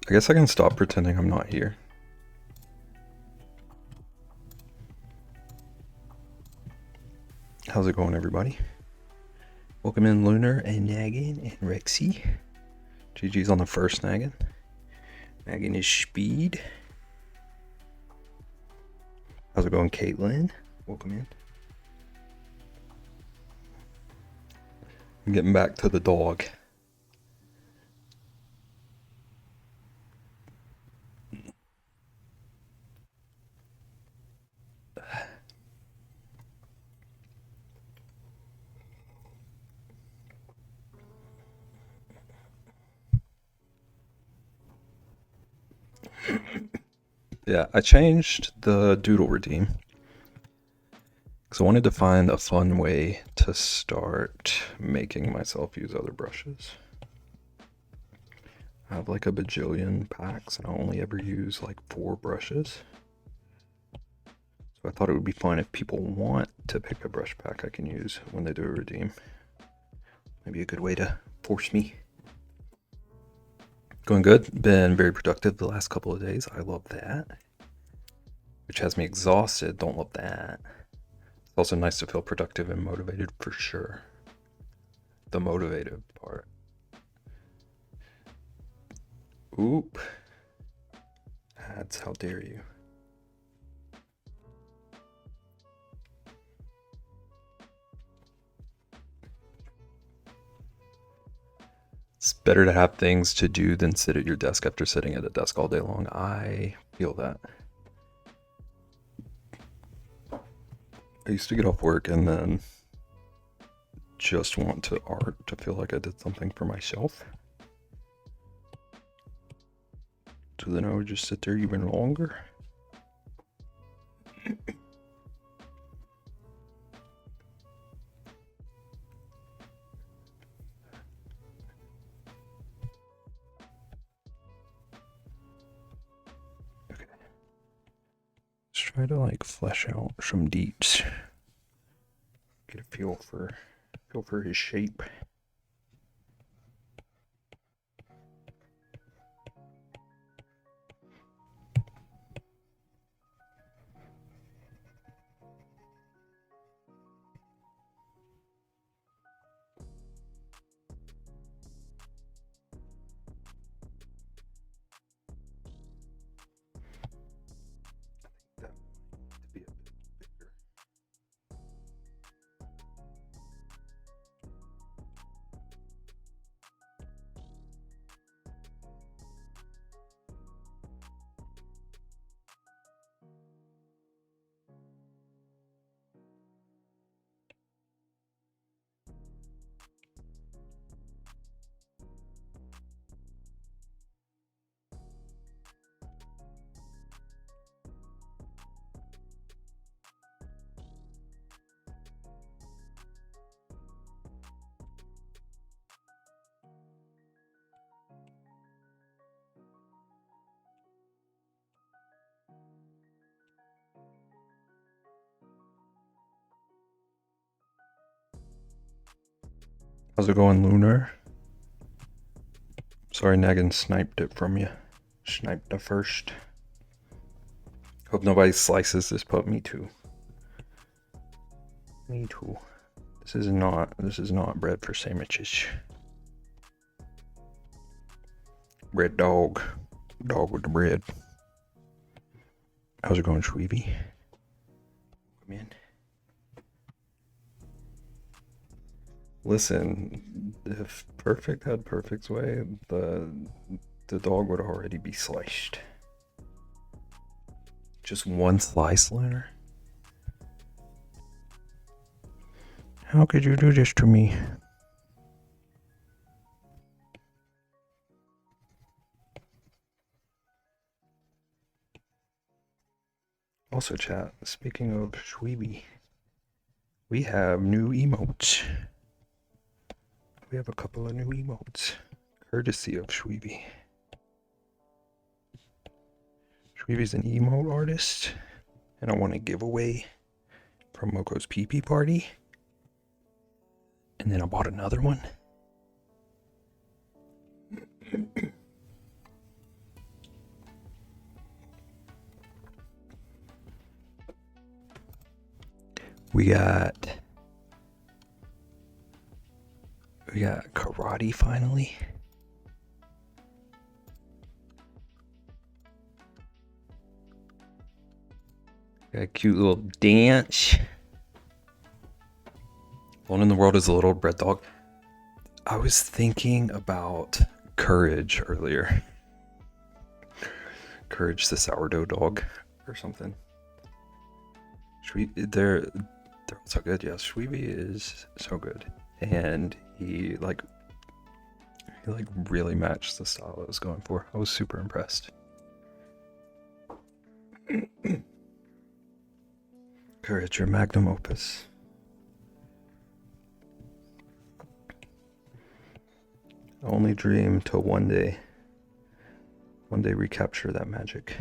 I guess I can stop pretending I'm not here. How's it going, everybody? Welcome in Lunar and Naggin and Rexy. GG's on the first Naggin. Naggin is speed. How's it going, Caitlin? Welcome in. I'm getting back to the dog. Yeah, I changed the doodle redeem because I wanted to find a fun way to start making myself use other brushes. I have like a bajillion packs and I only ever use like 4 brushes. So I thought it would be fun if people want to pick a brush pack I can use when they do a redeem. Maybe a good way to force me. Going good. Been very productive the last couple of days. I love that. Which has me exhausted. Don't love that. It's also nice to feel productive and motivated for sure. The motivated part. Oop. Ads, how dare you. It's better to have things to do than sit at your desk after sitting at a desk all day long. I feel that. I used to get off work and then just want to art to feel like I did something for myself. So then I would just sit there even longer. Okay. Let's try to like flesh out some deeps. Get a feel for his shape. That might be a bit bigger. How's it going, Lunar? Sorry, Naggin sniped it from you. Sniped the first. Hope nobody slices this pup. Me too. Me too. This is not bread for sandwiches. Bread dog. Dog with the bread. How's it going, Shweeby? Come in. Listen, if Perfect had Perfect's way, the dog would already be sliced. Just one slice, Lunar? How could you do this to me? Also, chat, speaking of Shweeby, we have new emotes. We have a couple of new emotes, courtesy of Shweeby. Shweeby's an emote artist, and I want a giveaway from Moko's PP Party. And then I bought another one. We got karate finally. Got a cute little dance. Alone in the World is a little bread dog. I was thinking about Courage earlier. Courage the sourdough dog or something. They're so good. Yeah, Shweeby is so good, and he really matched the style I was going for. I was super impressed. Courage, your magnum opus. I only dream till one day recapture that magic.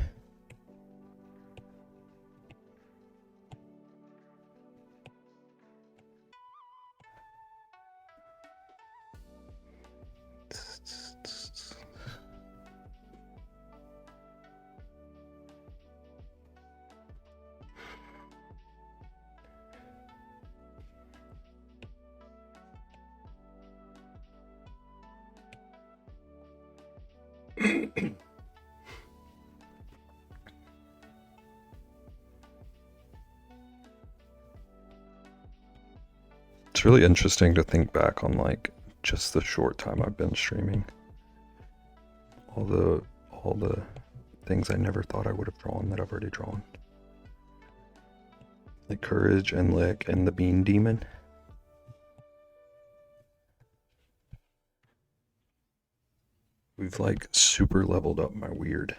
It's really interesting to think back on like just the short time I've been streaming. All the things I never thought I would have drawn that I've already drawn. Like Courage and Lick and the Bean Demon. We've like super leveled up my weird.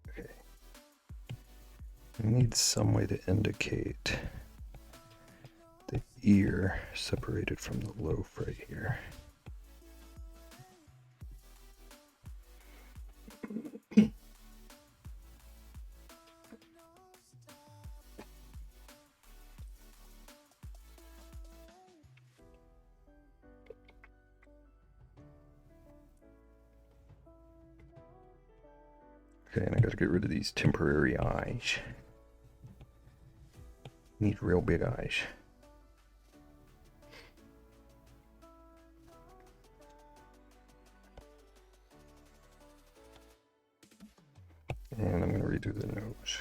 Okay. I need some way to indicate the ear separated from the loaf right here. Okay, and I gotta get rid of these temporary eyes. Need real big eyes. And I'm gonna redo the nose.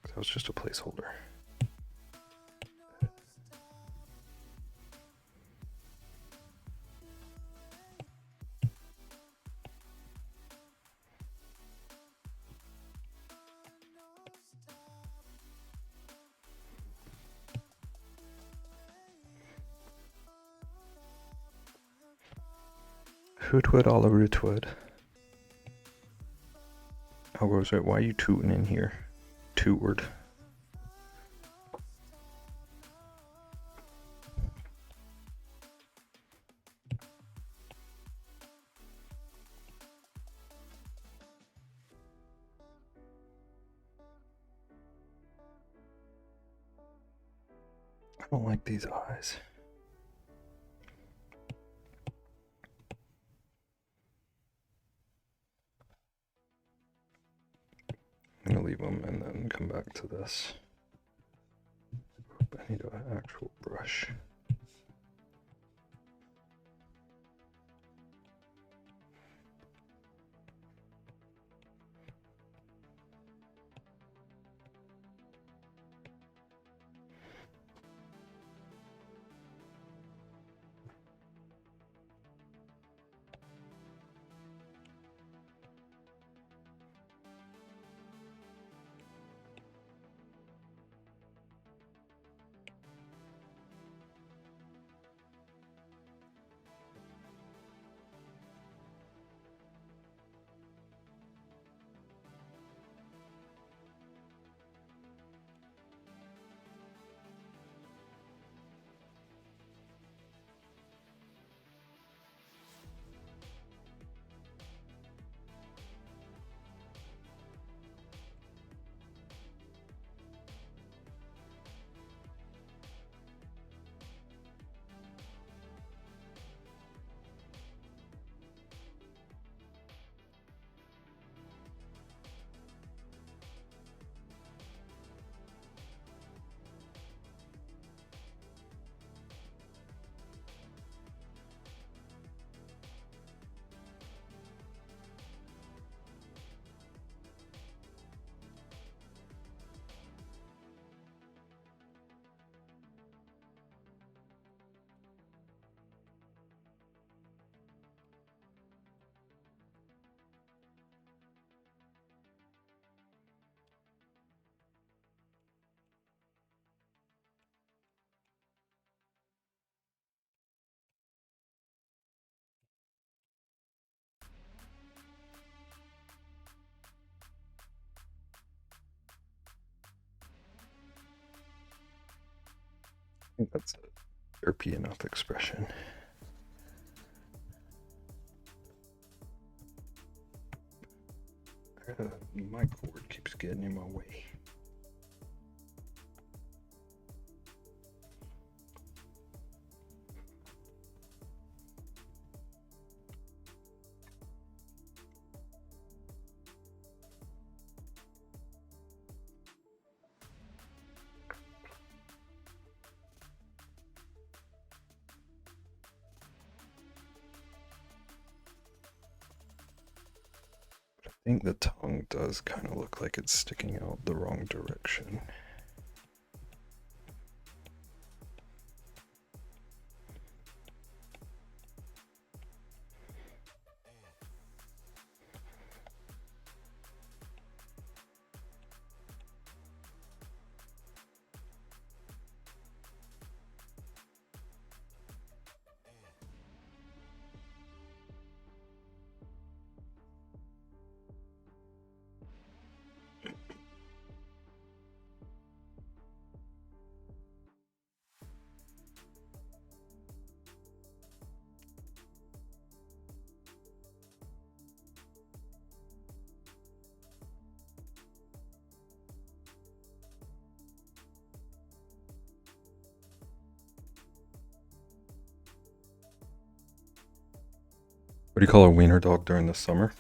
That was just a placeholder. Hootwood, all a rootwood. How goes it? Why are you tooting in here? Tootward. I don't like these eyes. I'm gonna leave them and then come back to this. I need an actual brush. think that's a derpy enough expression. My cord keeps getting in my way. I think the tongue does kind of look like it's sticking out the wrong direction. What do you call a wiener dog during the summer?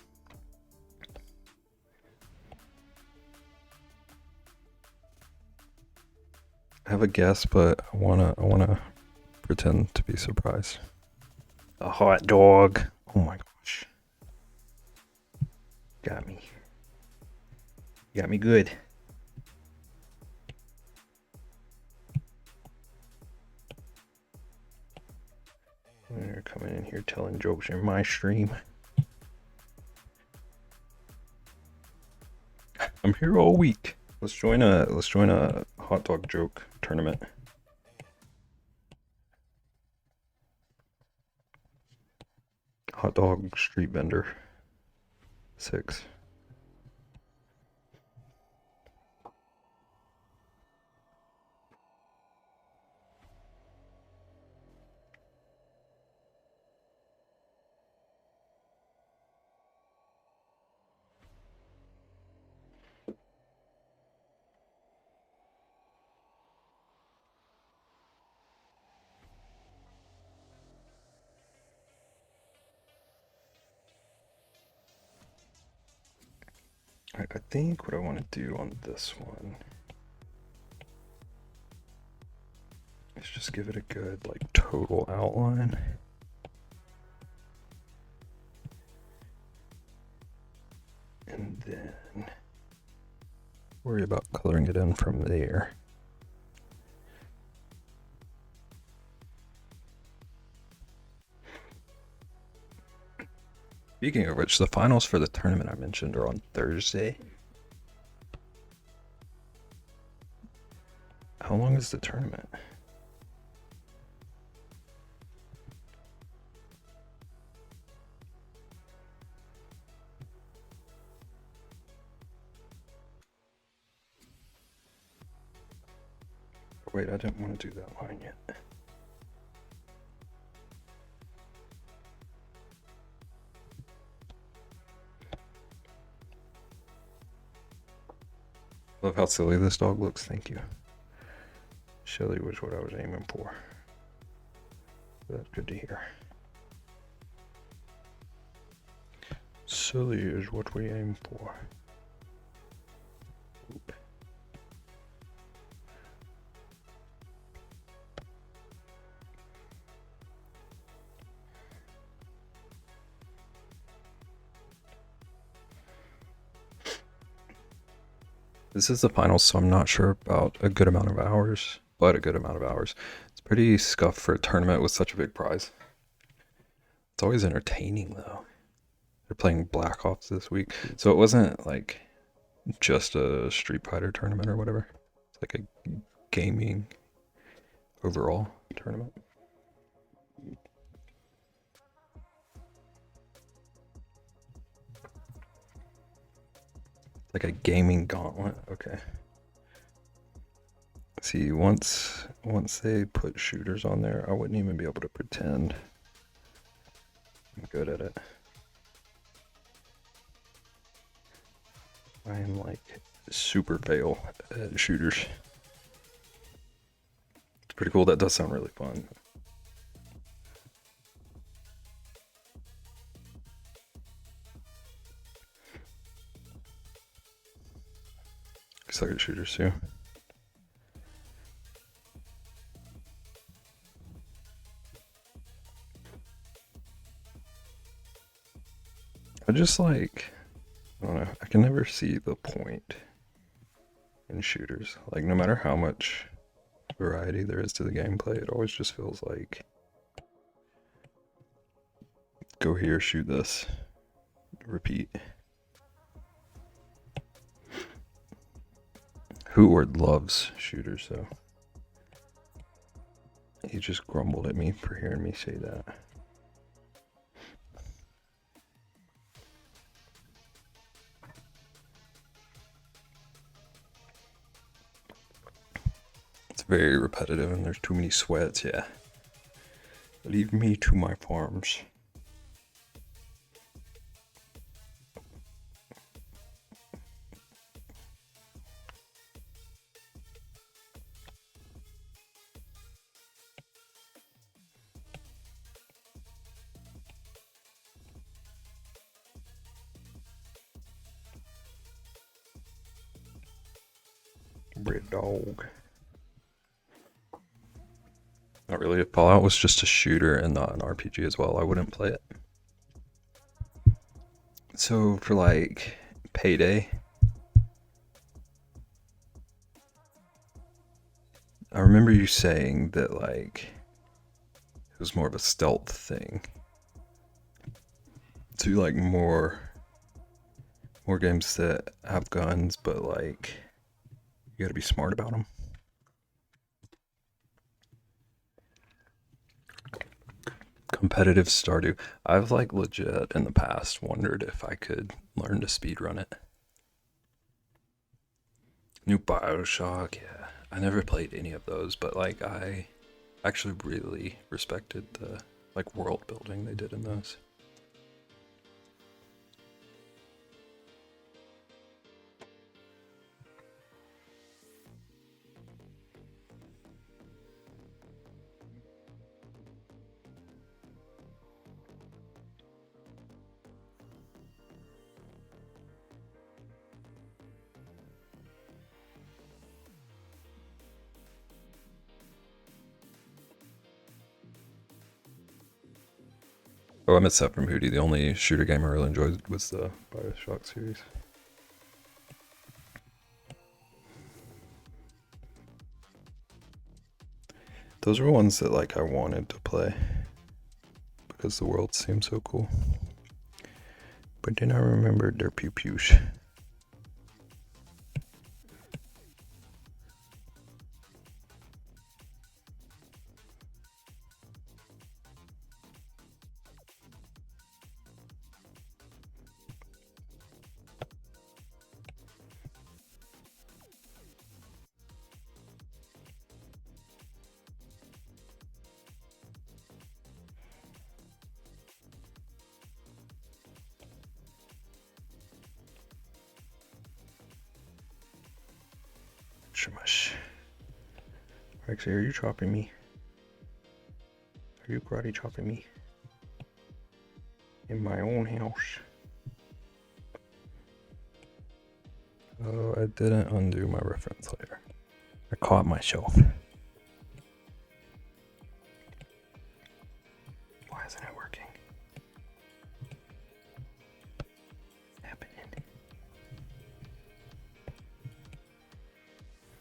I have a guess, but I wanna pretend to be surprised. A hot dog. Oh my gosh. Got me. Got me good. They're coming in here telling jokes in my stream. I'm here all week. Let's join a hot dog joke tournament. Hot dog street vendor 6. Alright, I think what I want to do on this one is just give it a good like total outline. And then worry about coloring it in from there. Speaking of which, the finals for the tournament I mentioned are on Thursday. How long is the tournament? Wait, I didn't want to do that line yet. Love how silly this dog looks, thank you. Shelly was what I was aiming for. That's good to hear. Silly is what we aim for. Oop. This is the finals, so I'm not sure about a good amount of hours, but a good amount of hours. It's pretty scuffed for a tournament with such a big prize. It's always entertaining though. They're playing Black Ops this week, so it wasn't like just a Street Fighter tournament or whatever. It's like a gaming overall tournament. Like a gaming gauntlet. Okay. See, once they put shooters on there, I wouldn't even be able to pretend I'm good at it. I am like super fail at shooters. It's pretty cool. That does sound really fun. I suck at shooters too. I just like, I don't know, I can never see the point in shooters. Like, no matter how much variety there is to the gameplay, it always just feels like go here, shoot this, repeat. Hootward loves shooters, though. He just grumbled at me for hearing me say that. It's very repetitive and there's too many sweats, yeah. Leave me to my farms. Red dog. Not really. If Fallout was just a shooter and not an RPG as well, I wouldn't play it. So for like Payday, I remember you saying that like it was more of a stealth thing. So you like more games that have guns, but like you gotta be smart about them. Competitive Stardew. I've like legit in the past wondered if I could learn to speedrun it. New Bioshock, yeah. I never played any of those, but like I actually really respected the like world building they did in those. Oh, I missed that from Hootie. The only shooter game I really enjoyed was the Bioshock series. Those were ones that like I wanted to play because the world seemed so cool. But then I remembered their pew pews. Shamash. Rexy, are you chopping me? Are you karate chopping me? In my own house. Oh, I didn't undo my reference layer. I caught myself. Why isn't it working? What's happening?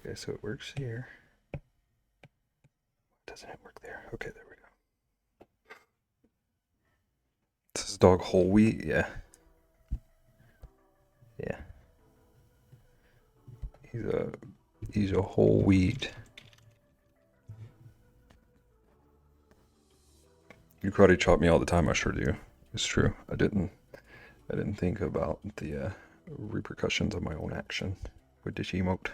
Okay, so it works here. Doesn't it work there? Okay, there we go. This is dog whole wheat, yeah. Yeah. He's a whole wheat. You karate chop me all the time, I sure do. It's true. I didn't think about the repercussions of my own action with this emote.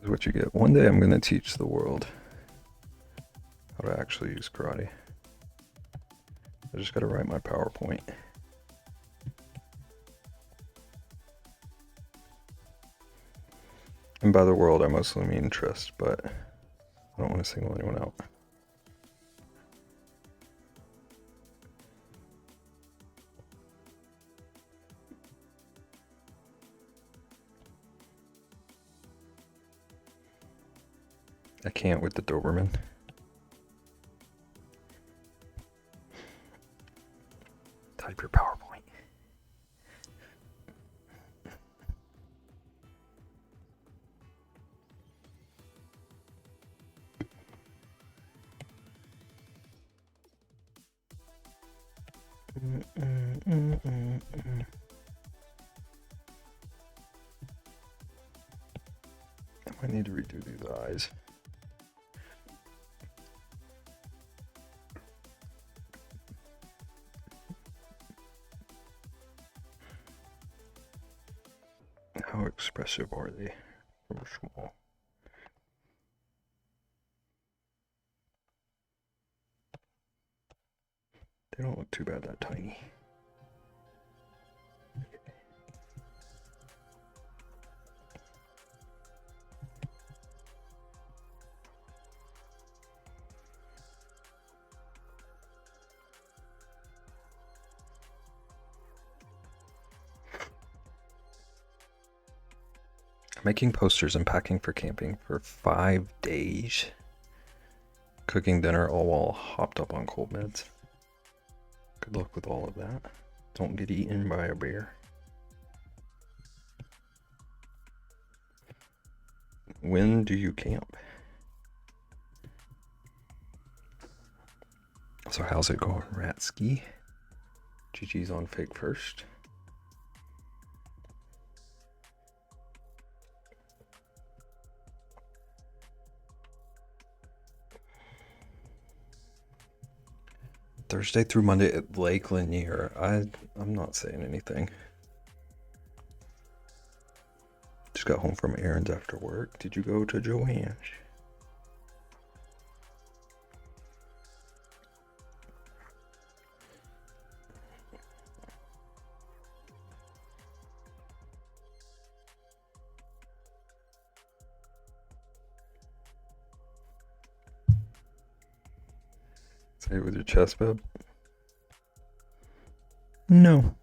This is what you get. One day I'm going to teach the world how to actually use karate. I just got to write my PowerPoint. And by the world, I mostly mean Trist, but I don't want to single anyone out. I can't with the Doberman. Type your PowerPoint. I might need to redo these eyes. How expressive are they from small? They don't look too bad that tiny. Making posters and packing for camping for 5 days. Cooking dinner all while hopped up on cold meds. Good luck with all of that. Don't get eaten by a bear. When do you camp? So how's it going, Ratsky? GG's on Fake First. Thursday through Monday at Lake Lanier. I'm not saying anything. Just got home from errands after work. Did you go to Joanne's? Say it with your chest, babe. No.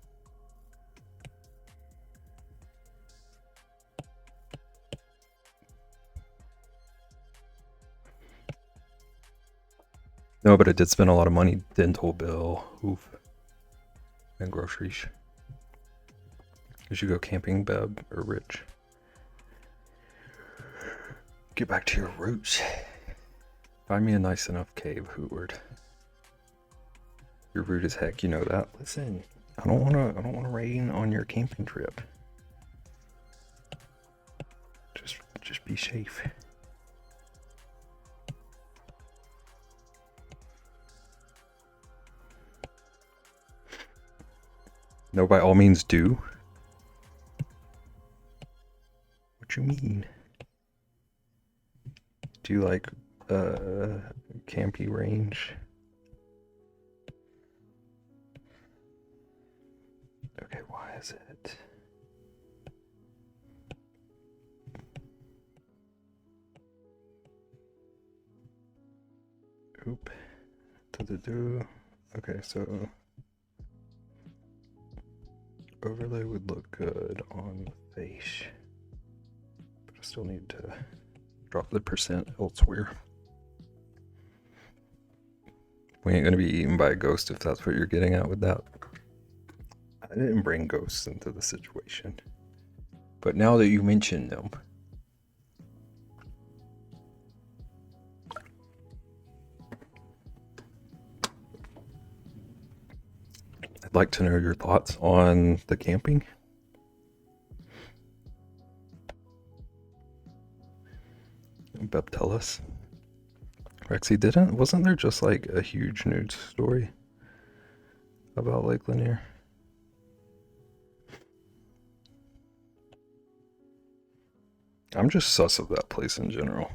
No, but I did spend a lot of money. Dental bill, oof, and groceries. You should go camping, Beb or Rich. Get back to your roots. Find me a nice enough cave, Hootward. You're rude as heck, you know that. Listen, I don't wanna rain on your camping trip. Just be safe. No, by all means do. What you mean? Do you like campy range? Okay, why is it? Oop. Do. Okay, so overlay would look good on the face, but I still need to drop the percent elsewhere. We ain't gonna be eaten by a ghost if that's what you're getting at with that. I didn't bring ghosts into the situation, but now that you mention them, I'd like to know your thoughts on the camping. Beb, tell us. Rexy, wasn't there just like a huge news story about Lake Lanier? I'm just sus of that place in general.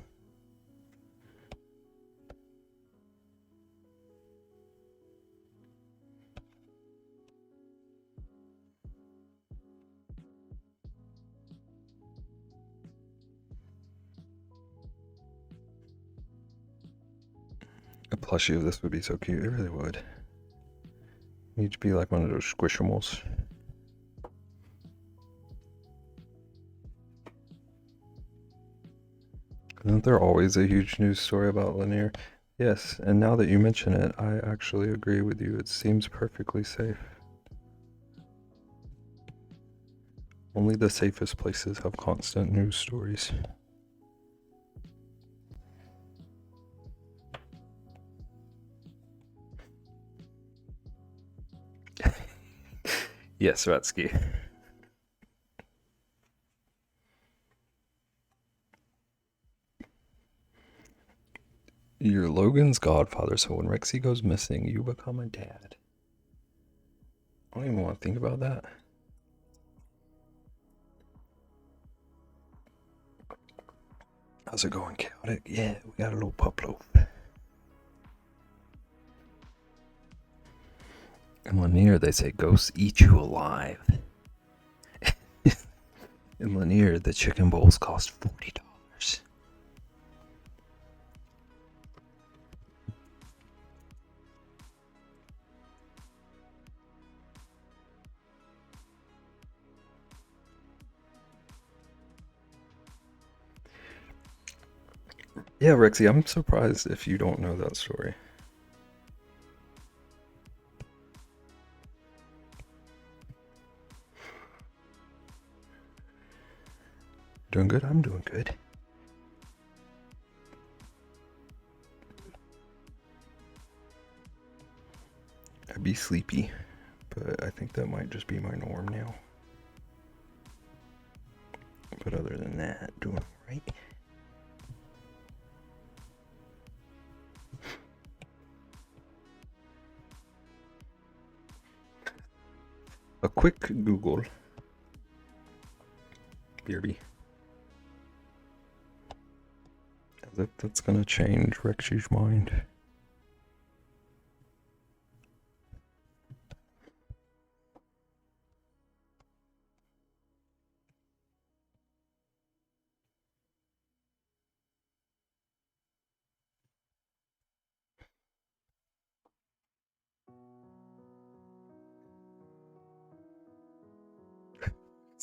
A plushie of this would be so cute. It really would. Need to be like one of those squishimals. Isn't there always a huge news story about Lanier? Yes, and now that you mention it, I actually agree with you. It seems perfectly safe. Only the safest places have constant news stories. Yes, Ratsky. You're Logan's godfather, so when Rexy goes missing, you become a dad. I don't even want to think about that. How's it going, Chaotic? Yeah, we got a little pup loaf. In Lanier, they say ghosts eat you alive. In Lanier, the chicken bowls cost $40. Yeah, Rexy, I'm surprised if you don't know that story. Doing good? I'm doing good. I'd be sleepy, but I think that might just be my norm now. But other than that, doing alright. A quick Google. BRB. That's gonna change Rexy's mind.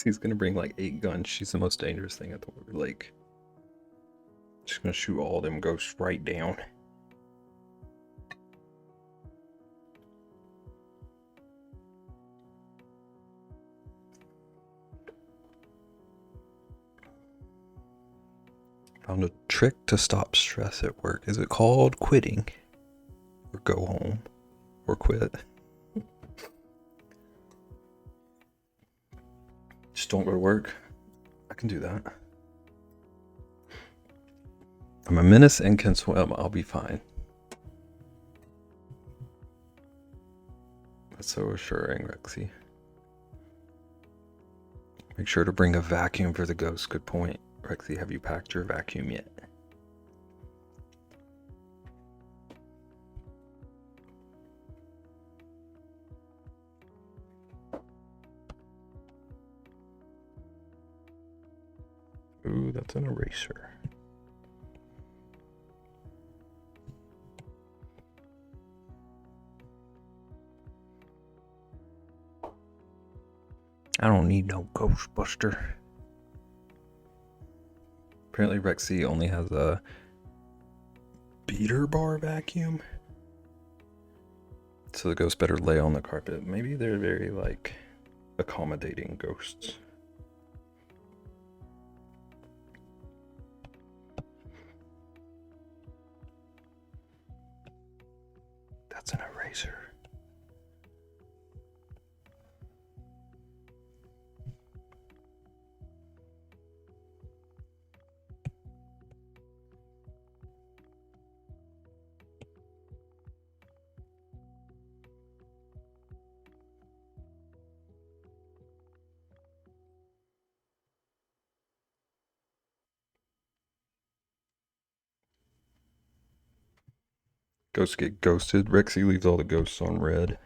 He's gonna bring like 8 guns. She's the most dangerous thing at the lake. She's gonna shoot all them ghosts right down. Found a trick to stop stress at work. Is it called quitting? Or go home? Or quit? Just don't go to work. I can do that. I'm a menace and can swim. I'll be fine. That's so assuring, Rexy. Make sure to bring a vacuum for the ghost. Good point. Rexy, have you packed your vacuum yet? Ooh, that's an eraser. I don't need no Ghostbuster. Apparently Rexy only has a beater bar vacuum. So the ghost better lay on the carpet. Maybe they're very, like, accommodating ghosts. That's an eraser. Ghosts get ghosted. Rexy leaves all the ghosts on red.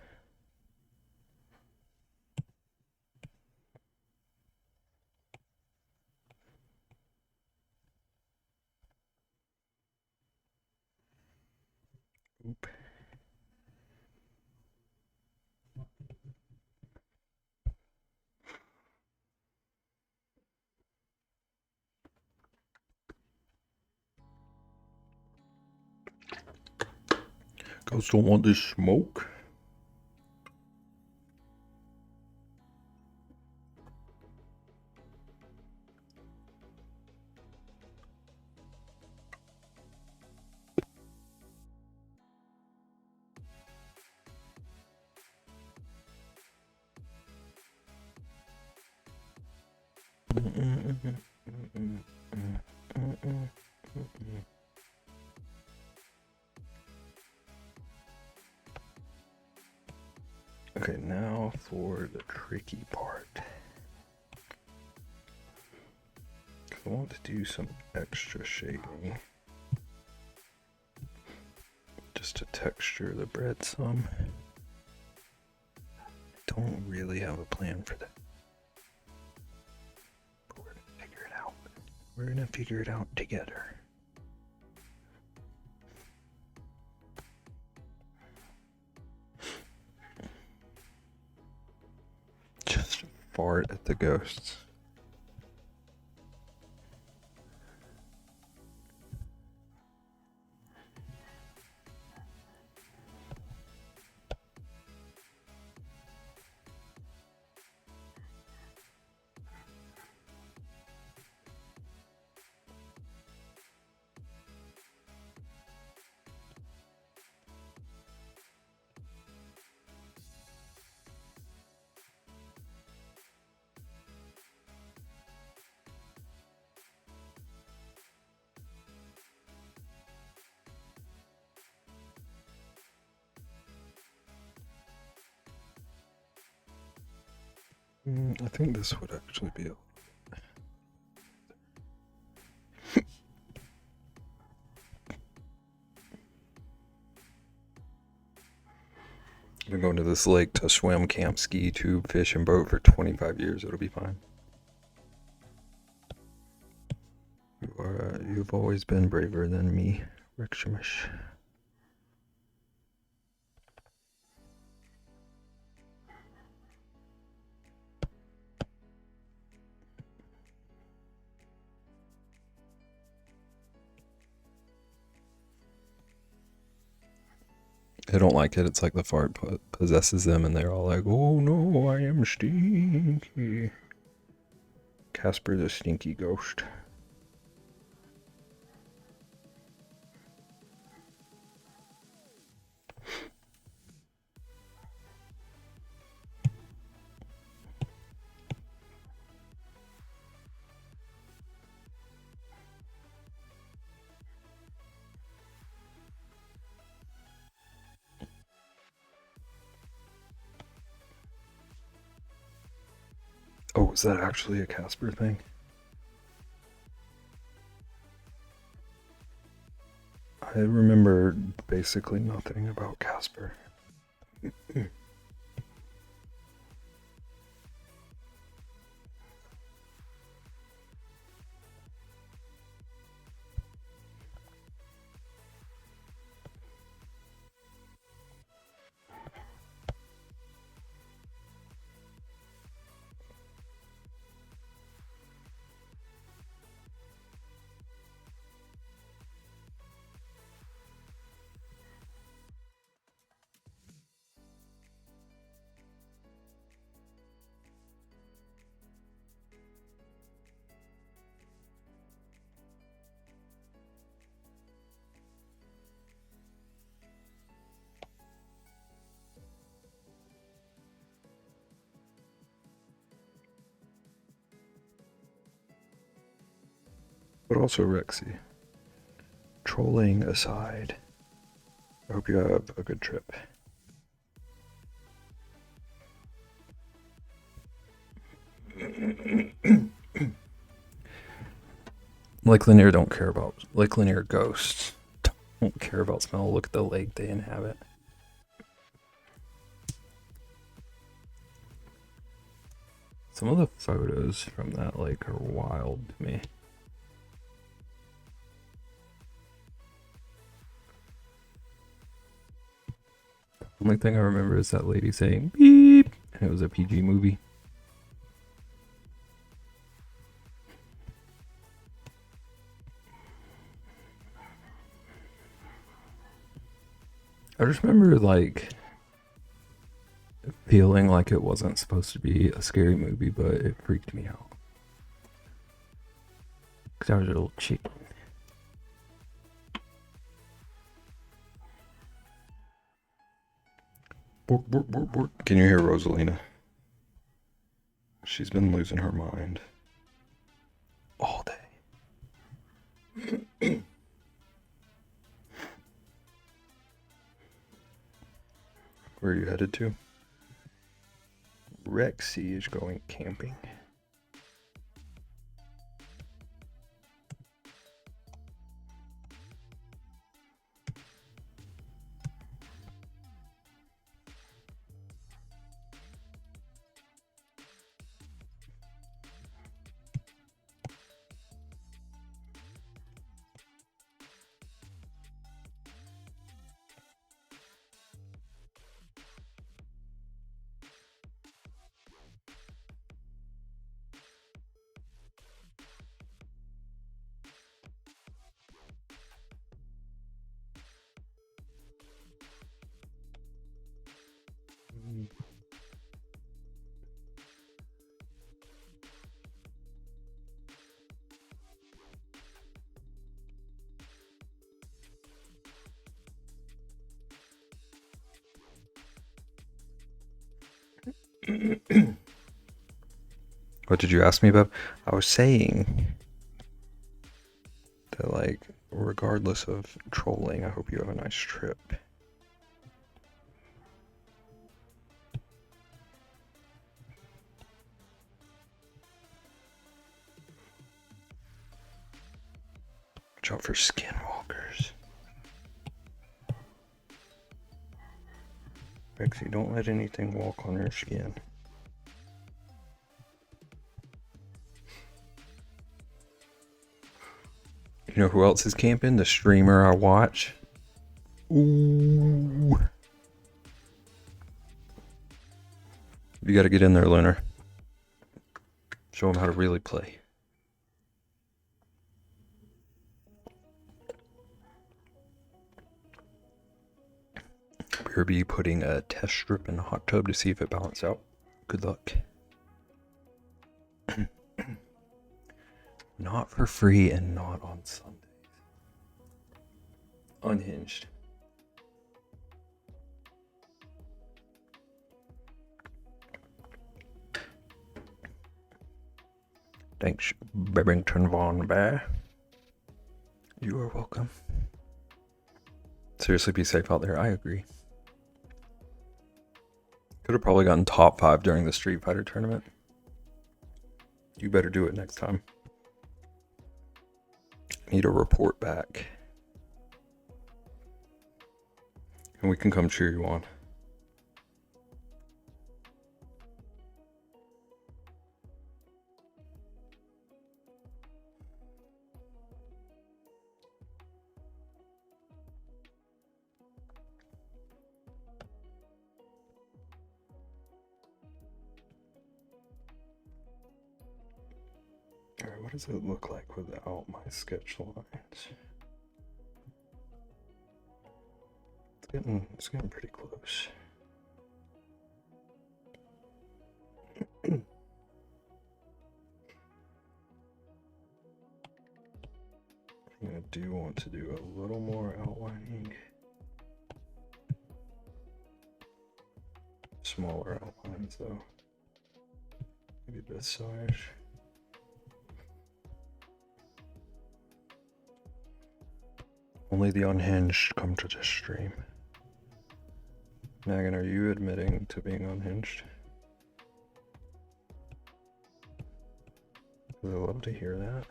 Oop. Ghosts don't want this smoke. Okay, now for the tricky part. I want to do some extra shading just to texture the bread some. Don't really have a plan for that. But we're gonna figure it out. We're gonna figure it out together. Just fart at the ghosts. I think this would actually be a I've been going to this lake to swim, camp, ski, tube, fish, and boat for 25 years. It'll be fine. You've always been braver than me, Reximish. They don't like it. It's like the fart possesses them, and they're all like, "Oh no, I am stinky." Casper's a stinky ghost. Oh, is that actually a Casper thing? I remember basically nothing about Casper. But also, Rexy, trolling aside, I hope you have a good trip. Lake Lanier don't care about Lake Lanier ghosts. don't care about smell. Look at the lake they inhabit. Some of the photos from that lake are wild to me. The only thing I remember is that lady saying beep, and it was a PG movie. I just remember like feeling like it wasn't supposed to be a scary movie, but it freaked me out. Because I was a little chicken. Bork, bork, bork, bork. Can you hear Rosalina? She's been losing her mind all day. Where are you headed to? Rexy is going camping. What did you ask me about? I was saying that, like, regardless of trolling, I hope you have a nice trip. Watch out for skinwalkers. Rexy, don't let anything walk on your skin. You know who else is camping? The streamer I watch. Ooh. You gotta get in there, Lunar. Show him how to really play. We'll be putting a test strip in a hot tub to see if it balances out. Good luck. Not for free and not on Sundays. Unhinged. Thanks, Bebington Von Bear. You are welcome. Seriously, be safe out there. I agree. Could have probably gotten top 5 during the Street Fighter tournament. You better do it next time. Need a report back. And we can come cheer you on. Alright, what does it look like without my sketch lines? It's getting pretty close. I do want to do a little more outlining. Smaller outlines though. Maybe this size. Only the unhinged come to this stream. Nagan, are you admitting to being unhinged? I'd love to hear that.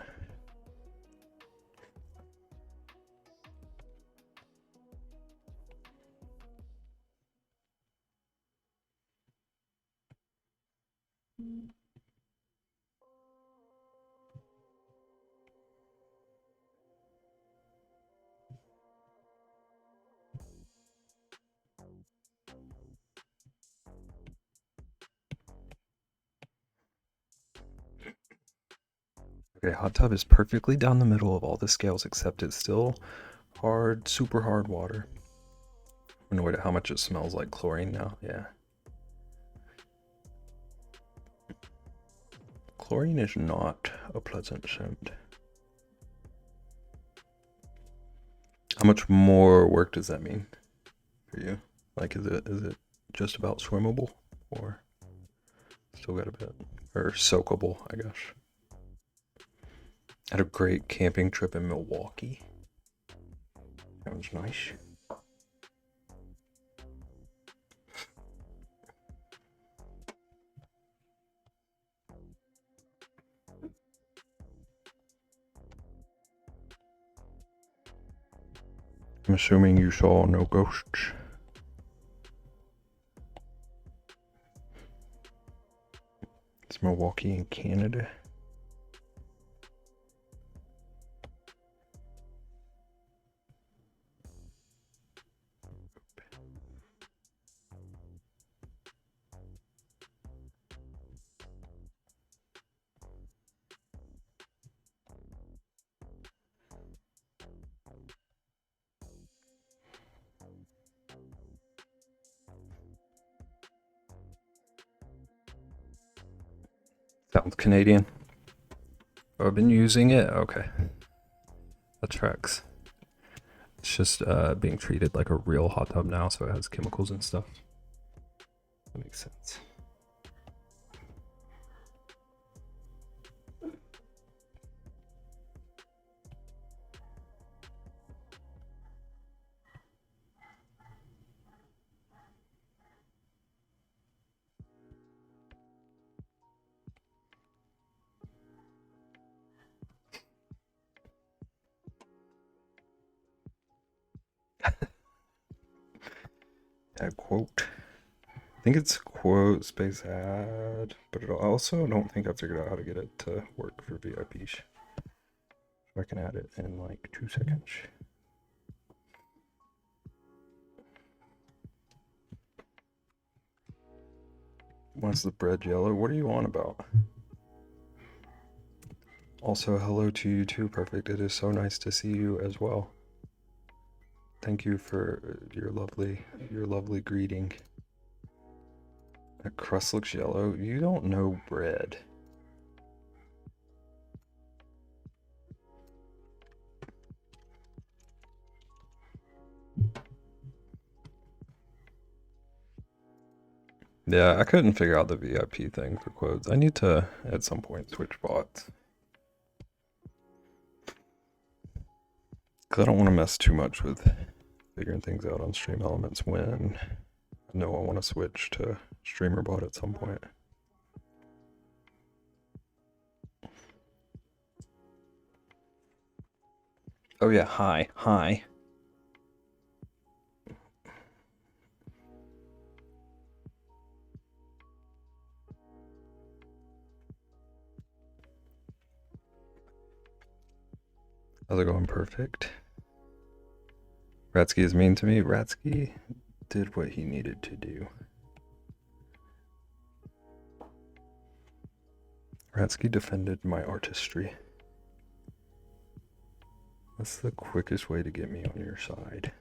Okay, hot tub is perfectly down the middle of all the scales, except it's still hard, super hard water. I'm annoyed at how much it smells like chlorine now. Yeah. Chlorine is not a pleasant scent. How much more work does that mean for you? Like, is it just about swimmable, or still got a bit, or soakable, I guess? Had a great camping trip in Milwaukee. That was nice. I'm assuming you saw no ghosts. It's Milwaukee in Canada. Sounds Canadian. Oh, I've been using it? Okay. That tracks. It's just being treated like a real hot tub now, so it has chemicals and stuff. That makes sense. That quote. I think it's quote space ad, but I also don't think I figured out how to get it to work for VIPs. So I can add it in like 2 seconds. Why's the bread yellow? What are you on about? Also, hello to you too, Perfect. It is so nice to see you as well. Thank you for your lovely greeting. That crust looks yellow. You don't know bread. Yeah, I couldn't figure out the VIP thing for quotes. I need to, at some point, switch bots. Because I don't want to mess too much with figuring things out on Stream Elements when I know I want to switch to StreamerBot at some point. Oh yeah, hi. How's it going, Perfect? Ratsky is mean to me. Ratsky did what he needed to do. Ratsky defended my artistry. That's the quickest way to get me on your side.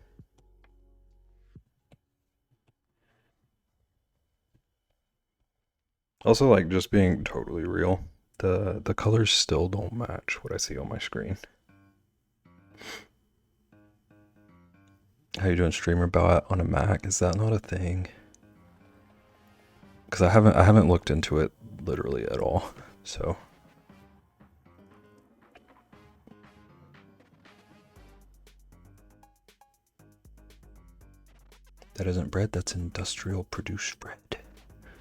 Also, like, just being totally real, the colors still don't match what I see on my screen. How you doing, StreamerBot on a Mac? Is that not a thing? Because I haven't looked into it literally at all. So that isn't bread. That's industrial produced bread.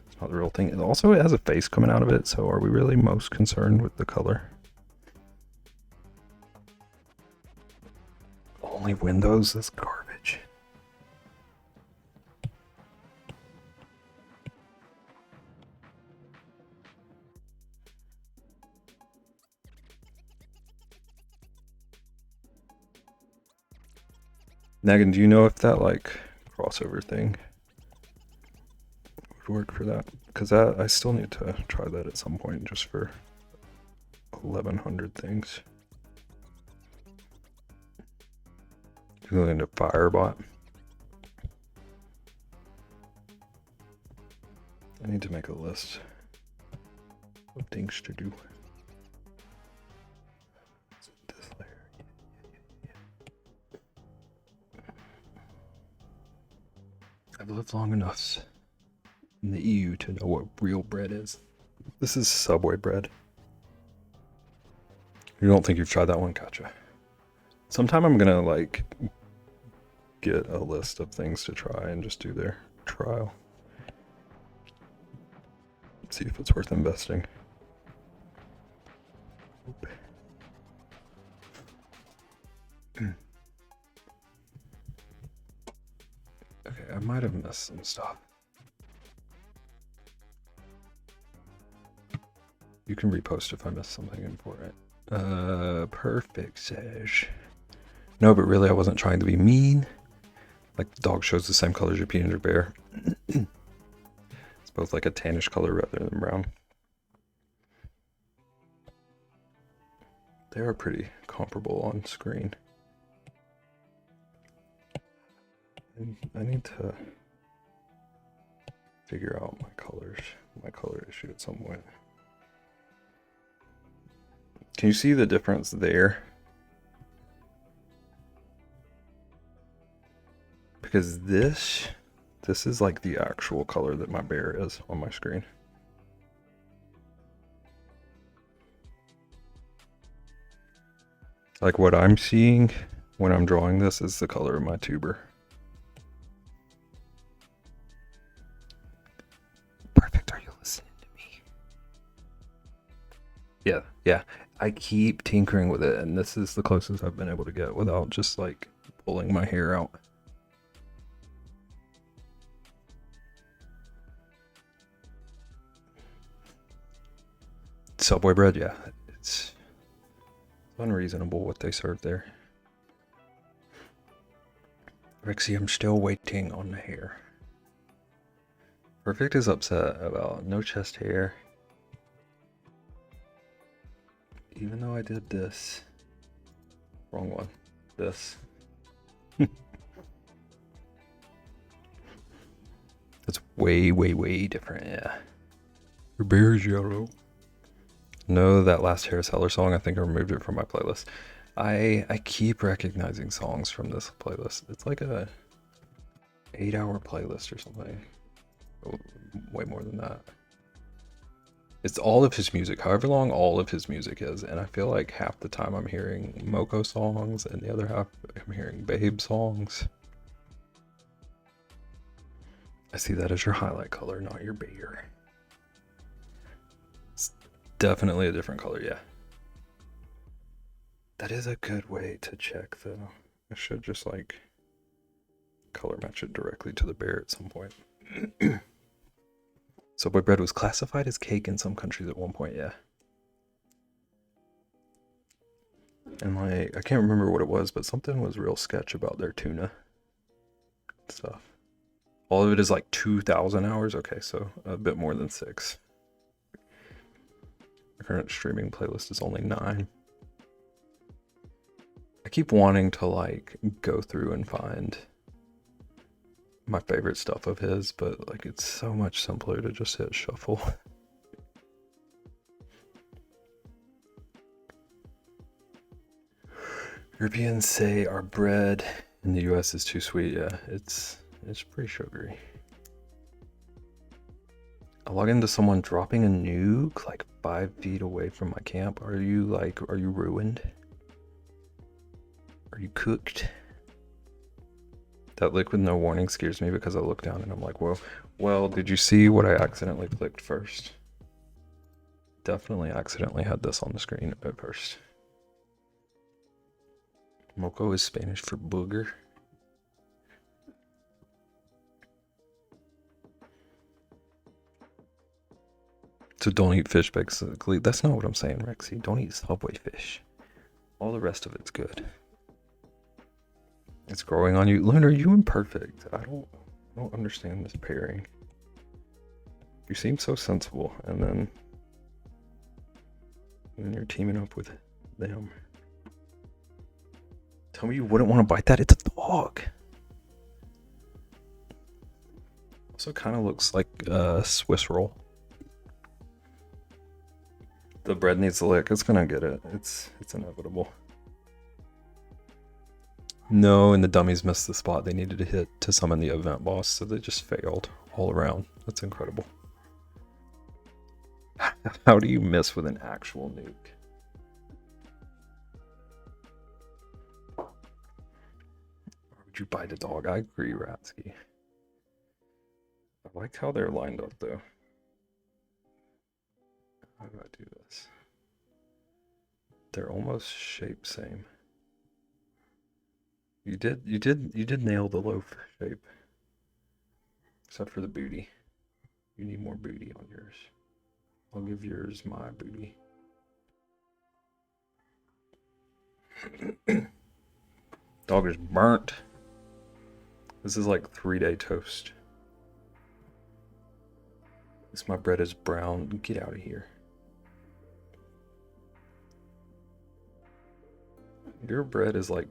It's not the real thing. Also, it has a face coming out of it. So are we really most concerned with the color? Only Windows. That's garbage. Nagan, do you know if that like crossover thing would work for that? Because that I still need to try that at some point just for 1100 things. Going into Firebot. I need to make a list of things to do. This layer. I've lived long enough in the EU to know what real bread is. This is Subway bread. You don't think you've tried that one? Gotcha. Sometime I'm gonna like get a list of things to try and just do their trial. See if it's worth investing. Okay, I might have missed some stuff. You can repost if I missed something important. Perfect, Sage. No, but really I wasn't trying to be mean. Like the dog shows the same color as your peanut or bear. It's both like a tannish color rather than brown. They are pretty comparable on screen. And I need to figure out my colors, my color issue at some point. Can you see the difference there? Because this is like the actual color that my bear is on my screen. Like what I'm seeing when I'm drawing this is the color of my tuber. Perfect, are you listening to me? Yeah. I keep tinkering with it, and this is the closest I've been able to get without just like pulling my hair out. Subway bread, yeah. It's unreasonable what they serve there. Rexy, I'm still waiting on the hair. Perfect is upset about no chest hair. Even though I did this. Wrong one. This. That's way different, yeah. Your bear's yellow. No, that last Harris Heller song, I think I removed it from my playlist. I keep recognizing songs from this playlist. It's like a 8-hour playlist or something. Oh, way more than that. It's all of his music, however long all of his music is, and I feel like half the time I'm hearing Moko songs, and the other half I'm hearing Babe songs. I see that as your highlight color, not your bear. It's definitely a different color, yeah. That is a good way to check, though. I should just, like, color match it directly to the bear at some point. Subway bread was classified as cake in some countries at one point, yeah. And like, I can't remember what it was, but something was real sketch about their tuna stuff. All of it is like 2,000 hours. Okay, so a bit more than 6. My current streaming playlist is only 9. I keep wanting to like go through and find my favorite stuff of his, but like it's so much simpler to just hit shuffle. Europeans say our bread in the US is too sweet. Yeah, it's pretty sugary. I log into someone dropping a nuke like 5 feet away from my camp. Are you ruined? Are you cooked? That liquid no warning scares me because I look down and I'm like, whoa. Well, did you see what I accidentally clicked first? Definitely accidentally had this on the screen at first. Moco is Spanish for booger. So don't eat fish, basically. That's not what I'm saying, Rexy. Don't eat Subway fish. All the rest of it's good. It's growing on you. Lunar, you imperfect. I don't understand this pairing. You seem so sensible, and then you're teaming up with them. Tell me you wouldn't want to bite that. It's a dog. Also kind of looks like a Swiss roll. The bread needs a lick. It's gonna get it. It's inevitable. No, and the dummies missed the spot they needed to hit to summon the event boss, so they just failed all around. That's incredible. How do you miss with an actual nuke? Why would you bite a dog? I agree, Ratsky. I like how they're lined up, though. How do I do this? They're almost shape same. You did nail the loaf shape. Except for the booty. You need more booty on yours. I'll give yours my booty. Dog is burnt. This is like 3-day toast. This my bread is brown. Get out of here. Your bread is like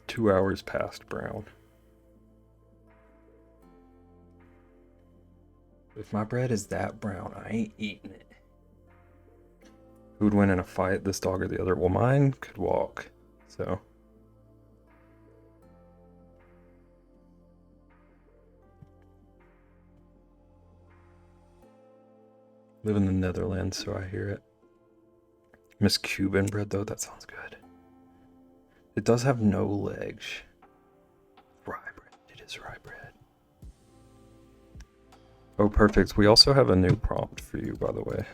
2 hours past brown. If my bread is that brown, I ain't eating it. Who would win in a fight, this dog or the other? Well, mine could walk, so. Live in the Netherlands, so I hear it. Miss Cuban bread, though, that sounds good. It does have no legs. Rye bread, it is rye bread. Oh, perfect. We also have a new prompt for you, by the way.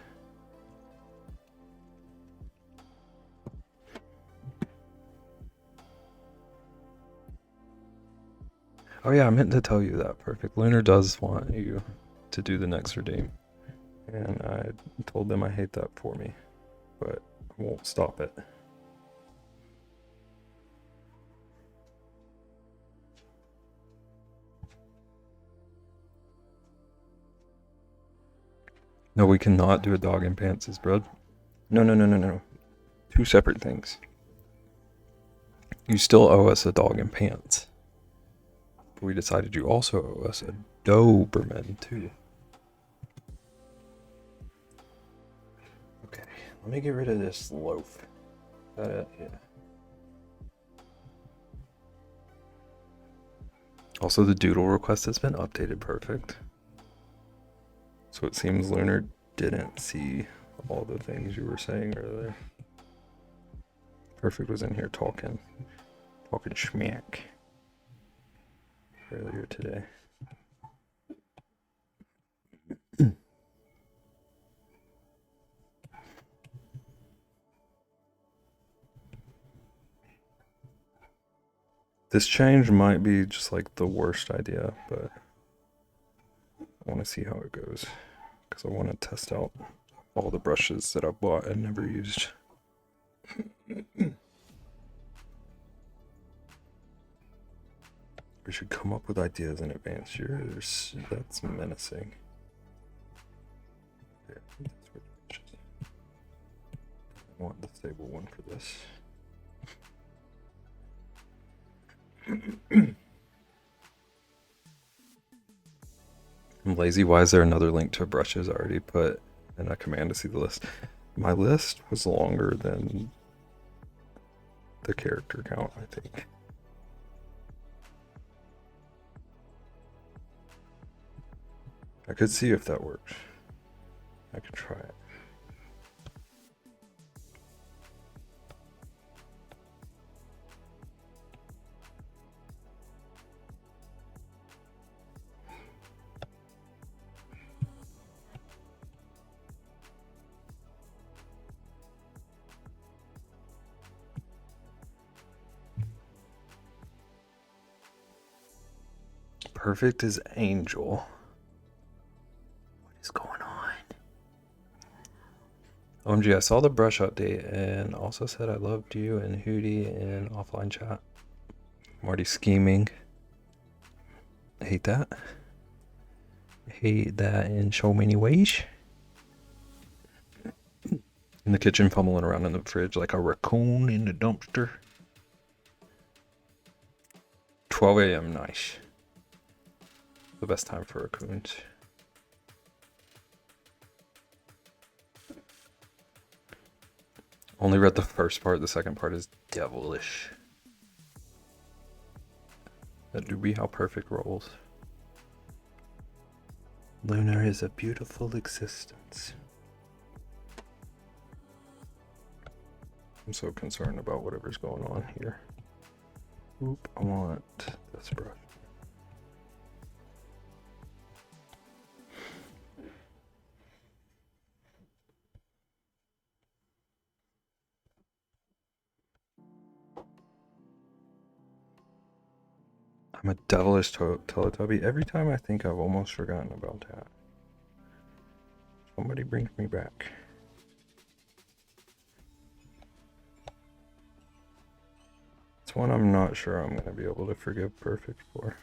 Oh yeah, I meant to tell you that. Perfect. Lunar does want you to do the next redeem. And I told them I hate that for me. But I won't stop it. No, we cannot do a dog in pants, bro. No. 2 separate things. You still owe us a dog in pants. But we decided you also owe us a Doberman, too. Okay, let me get rid of this loaf. Yeah. Also, the doodle request has been updated perfect. So it seems Lunar didn't see all the things you were saying earlier. Perfect was in here talking schmack earlier today. This change might be just like the worst idea, but I want to see how it goes because I want to test out all the brushes that I bought and never used. We should come up with ideas in advance. That's menacing. Yeah, I want the stable one for this. I'm lazy. Why is there another link to brushes I already put in a command to see the list? My list was longer than the character count, I think. I could see if that works. I could try it. Perfect as Angel. What is going on? OMG, I saw the brush update and also said I loved you and Hootie in offline chat. I'm already scheming. I hate that. I hate that in so many ways. In the kitchen, pummeling around in the fridge like a raccoon in the dumpster. 12 a.m. nice. The best time for raccoons. Only read the first part, the second part is devilish. That do be how perfect rolls. Lunar is a beautiful existence. I'm so concerned about whatever's going on here. Oop, I want this brush. I'm a devilish Teletubby. Every time I think I've almost forgotten about that. Somebody brings me back. It's one I'm not sure I'm going to be able to forgive Perfect for.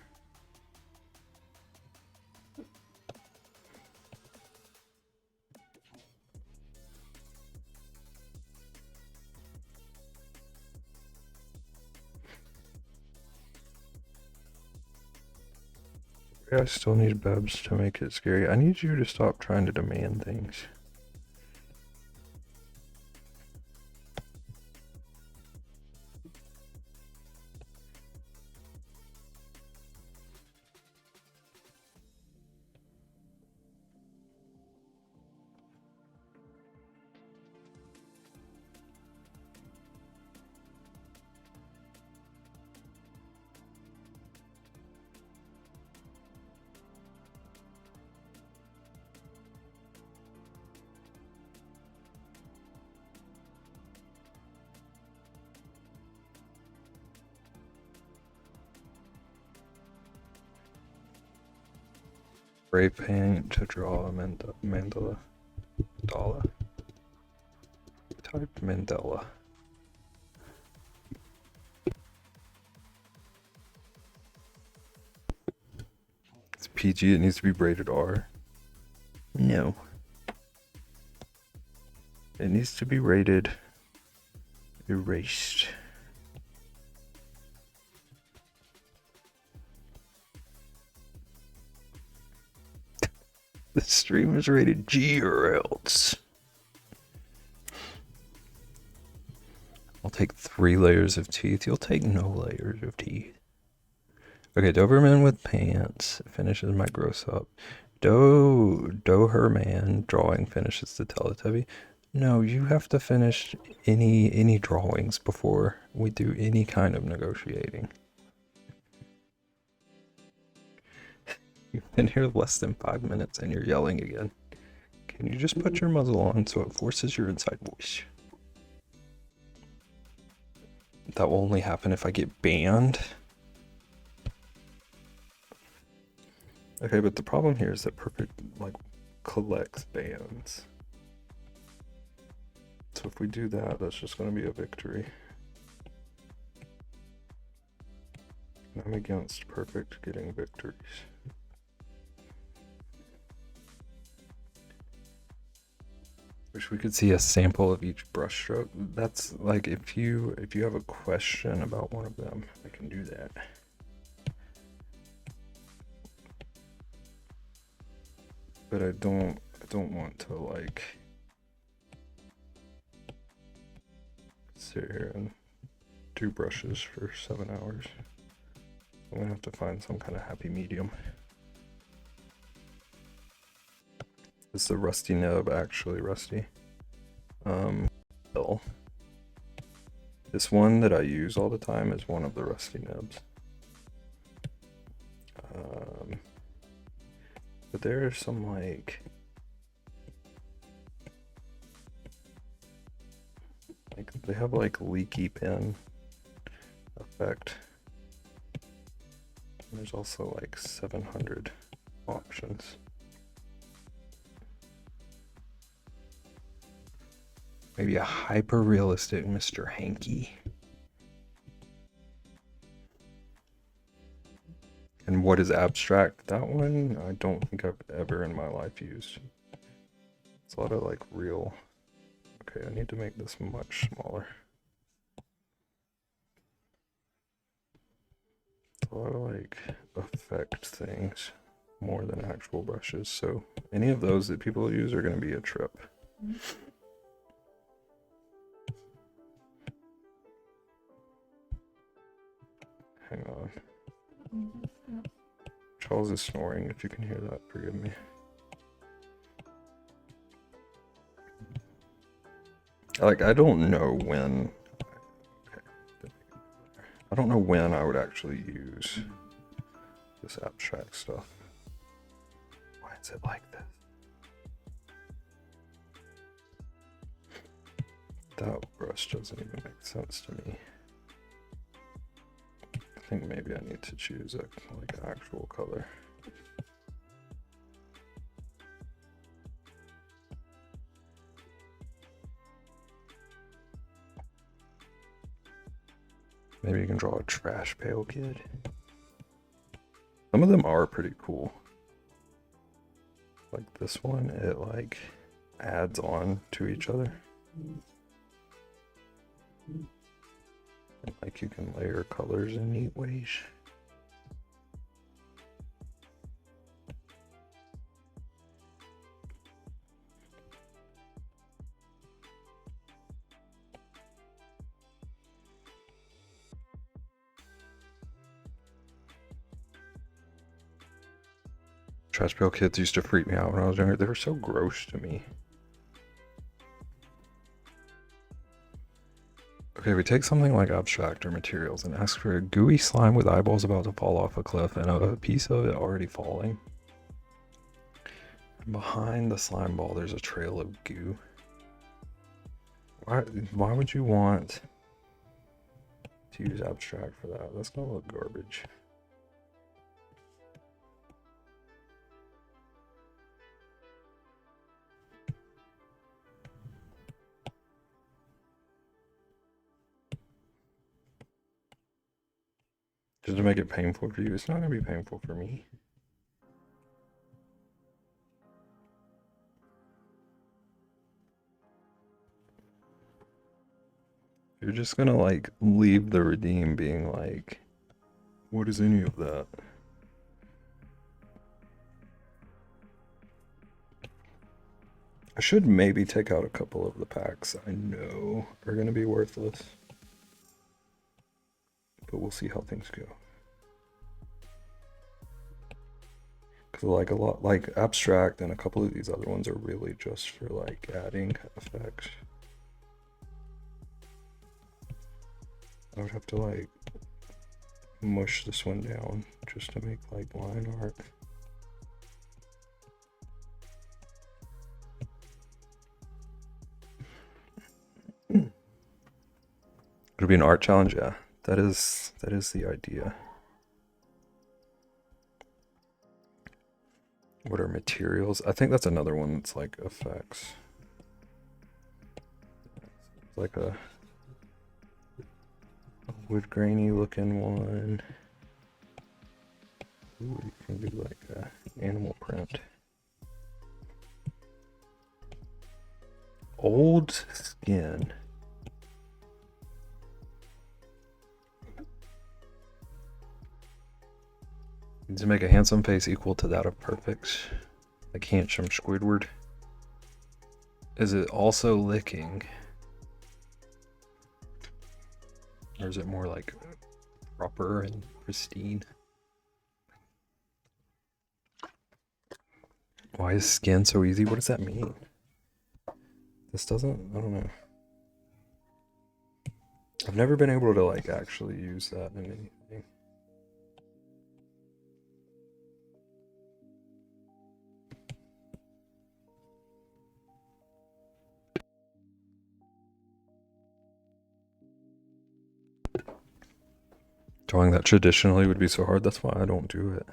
I still need Bebs to make it scary. I need you to stop trying to demand things. Spray paint to draw a mandala. Type Mandela. It's PG, it needs to be rated R. No. It needs to be rated erased. The stream is rated G or else. I'll take 3 layers of teeth. You'll take no layers of teeth. Okay, Doberman with pants finishes my gross up. Doberman drawing finishes the Teletubby. No, you have to finish any drawings before we do any kind of negotiating. You've been here less than 5 minutes and you're yelling again. Can you just put your muzzle on so it forces your inside voice? That will only happen if I get banned. Okay, but the problem here is that Perfect, like, collects bans. So if we do that, that's just going to be a victory. I'm against Perfect getting victories. Wish we could see a sample of each brushstroke. That's like if you have a question about one of them, I can do that. But I don't want to like sit here and do brushes for 7 hours. I'm gonna have to find some kind of happy medium. Is the rusty nub actually rusty? Well, this one that I use all the time is one of the rusty nubs. But there are some like they have like leaky pen effect. And there's also like 700 options. Maybe a hyper realistic Mr. Hanky. what is abstract? That one I don't think I've ever in my life used. It's a lot of like real. Okay, I need to make this much smaller. It's a lot of like effect things more than actual brushes. So any of those that people use are going to be a trip. Hang on. Charles is snoring. If you can hear that, forgive me. Like, I don't know when. Okay. I don't know when I would actually use this abstract stuff. Why is it like this? That brush doesn't even make sense to me. I think maybe I need to choose a like actual color. Maybe you can draw a trash pail kid. Some of them are pretty cool. Like this one, it like adds on to each other. And like you can layer colors in neat ways. Trash pail kids used to freak me out when I was younger. They were so gross to me. Okay, we take something like abstract or materials and ask for a gooey slime with eyeballs about to fall off a cliff and a piece of it already falling. And behind the slime ball, there's a trail of goo. Why would you want to use abstract for that? That's gonna look garbage. Just to make it painful for you. It's not gonna be painful for me. You're just gonna like leave the redeem being like, what is any of that? I should maybe take out a couple of the packs I know are gonna be worthless. But we'll see how things go. Cause like a lot, like abstract and a couple of these other ones are really just for like adding effects. I would have to like mush this one down just to make like line art. It'll be an art challenge, yeah. That is the idea. What are materials? I think that's another one that's like effects. It's like a wood grainy looking one. Ooh, you can do like a animal print. Old skin. Needs to make a handsome face equal to that of perfect. Like handsome Squidward. Is it also licking? Or is it more like proper and pristine? Why is skin so easy? What does that mean? This doesn't, I don't know. I've never been able to like actually use that in anything. Drawing that traditionally would be so hard. That's why I don't do it.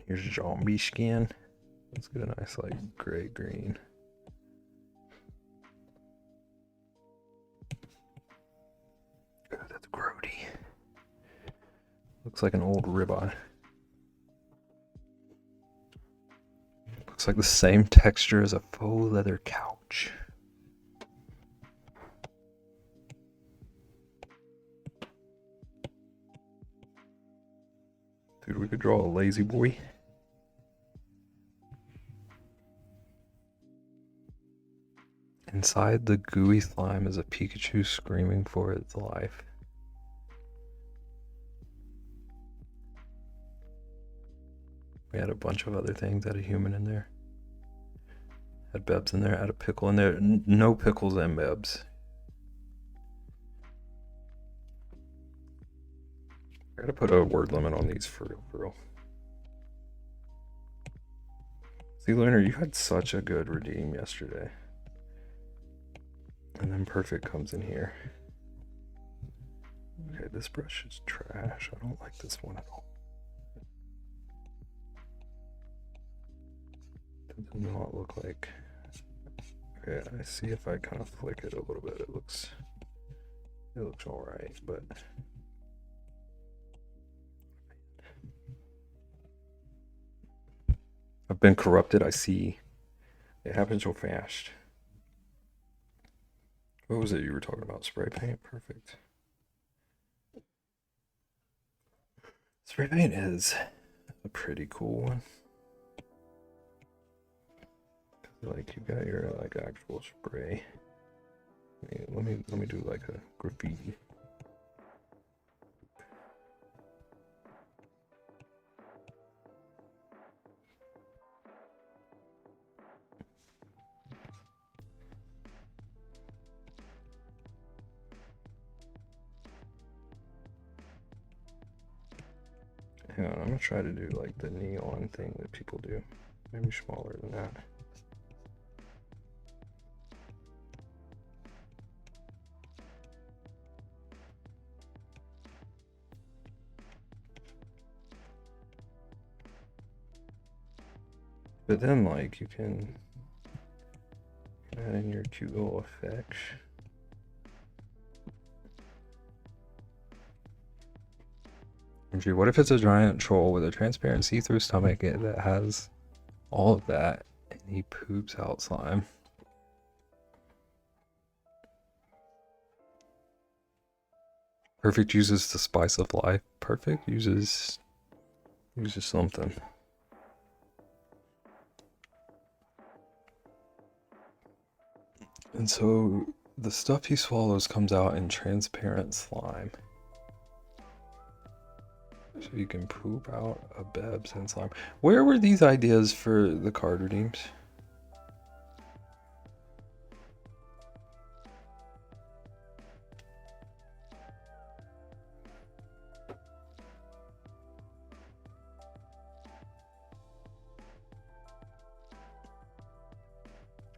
Here's zombie skin. Let's get a nice like gray green. Oh, that's grody. Looks like an old ribeye. Looks like the same texture as a faux leather couch. Dude, we could draw a lazy boy. Inside the gooey slime is a Pikachu screaming for its life. We had a bunch of other things. Had a human in there. Had Bebs in there. Had a pickle in there. No pickles and Bebs. I gotta put a word limit on these for real. See, Lunar, you had such a good redeem yesterday. And then Perfect comes in here. Okay, this brush is trash. I don't like this one at all. It does not look like... Okay, I see if I kind of flick it a little bit. It looks all right, but... I've been corrupted, I see. It happens so fast. What was it you were talking about? Spray paint? Perfect. Spray paint is a pretty cool one. Like, you got your like actual spray. Let me do like a graffiti. Hang on, I'm gonna try to do like the neon thing that people do. Maybe smaller than that. But then like you can add in your cute little effects. Gee, what if it's a giant troll with a transparent see-through stomach that has all of that and he poops out slime? Perfect uses the spice of life. Perfect uses something. And so the stuff he swallows comes out in transparent slime. So you can poop out a Bebs and slime. Where were these ideas for the card redeems?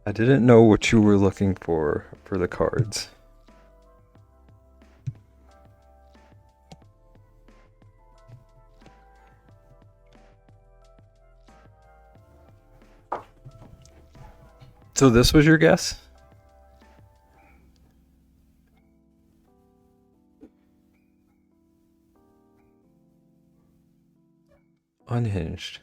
I didn't know what you were looking for the cards. So this was your guess? Unhinged.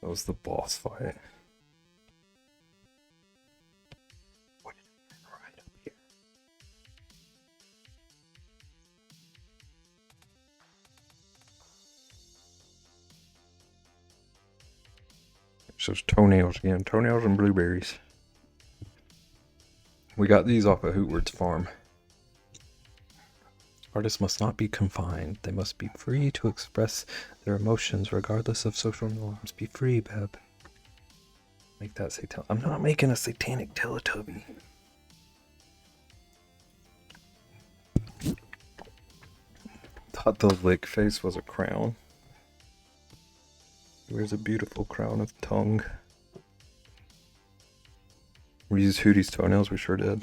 That was the boss fight. What is right up here? It's those toenails again. Toenails and blueberries. We got these off of Hootward's farm. Artists must not be confined. They must be free to express their emotions regardless of social norms. Be free, Beb. Make that satanic. I'm not making a satanic Teletubby. Thought the lick face was a crown. Wears a beautiful crown of tongue. We used Hootie's toenails, we sure did.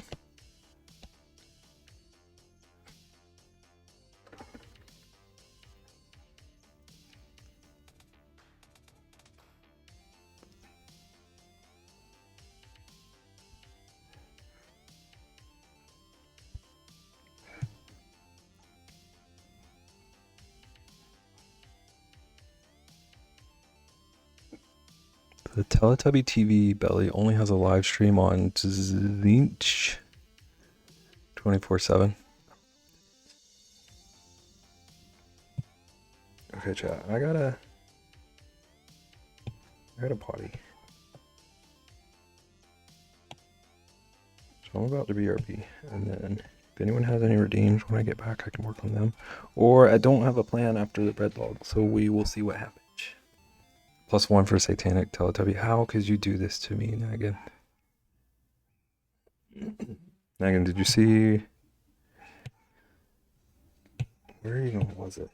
The Teletubby TV belly only has a live stream on Zinch 24/7. Okay, chat. I gotta potty. So I'm about to BRB, and then if anyone has any redeems when I get back, I can work on them. Or I don't have a plan after the bread log, so we will see what happens. +1 for Satanic Teletubby. How could you do this to me, Nagan? Nagan, did you see? Where even was it?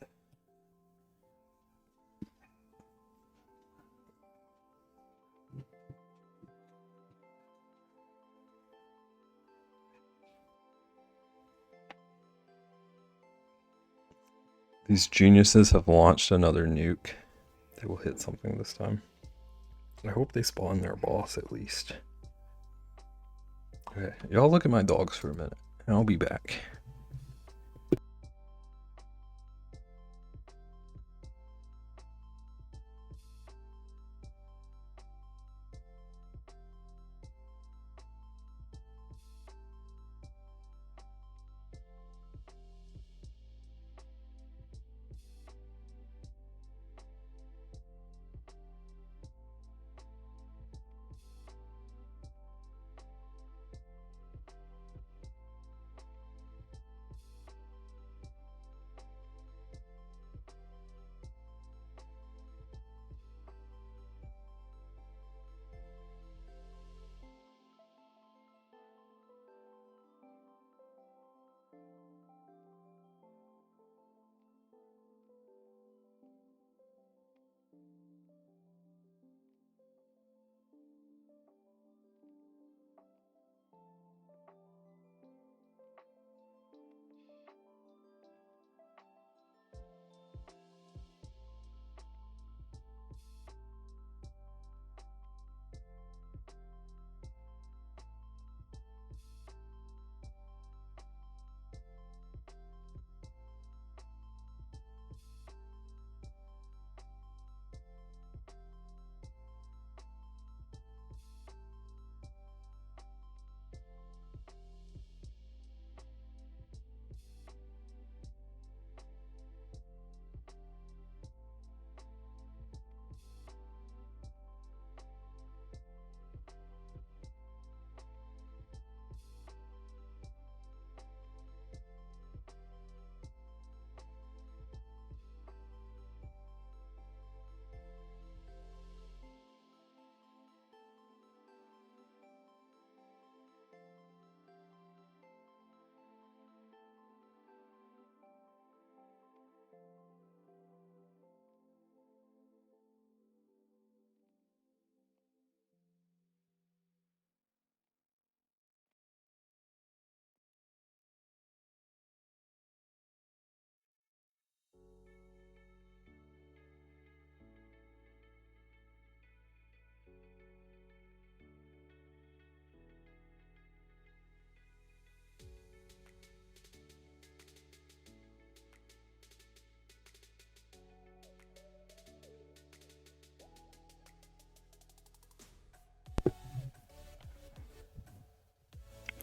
These geniuses have launched another nuke. They will hit something this time. I hope they spawn their boss at least. Okay, y'all look at my dogs for a minute, and I'll be back.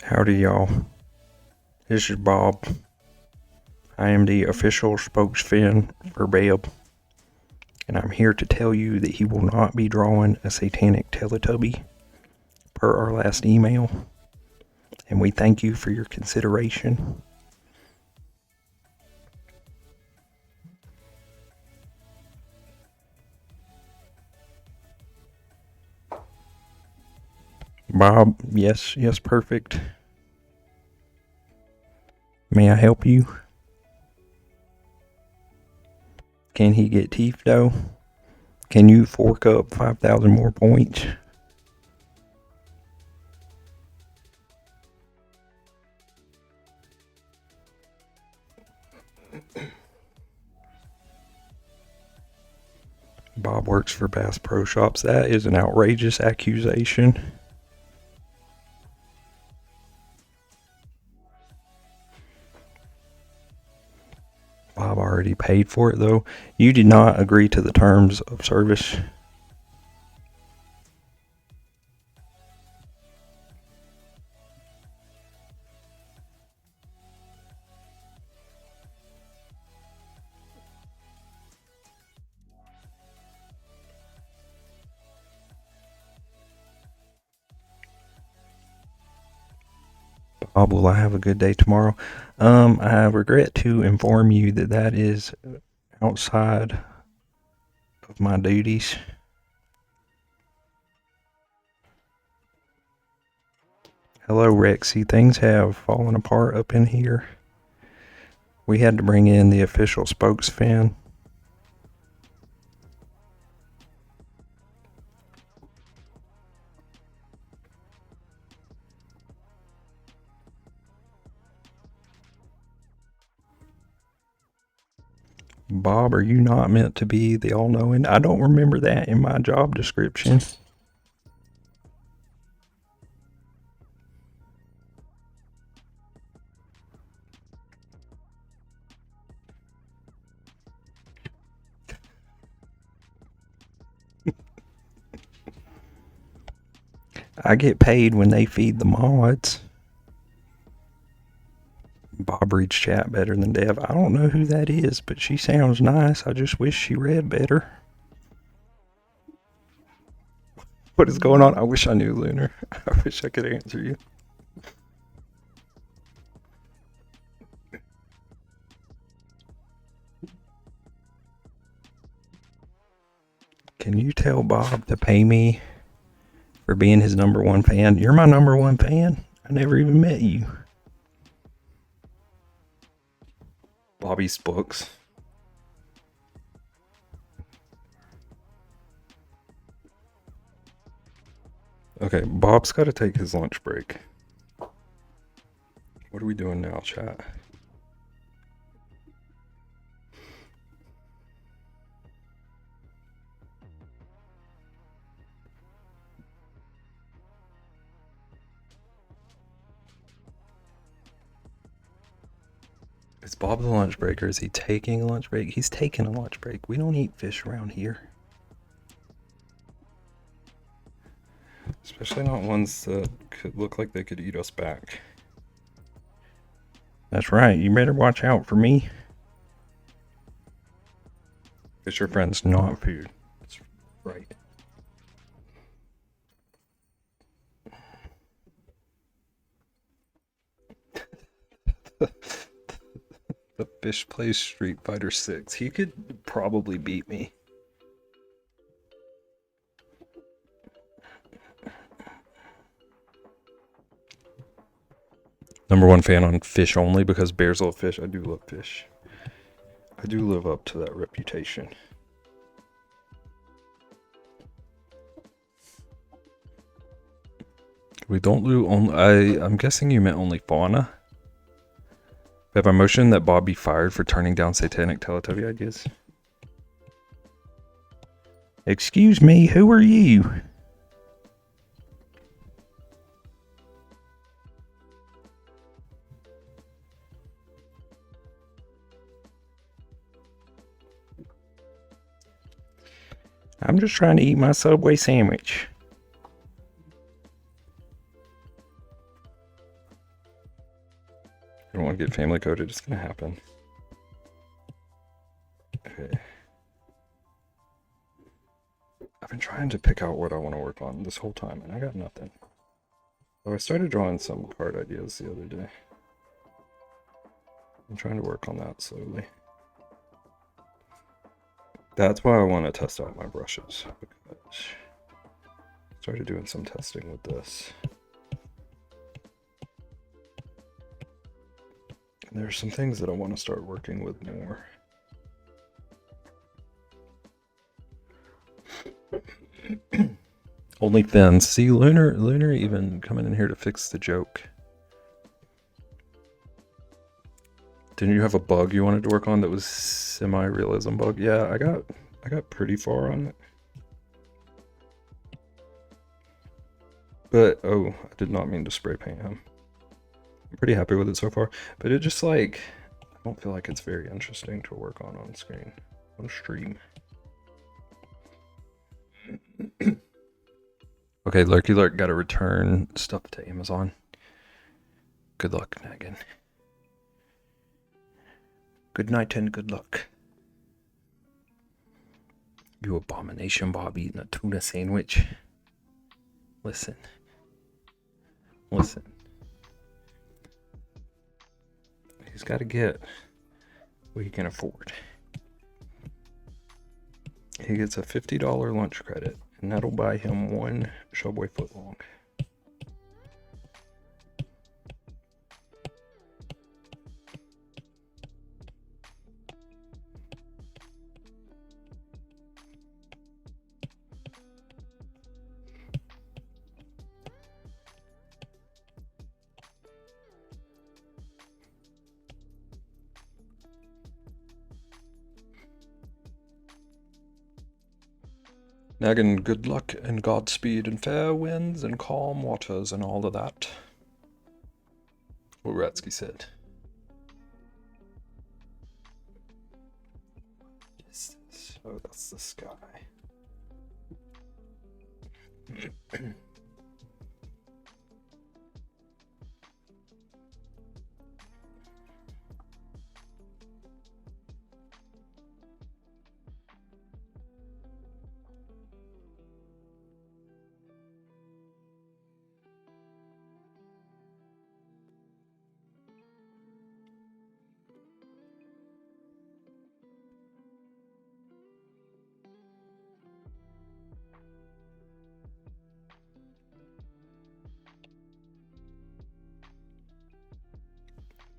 Howdy, y'all. This is Bob. I am the official spokesman for Beb, and I'm here to tell you that he will not be drawing a satanic Teletubby per our last email, and we thank you for your consideration. Bob, yes, perfect. May I help you? Can he get teeth though? Can you fork up 5,000 more points? Bob works for Bass Pro Shops. That is an outrageous accusation. Bob already paid for it though. You did not agree to the terms of service. Bob, will I have a good day tomorrow? I regret to inform you that that is outside of my duties. Hello, Rexy. Things have fallen apart up in here. We had to bring in the official spokesman. Bob, are you not meant to be the all-knowing? I don't remember that in my job description. I get paid when they feed the mods. Bob reads chat better than Dev. I don't know who that is, but she sounds nice. I just wish she read better. What is going on? I wish I knew, Lunar. I wish I could answer you. Can you tell Bob to pay me for being his #1 fan? You're my #1 fan. I never even met you. Bobby's books. Okay, Bob's got to take his lunch break. What are we doing now, chat? Is Bob the lunch break, or is he taking a lunch break? He's taking a lunch break. We don't eat fish around here. Especially not ones that could look like they could eat us back. That's right. You better watch out for me. Fisher friends, not food. That's right. The fish plays Street Fighter 6. He could probably beat me. #1 fan on fish only because bears love fish. I do love fish. I do live up to that reputation. We don't do only. I'm guessing you meant only fauna. We have a motion that Bob be fired for turning down satanic Teletubby ideas. Excuse me, who are you? I'm just trying to eat my Subway sandwich. I don't want to get family coded. It's going to happen. Okay. I've been trying to pick out what I want to work on this whole time, and I got nothing. Oh, I started drawing some card ideas the other day. I'm trying to work on that slowly. That's why I want to test out my brushes, because I started doing some testing with this. And there's some things that I want to start working with more. Only fins. See, Lunar even coming in here to fix the joke. Didn't you have a bug you wanted to work on that was semi-realism bug? Yeah, I got pretty far on it. But oh, I did not mean to spray paint him. I'm pretty happy with it so far, but it just like I don't feel like it's very interesting to work on screen, on stream. Okay, Lurky Lurk got to return stuff to Amazon. Good luck, Megan. Good night and good luck. You abomination, Bob, eating a tuna sandwich. Listen. He's got to get what he can afford. He gets a $50 lunch credit, and that'll buy him one Showboy footlong. Naggin, good luck and Godspeed and fair winds and calm waters and all of that. What Ratsky said. What is this? Oh, that's the sky.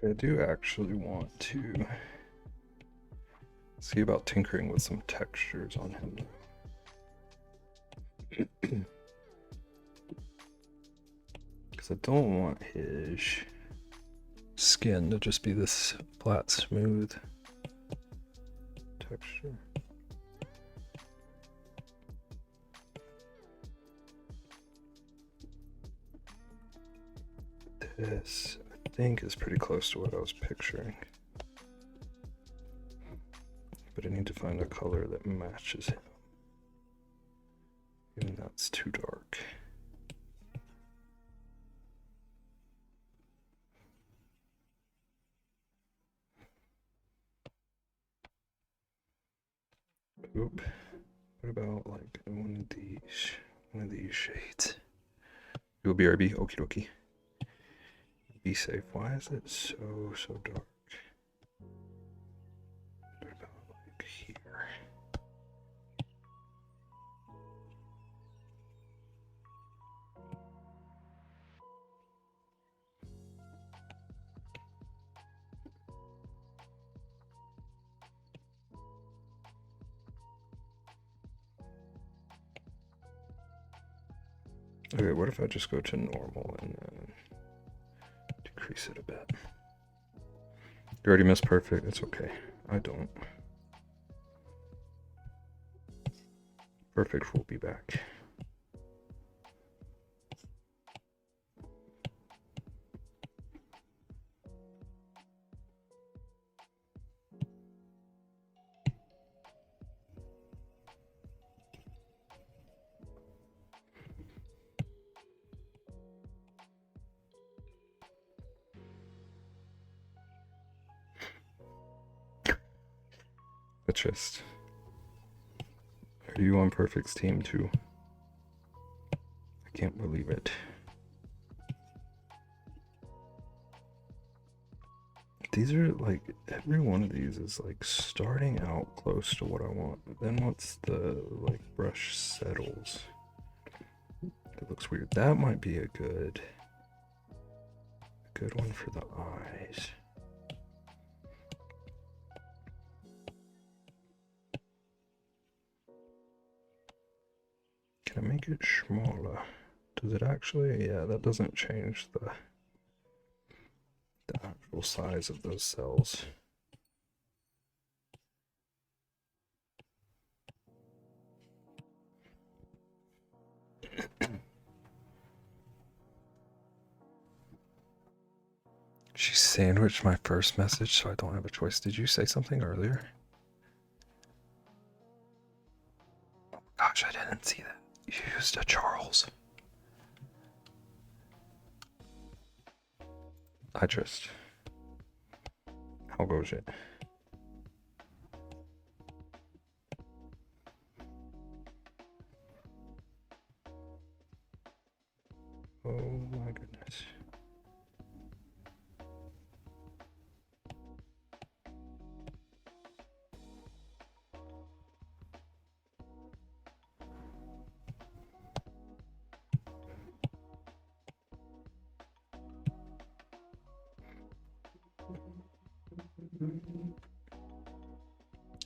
I do actually want to see about tinkering with some textures on him. Because I don't want his skin to just be this flat, smooth texture. This, I think, is pretty close to what I was picturing. But I need to find a color that matches him. Even that's too dark. Oop. What about like one of these shades? You'll BRB, okie dokie. Be safe. Why is it so dark? What about like here? Okay, what if I just go to normal and decrease it a bit? You already missed perfect. It's okay. I don't. Perfect will be back. But just, are you on Perfect's team too? I can't believe it. These are like, every one of these is like starting out close to what I want. But then once the like brush settles, it looks weird. That might be a good one for the eyes. Can I make it smaller? Does it actually? Yeah, that doesn't change the actual size of those cells. She sandwiched my first message, so I don't have a choice. Did you say something earlier? Oh gosh, I didn't see that. You used a Charles. I just... How goes it? Oh my goodness.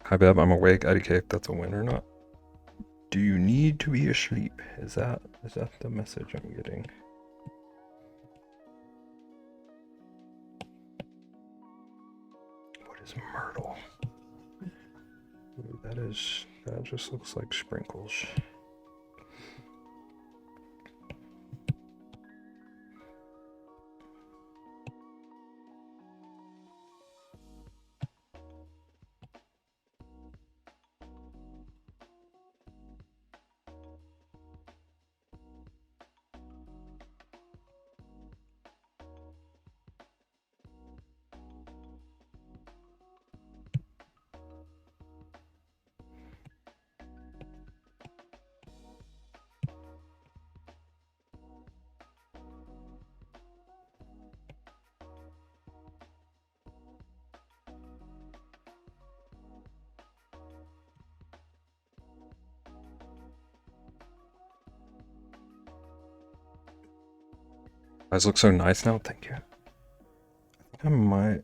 Hi Beb, I'm awake. IDK if that's a win or not. Do you need to be asleep? Is that the message I'm getting? What is myrtle? Ooh, that just looks like sprinkles. Eyes look so nice now. Thank you. I might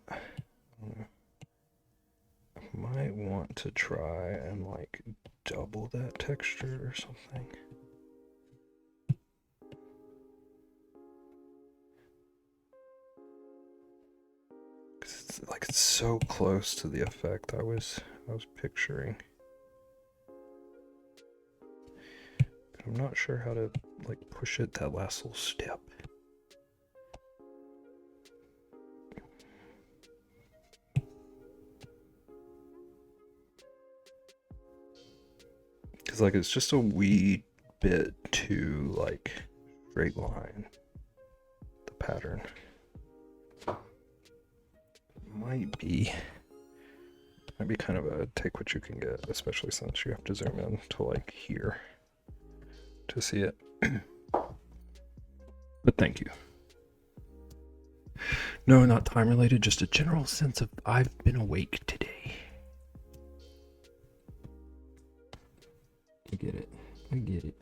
want to try and like double that texture or something. Cause it's so close to the effect I was picturing. But I'm not sure how to like push it that last little step. Cause like it's just a wee bit too like straight line, the pattern. Might be kind of a take what you can get, especially since you have to zoom in to like here to see it. But thank you. No, not time related, just a general sense of I've been awake today. I get it. I get it.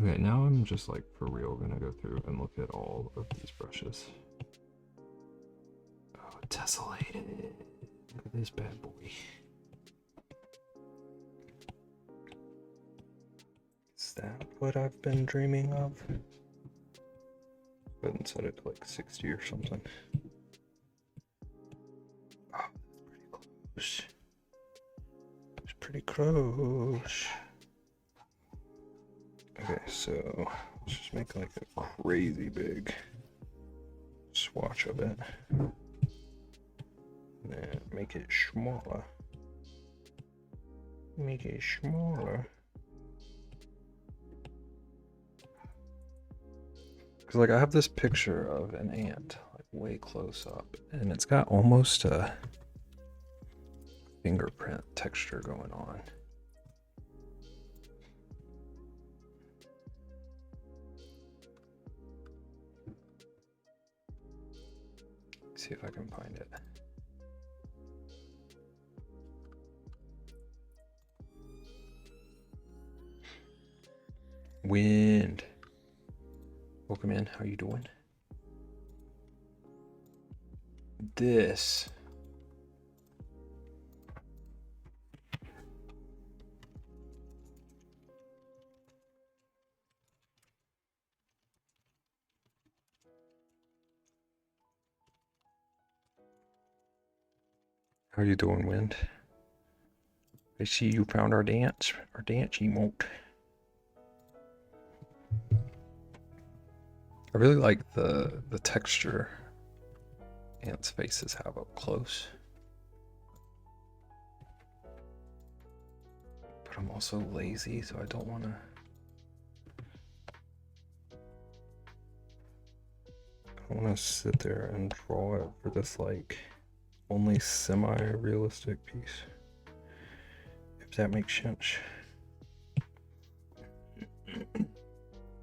Okay, now I'm just like for real gonna go through and look at all of these brushes. Oh, tessellated. Look at this bad boy. Is that what I've been dreaming of? Go ahead and set it to like 60 or something. Oh, that's pretty close. It's pretty close. Okay, so let's just make like a crazy big swatch of it. And then make it smaller. Make it smaller. Because like I have this picture of an ant like way close up and it's got almost a fingerprint texture going on. Let's see if I can find it. Wind. Welcome in. How you doing? This. How you doing, Wind? I see you found our dance emote. I really like the texture ants' faces have up close. But I'm also lazy, so I don't want to. I want to sit there and draw it for this like only semi-realistic piece. If that makes sense.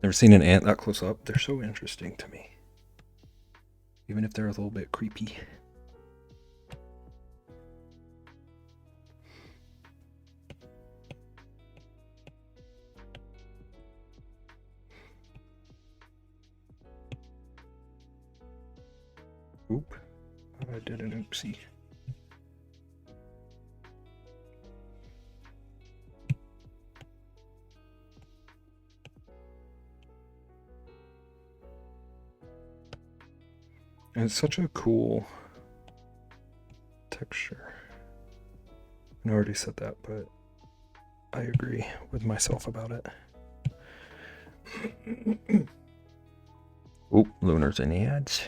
Never seen an ant that close up. They're so interesting to me. Even if they're a little bit creepy. I did an oopsie. And it's such a cool texture. I already said that, but I agree with myself about it. Oop, Lunar's in the ads.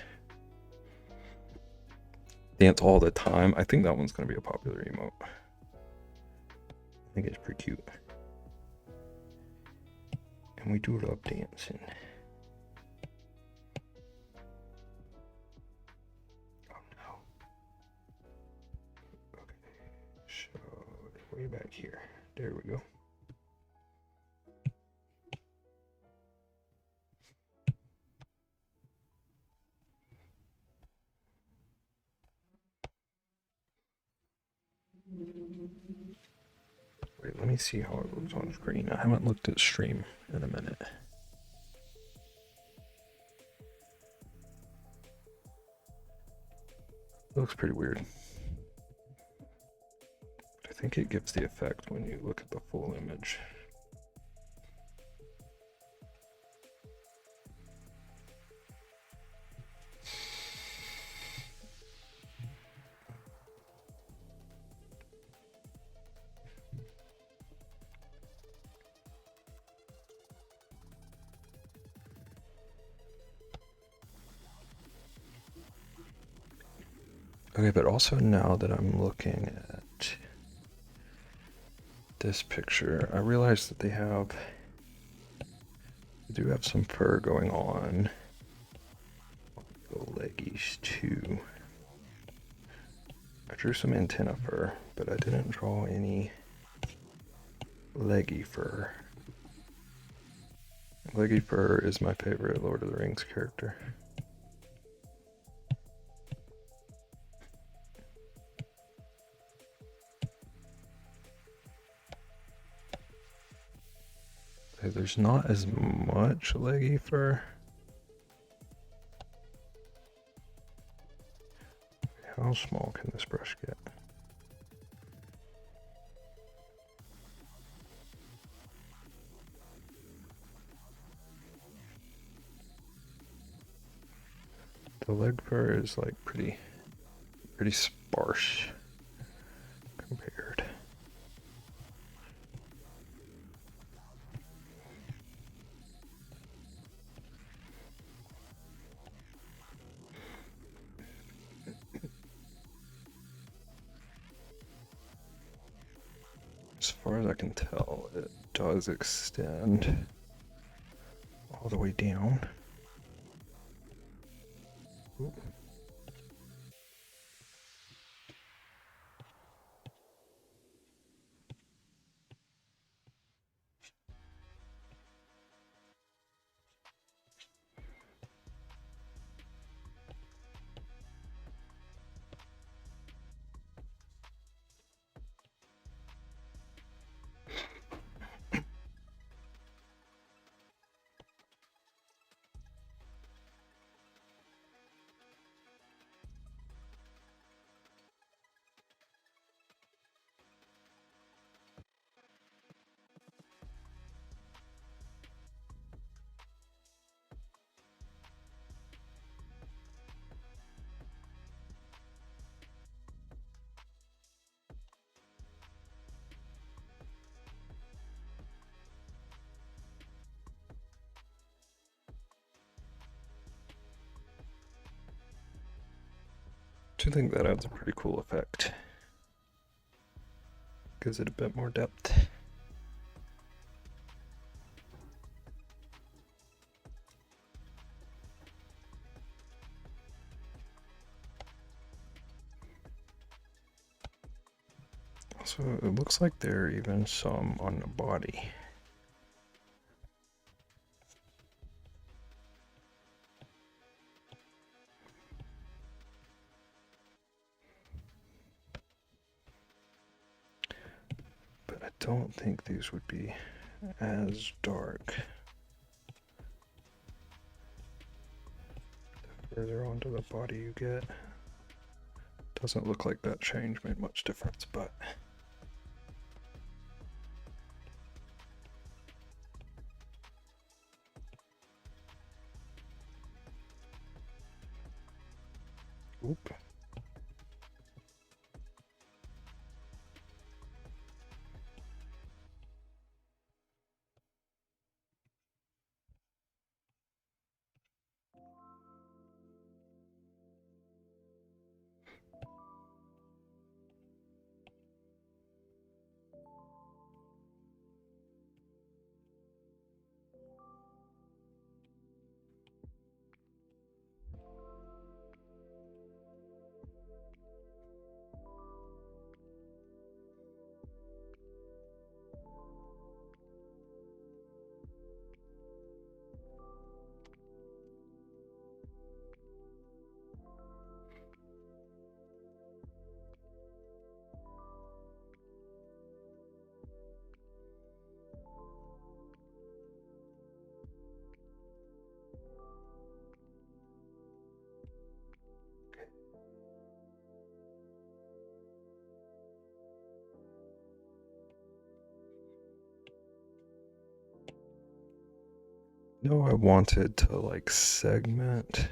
Dance all the time. I think that one's going to be a popular emote. I think it's pretty cute. And we do love dancing. Oh no. Okay, so way back here. There we go. Wait, let me see how it looks on screen. I haven't looked at stream in a minute. It looks pretty weird. I think it gives the effect when you look at the full image. Okay, but also now that I'm looking at this picture, I realize that they do have some fur going on the leggies too. I drew some antenna fur, but I didn't draw any leggy fur. Leggy fur is my favorite Lord of the Rings character. There's not as much leggy fur. How small can this brush get? The leg fur is like pretty sparse compared. As far as I can tell, it does extend all the way down. Ooh. I think that adds a pretty cool effect. Gives it a bit more depth. So it looks like there are even some on the body. But I don't think these would be as dark. The further onto the body you get. Doesn't look like that change made much difference, but oop. No, I wanted to like segment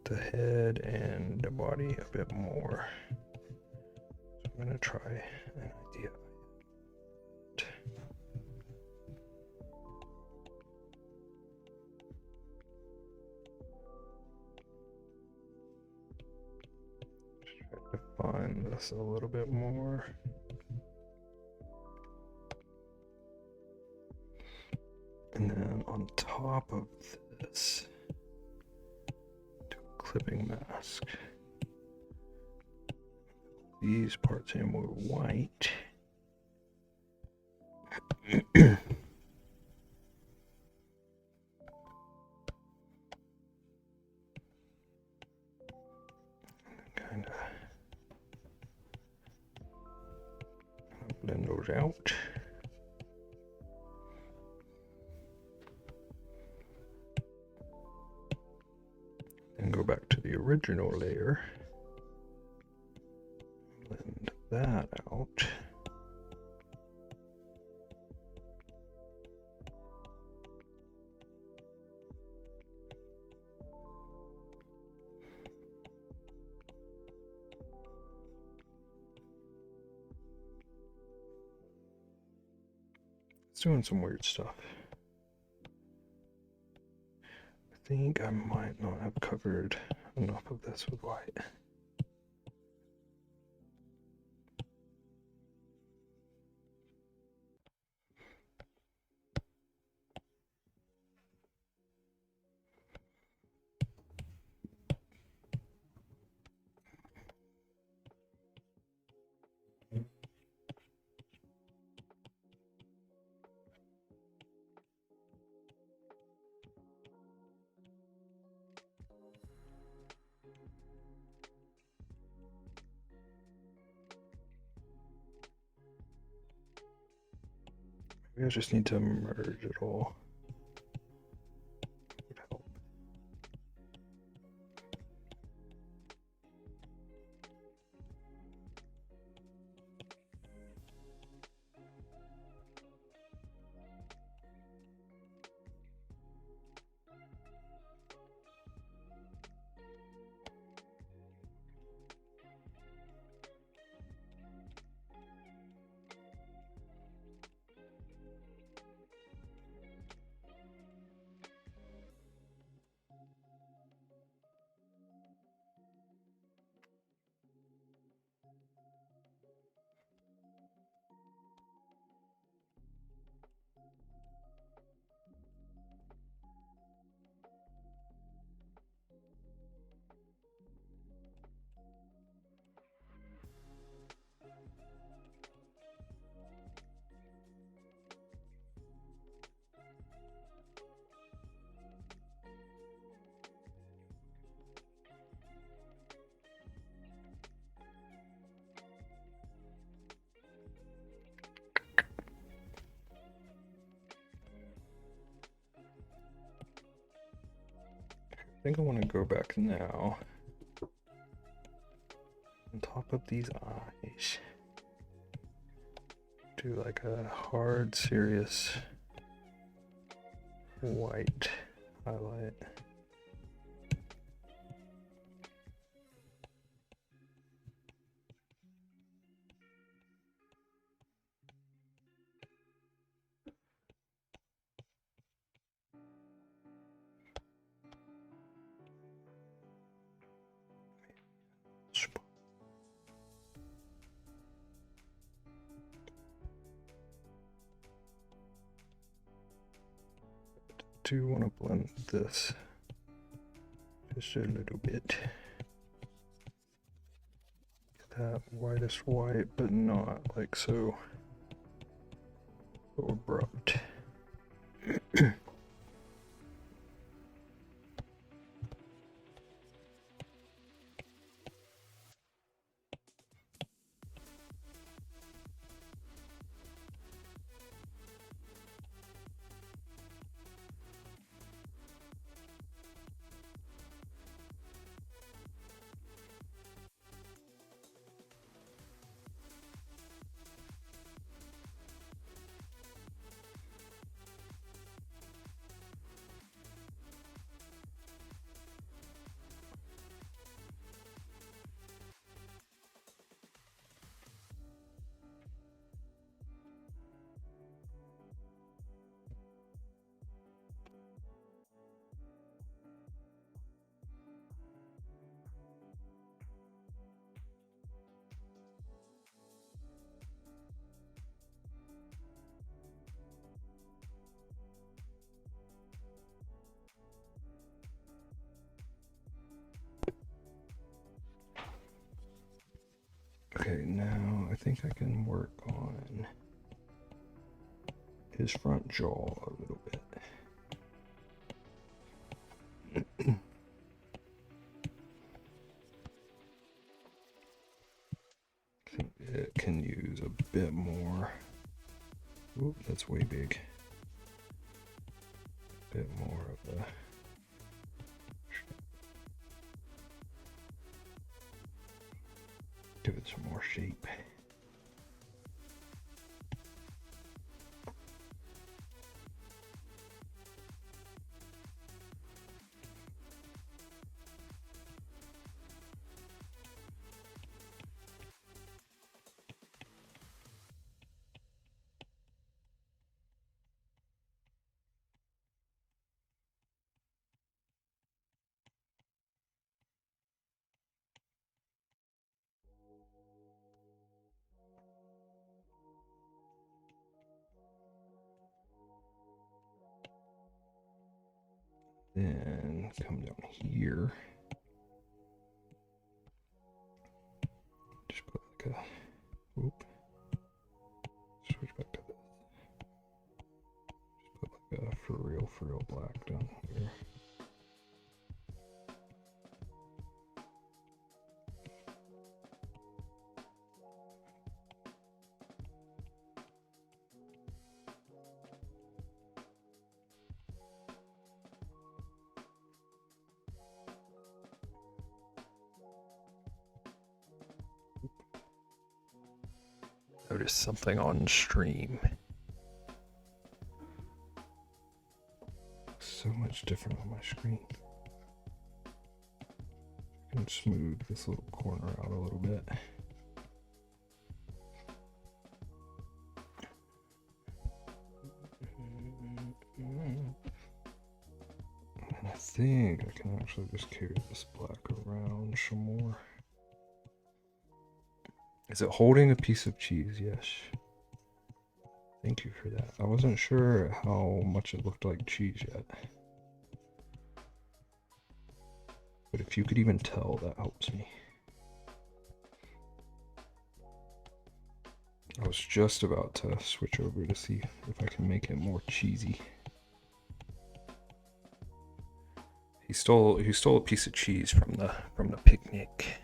the head and the body a bit more. So I'm gonna try an idea. Just try to define this a little bit more. And then on top of this, do a clipping mask. These parts here more white. Kind of blend those out. And go back to the original layer. Blend that out. It's doing some weird stuff. I think I might not have covered enough of this with white. Maybe I just need to merge it all. Would help. I think I want to go back now top of these eyes. Do like a hard, serious white highlight. Do want to blend this just a little bit. Get that whitest white, but not like so abrupt. Okay, now I think I can work on his front jaw a little bit. I think it can use a bit more. Oop, that's way big. A bit more of a. Give it some more shape. Then come down here. Just put like a, whoop. Switch back to this. Just put like a for real black down here. Noticed something on stream. So much different on my screen. I can smooth this little corner out a little bit. And I think I can actually just carry this black around some more. Is it holding a piece of cheese? Yes. Thank you for that. I wasn't sure how much it looked like cheese yet. But if you could even tell, that helps me. I was just about to switch over to see if I can make it more cheesy. He stole a piece of cheese from the picnic.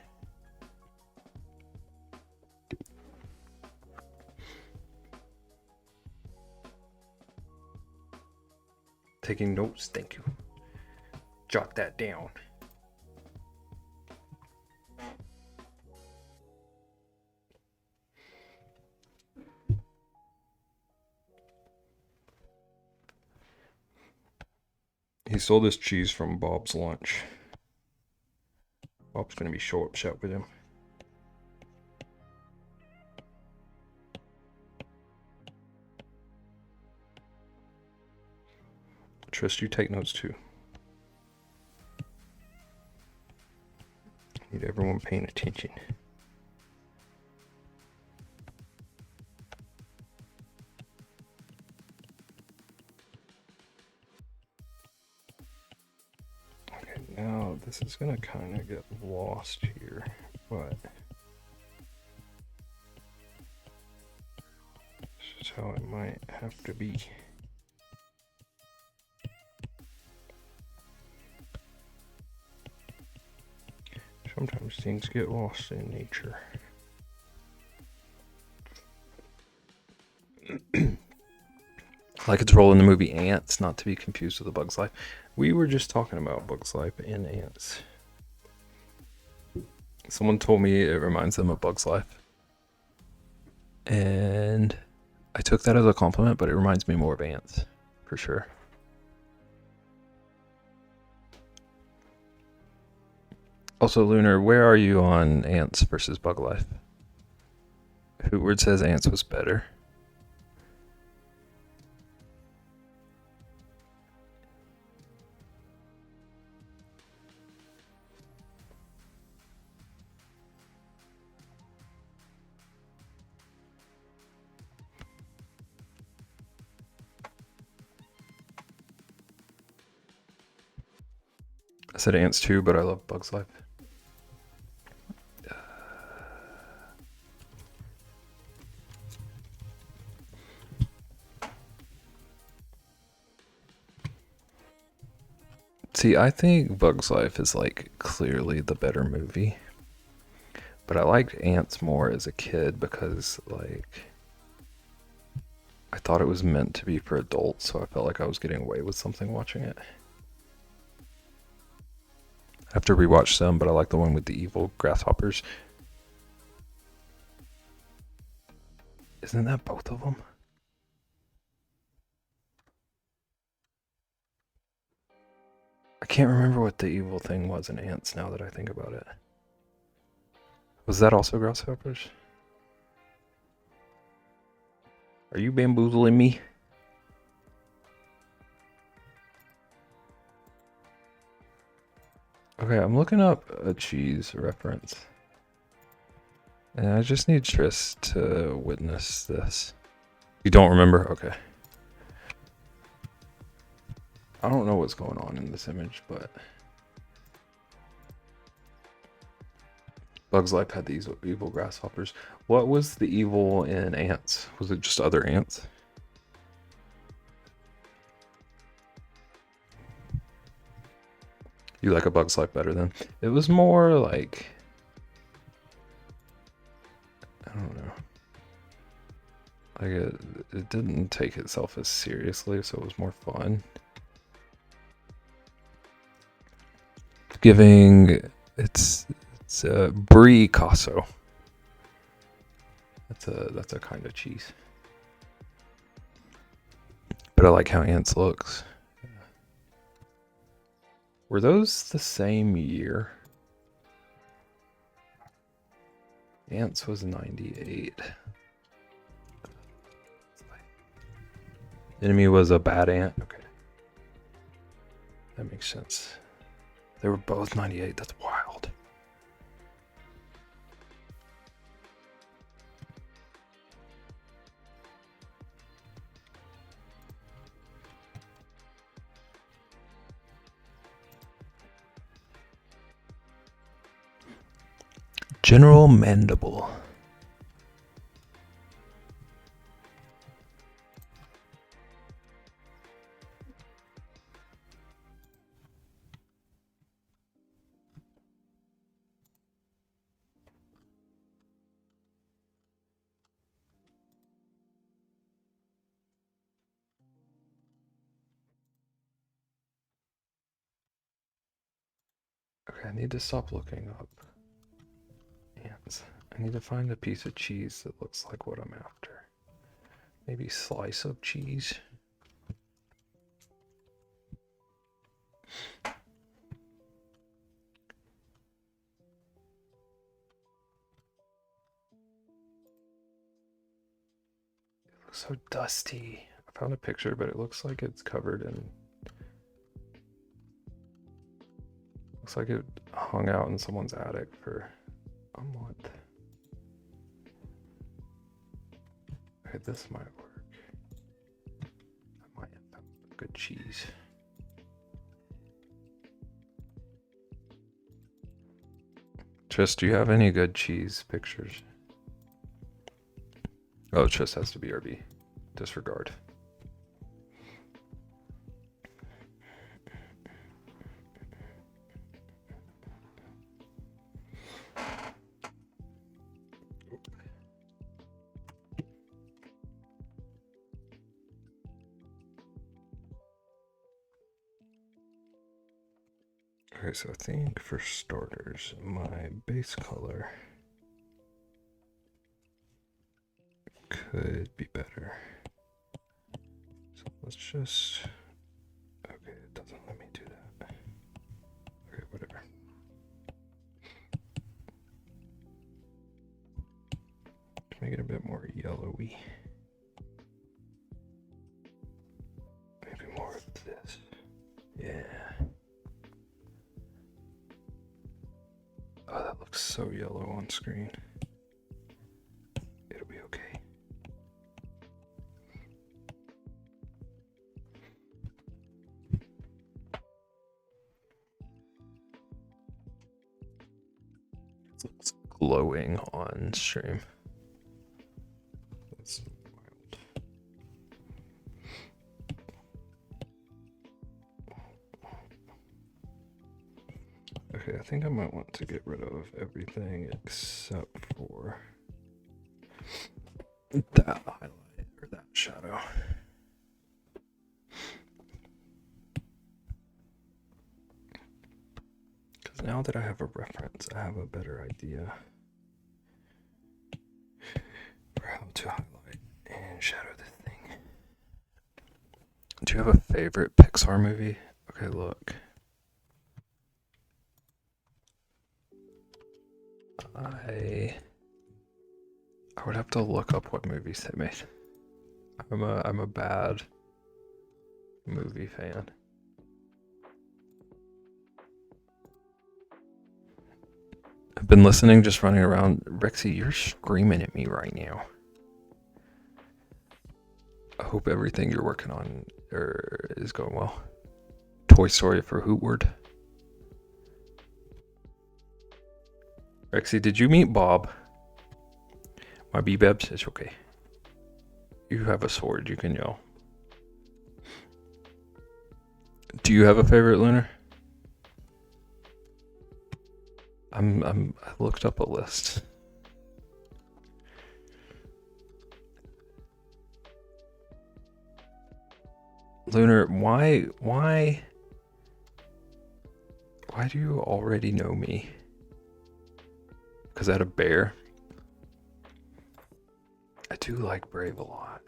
Taking notes, thank you. Jot that down. He stole this cheese from Bob's lunch. Bob's gonna be so upset with him. Trist, you take notes too. Need everyone paying attention. Okay, now this is gonna kind of get lost here, but this is how it might have to be. Sometimes things get lost in nature. Like its role in the movie Ants, not to be confused with A Bug's Life. We were just talking about Bug's Life and Ants. Someone told me it reminds them of Bug's Life. And I took that as a compliment, but it reminds me more of Ants, for sure. Also, Lunar, where are you on Ants versus Bug Life? Hootward says Ants was better. I said Ants too, but I love Bug's Life. See, I think Bug's Life is like clearly the better movie. But I liked Ants more as a kid because like I thought it was meant to be for adults, so I felt like I was getting away with something watching it. I have to rewatch some, but I like the one with the evil grasshoppers. Isn't that both of them? I can't remember what the evil thing was in Ants now that I think about it. Was that also grasshoppers? Are you bamboozling me? Okay, I'm looking up a cheese reference. And I just need Tris to witness this. You don't remember? Okay. I don't know what's going on in this image, but Bug's Life had these evil grasshoppers. What was the evil in Ants? Was it just other ants? You like A Bug's Life better then? It was more like, I don't know. Like it didn't take itself as seriously, so it was more fun. Giving it's brie casso. That's a kind of cheese. But I like how Ants looks. Were those the same year? Ants was 98. Enemy was a bad ant. Okay. That makes sense. They were both 98. That's wild. General Mandible. Okay, I need to stop looking up ants. I need to find a piece of cheese that looks like what I'm after. Maybe slice of cheese. It looks so dusty. I found a picture, but it looks like it's covered in. Looks like it hung out in someone's attic for a month. Okay, this might work. I might have found good cheese. Tris, do you have any good cheese pictures? Oh, it just has to be RB. Disregard. Okay, so I think for starters, my base color could be better. So let's just. Okay, it doesn't let me do that. Okay, whatever. Make it a bit more yellowy. Maybe more of this. Yeah. Oh, that looks so yellow on screen. It'll be okay. It looks glowing on stream. That's wild. Okay, I think I might want to get rid of everything except for that highlight or that shadow. Because now that I have a reference, I have a better idea for how to highlight and shadow the thing. Do you have a favorite Pixar movie? Okay, look. I would have to look up what movies they made. I'm a bad movie fan. I've been listening, just running around. Rexy, you're screaming at me right now. I hope everything you're working on is going well. Toy Story for Hootward. Rexy, did you meet Bob? My B-Bebs? It's okay. You have a sword, you can yell. Do you have a favorite, Lunar? I looked up a list. Lunar, why do you already know me? Because I had a bear. I do like Brave a lot.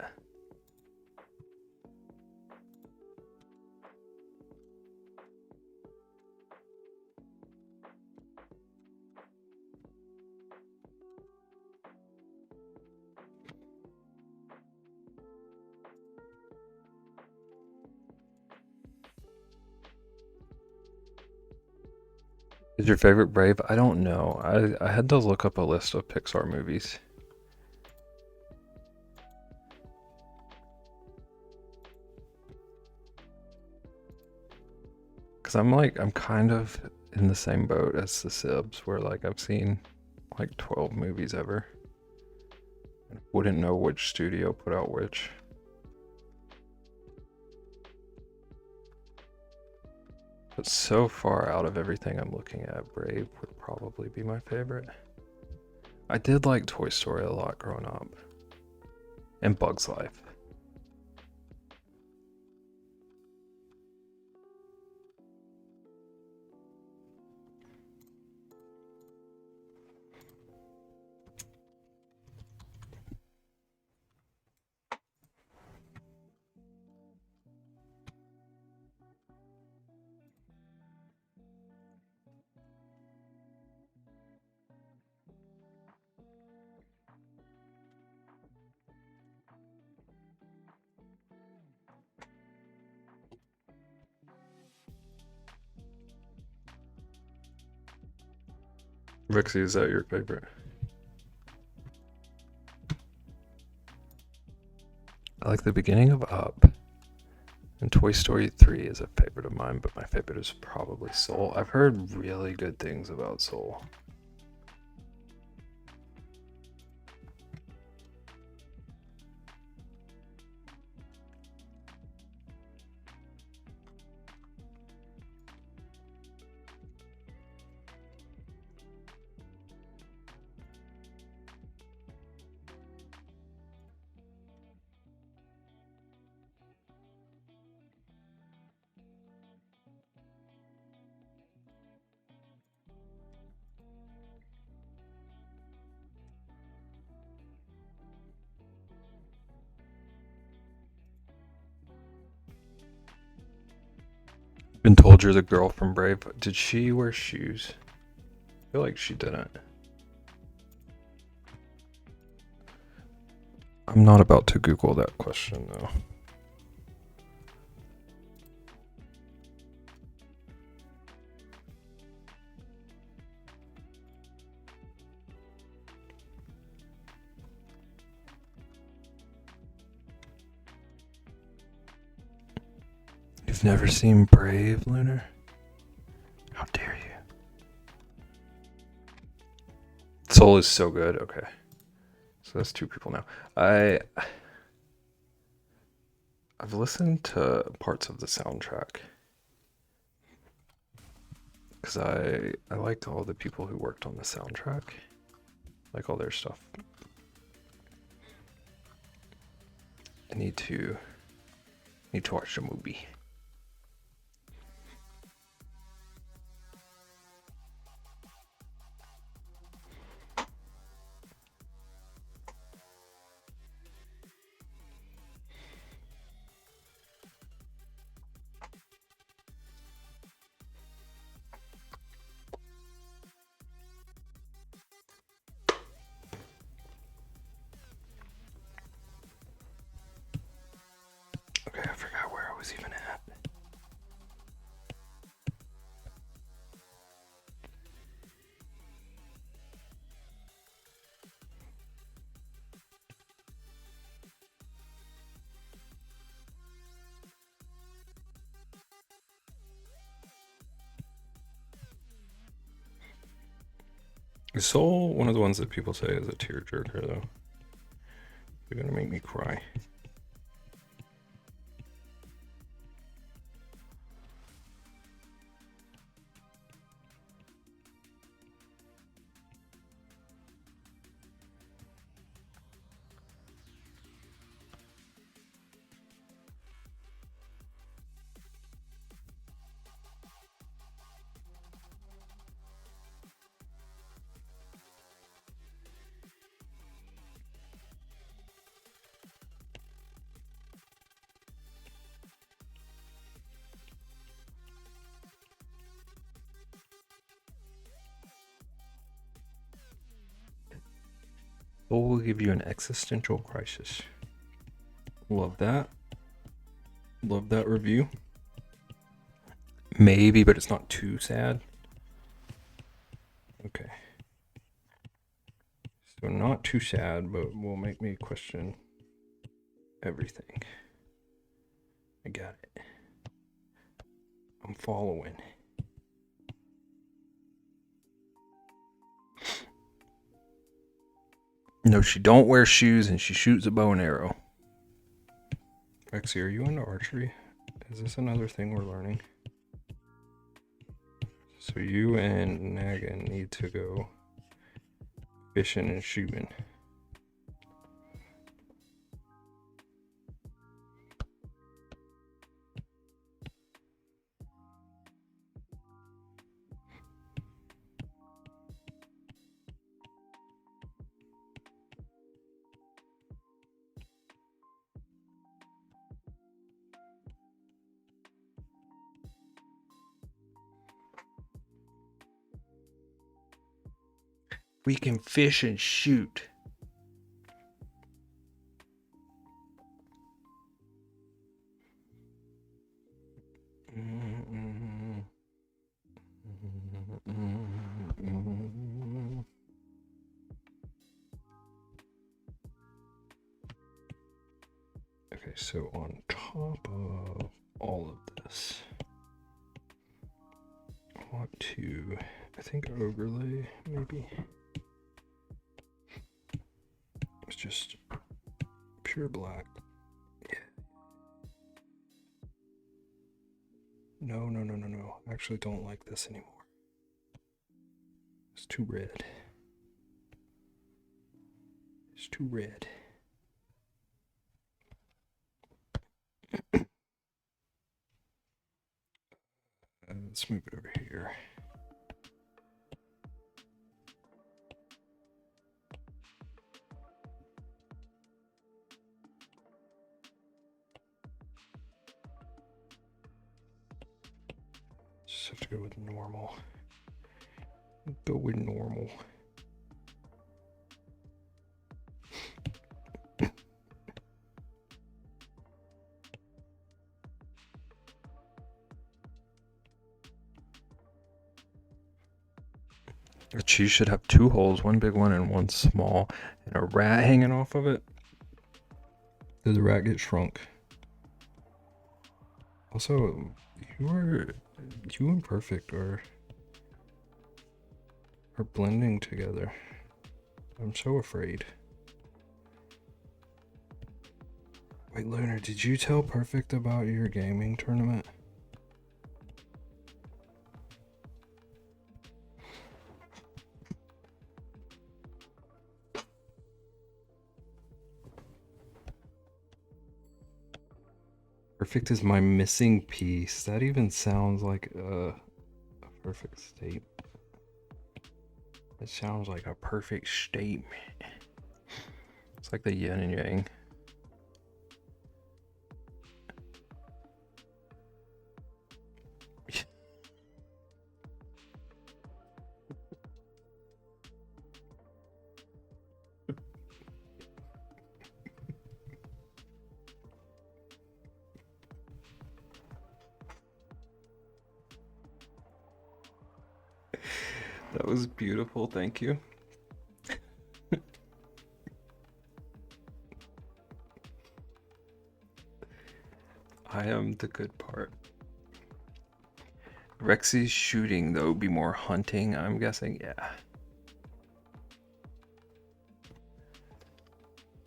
Is your favorite Brave? I don't know. I had to look up a list of Pixar movies. Cause I'm kind of in the same boat as the Sibs, where like I've seen like 12 movies ever. Wouldn't know which studio put out which. But so far out of everything I'm looking at, Brave would probably be my favorite. I did like Toy Story a lot growing up. And Bug's Life. Rixie, is that your favorite? I like the beginning of Up. And Toy Story 3 is a favorite of mine, but my favorite is probably Soul. I've heard really good things about Soul. Been told you're the girl from Brave. Did she wear shoes? I feel like she didn't. I'm not about to Google that question though. You've never seen Brave, Lunar? How dare you? Soul is so good. Okay. So that's two people now. I've listened to parts of the soundtrack because I liked all the people who worked on the soundtrack, like all their stuff. I need to watch the movie. Okay, I forgot where I was even at. Is Soul one of the ones that people say is a tearjerker, though? You're gonna make me cry. Soul will give you an existential crisis. Love that. Love that review. Maybe, but it's not too sad. Okay. So not too sad, but will make me question everything. I got it. I'm following. No, she don't wear shoes and she shoots a bow and arrow. Rexy, are you into archery? Is this another thing we're learning? So you and Nagan need to go fishing and shooting. We can fish and shoot. so on top of all of this, I want to, I think, overlay maybe. It's just pure black. Yeah. No. I actually don't like this anymore. It's too red. It's too red. Let's move it over here. Just have to go with normal. Go with normal. A cheese should have two holes, one big one and one small, and a rat hanging off of it. Did the rat get shrunk? Also, you and Perfect are blending together. I'm so afraid. Wait, Lunar, did you tell Perfect about your gaming tournament? Perfect is my missing piece. That even sounds like a perfect statement. It sounds like a perfect statement. It's like the yin and yang. That was beautiful, thank you. I am the good part. Rexy's shooting, though, be more hunting, I'm guessing. Yeah.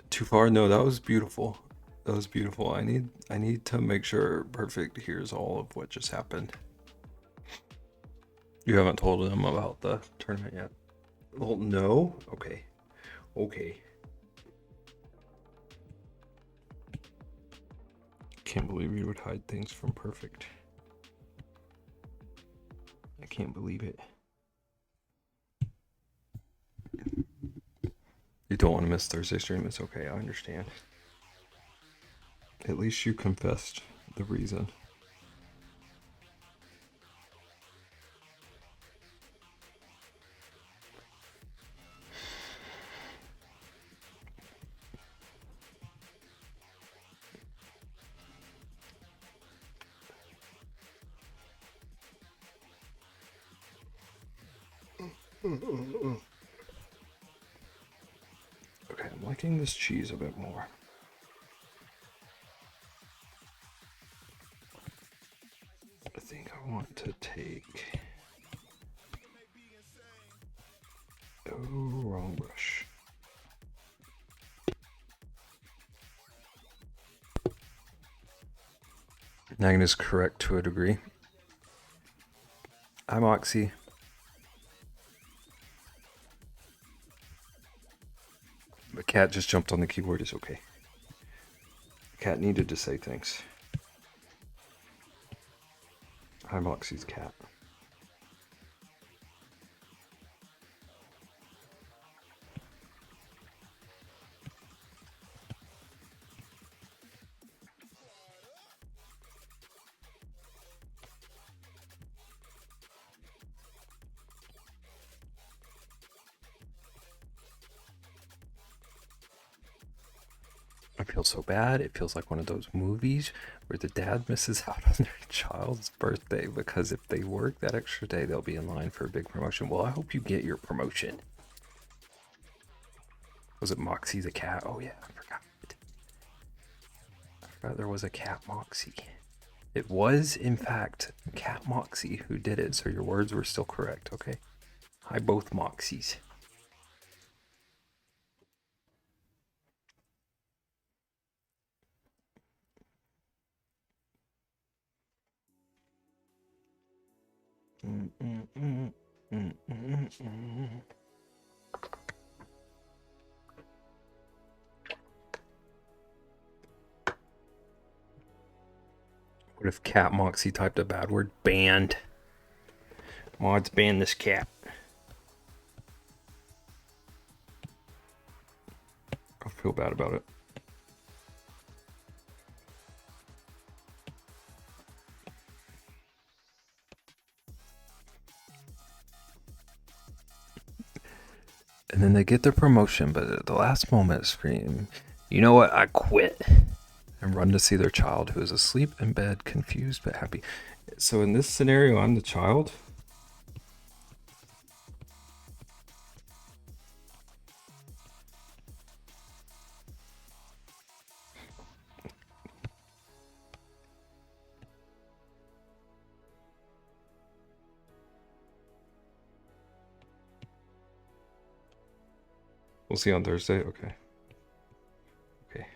Too far? No, that was beautiful. That was beautiful. I need to make sure Perfect hears all of what just happened. You haven't told them about the tournament yet? Well, no? Okay. Okay. Can't believe you would hide things from Perfect. I can't believe it. You don't want to miss Thursday stream, it's okay, I understand. At least you confessed the reason. Okay, I'm liking this cheese a bit more. I think I want to take... Oh, wrong brush. Nagan is correct to a degree. I'm Oxy. The cat just jumped on the keyboard, it's okay. The cat needed to say things. I'm Oxy's cat. I feel so bad. It feels like one of those movies where the dad misses out on their child's birthday because if they work that extra day, they'll be in line for a big promotion. Well, I hope you get your promotion. Was it Moxie the cat? Oh yeah, I forgot. Forgot there was a Cat Moxie. It was, in fact, Cat Moxie who did it, so your words were still correct, okay? Hi, both Moxies. What if Cat Moxie typed a bad word? Banned. Mods ban this cat. I feel bad about it. And then they get their promotion, but at the last moment scream, "You know what? I quit." And run to see their child who is asleep in bed, confused but happy. So in this scenario, I'm the child. We'll see on Thursday. Okay. Okay.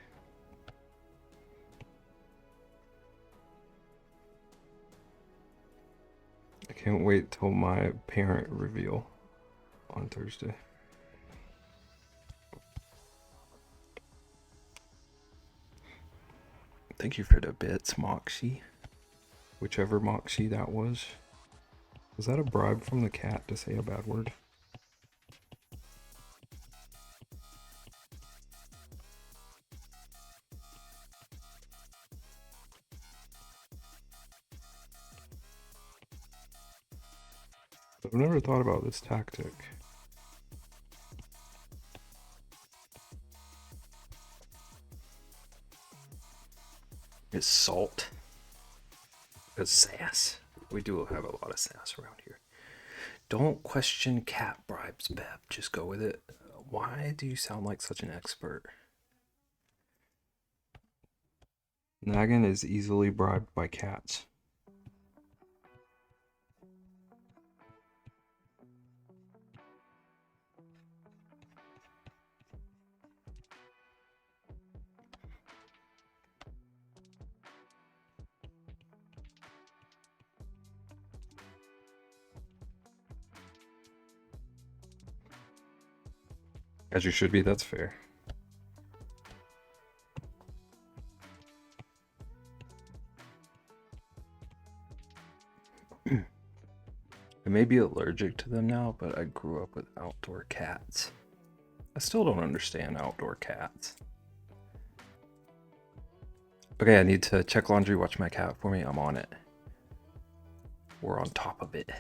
I can't wait till my parent reveal on Thursday. Thank you for the bits, Moxie. Whichever Moxie that was. Was that a bribe from the cat to say a bad word? I've never thought about this tactic. It's salt. It's sass. We do have a lot of sass around here. Don't question cat bribes, Beb. Just go with it. Why do you sound like such an expert? Nagan is easily bribed by cats. As you should be, that's fair. I may be allergic to them now, but I grew up with outdoor cats. I still don't understand outdoor cats. Okay, I need to check laundry, watch my cat for me. I'm on it. We're on top of it.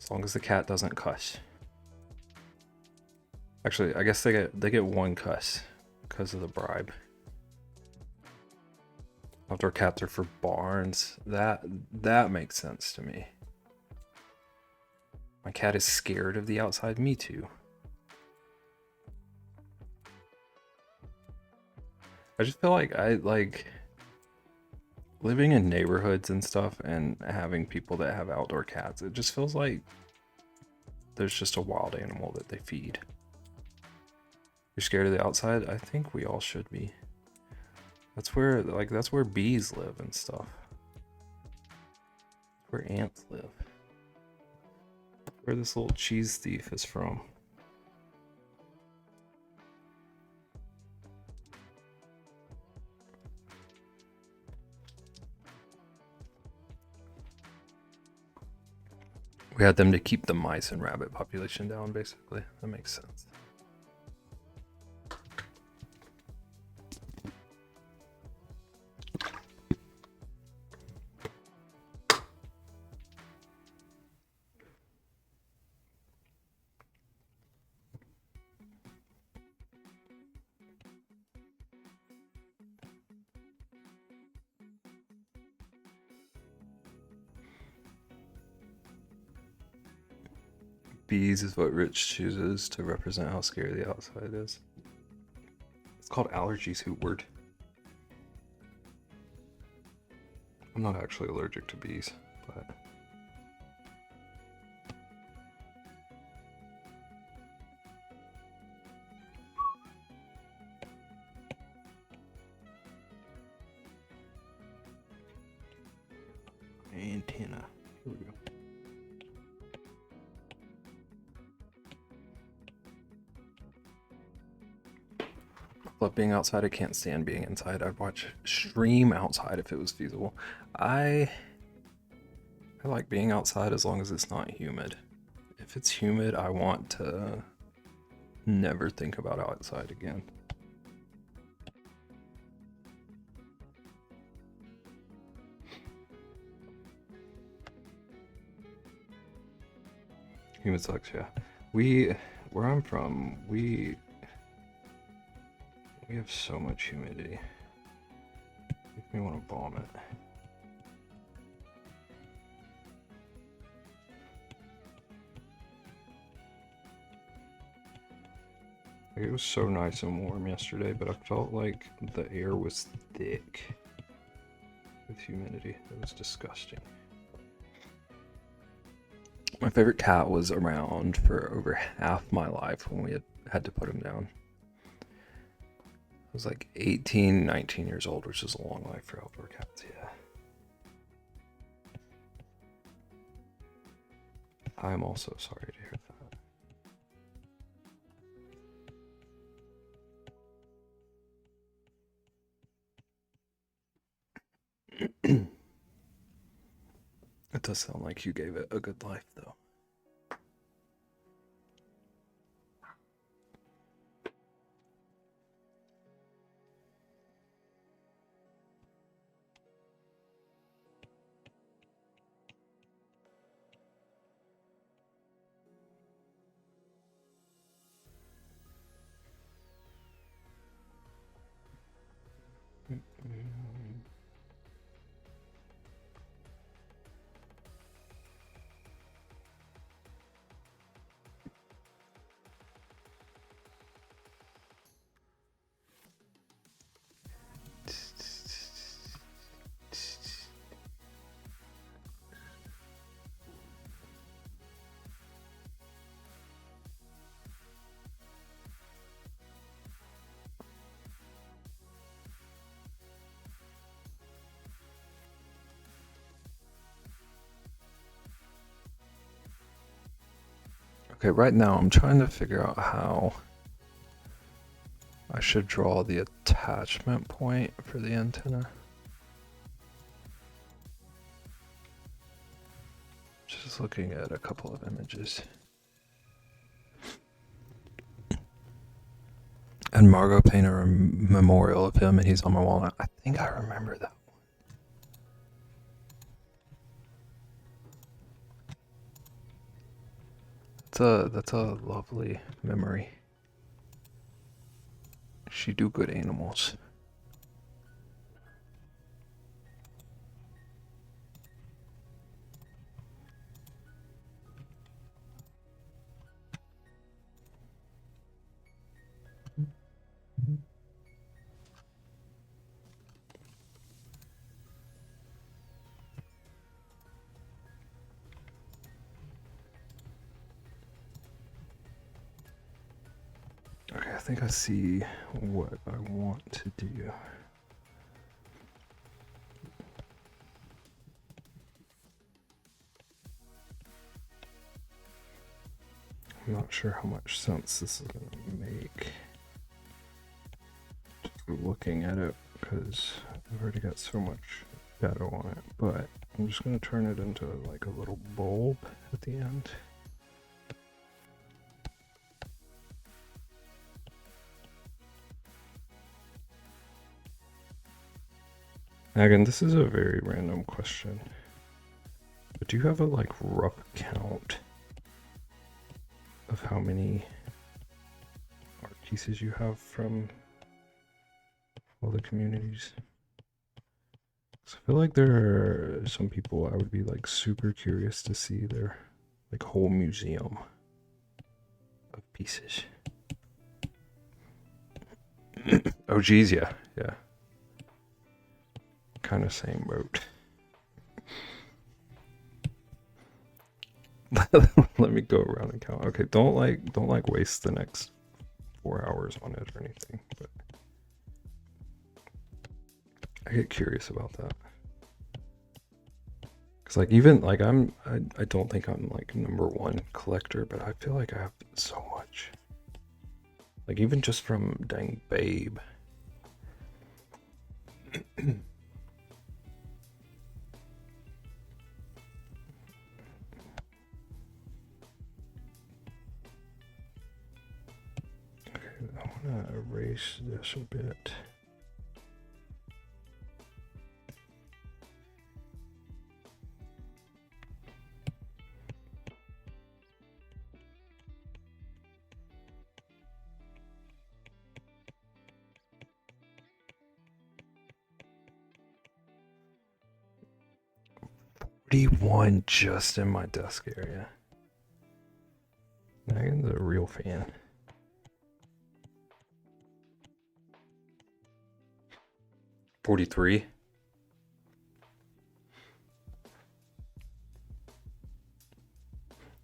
As long as the cat doesn't cuss. Actually, I guess they get one cuss because of the bribe. Outdoor cats are for barns. That makes sense to me. My cat is scared of the outside. Me too. I just feel like I like living in neighborhoods and stuff and having people that have outdoor cats. It just feels like there's just a wild animal that they feed. You're scared of the outside? I think we all should be. That's where bees live and stuff. Where ants live. Where this little cheese thief is from. We had them to keep the mice and rabbit population down, basically. That makes sense. Bees is what Rich chooses to represent how scary the outside is. called allergies hootward. I'm not actually allergic to bees, but antenna. Here we go. I love being outside. I can't stand being inside. I'd watch stream outside if it was feasible. I like being outside as long as it's not humid. If it's humid, I want to never think about outside again. Humid sucks, yeah. Where I'm from, we have so much humidity. Makes me want to vomit. It was so nice and warm yesterday, but I felt like the air was thick with humidity. It was disgusting. My favorite cat was around for over half my life when we had to put him down. I was like 18, 19 years old, which is a long life for outdoor cats, yeah. I'm also sorry to hear that. It does sound like you gave it a good life, though. Okay, right now I'm trying to figure out how I should draw the attachment point for the antenna. Just looking at a couple of images. And Margot painted a memorial of him and he's on my wall. I think I remember that. That's a lovely memory. She do good animals. Okay, I think I see what I want to do. I'm not sure how much sense this is going to make. Just looking at it, because I've already got so much shadow on it, but I'm just going to turn it into like a little bulb at the end. Again, this is a very random question, but do you have a like rough count of how many art pieces you have from all the communities? So I feel like there are some people I would be like super curious to see their like whole museum of pieces. Oh geez, yeah. Kind of same boat. Let me go around and count. Okay, don't waste the next 4 hours on it or anything, but I get curious about that. Cause like even like I don't think I'm like number one collector, but I feel like I have so much. Like even just from dang Babe. Okay, I wanna erase this a bit. One just in my desk area. Megan's a real fan. $43.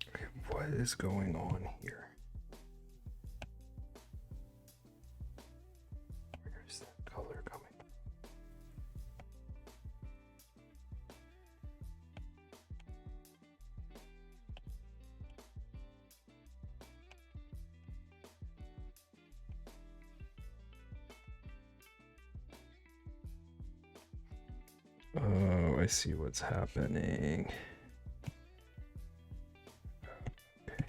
Okay, what is going on here? Where's that color coming? Oh, I see what's happening. Okay.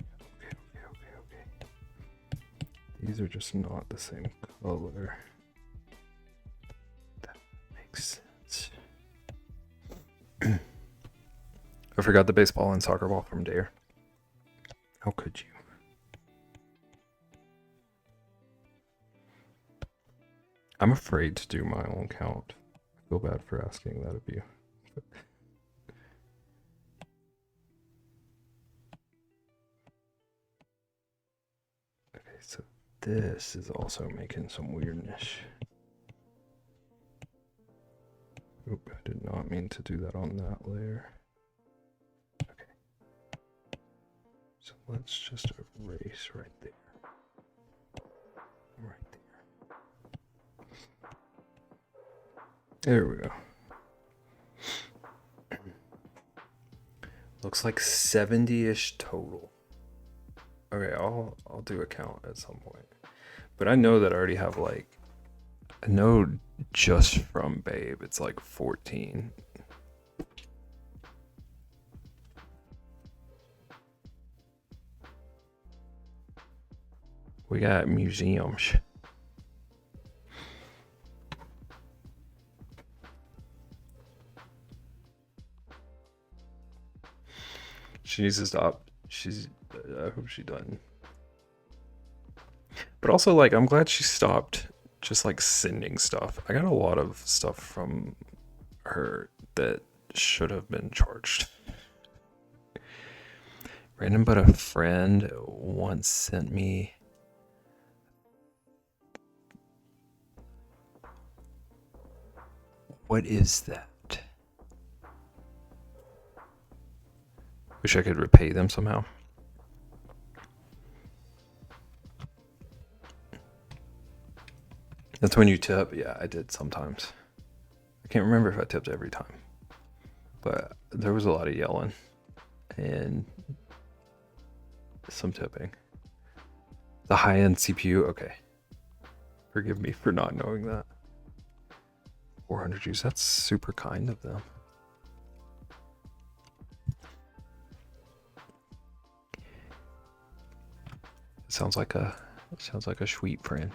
These are just not the same color. That makes sense. I forgot the baseball and soccer ball from Dare. How could you? I'm afraid to do my own count. I feel bad for asking that of you. Okay, so this is also making some weirdness. Oop, I did not mean to do that on that layer. Okay. So let's just erase right there. Right there. There we go. Looks like 70-ish total. Okay, I'll do a count at some point. But I know that I already have like, I know just from Babe it's like 14. We got museums. She needs to stop. I hope she doesn't. But also, like, I'm glad she stopped just like sending stuff. I got a lot of stuff from her that should have been charged. Random but a friend once sent me what is that? Wish I could repay them somehow. That's when you tip. Yeah, I did sometimes. I can't remember if I tipped every time, but there was a lot of yelling and some tipping. The high-end CPU, okay. Forgive me for not knowing that. 400 G's, that's super kind of them. It sounds like a sweet friend.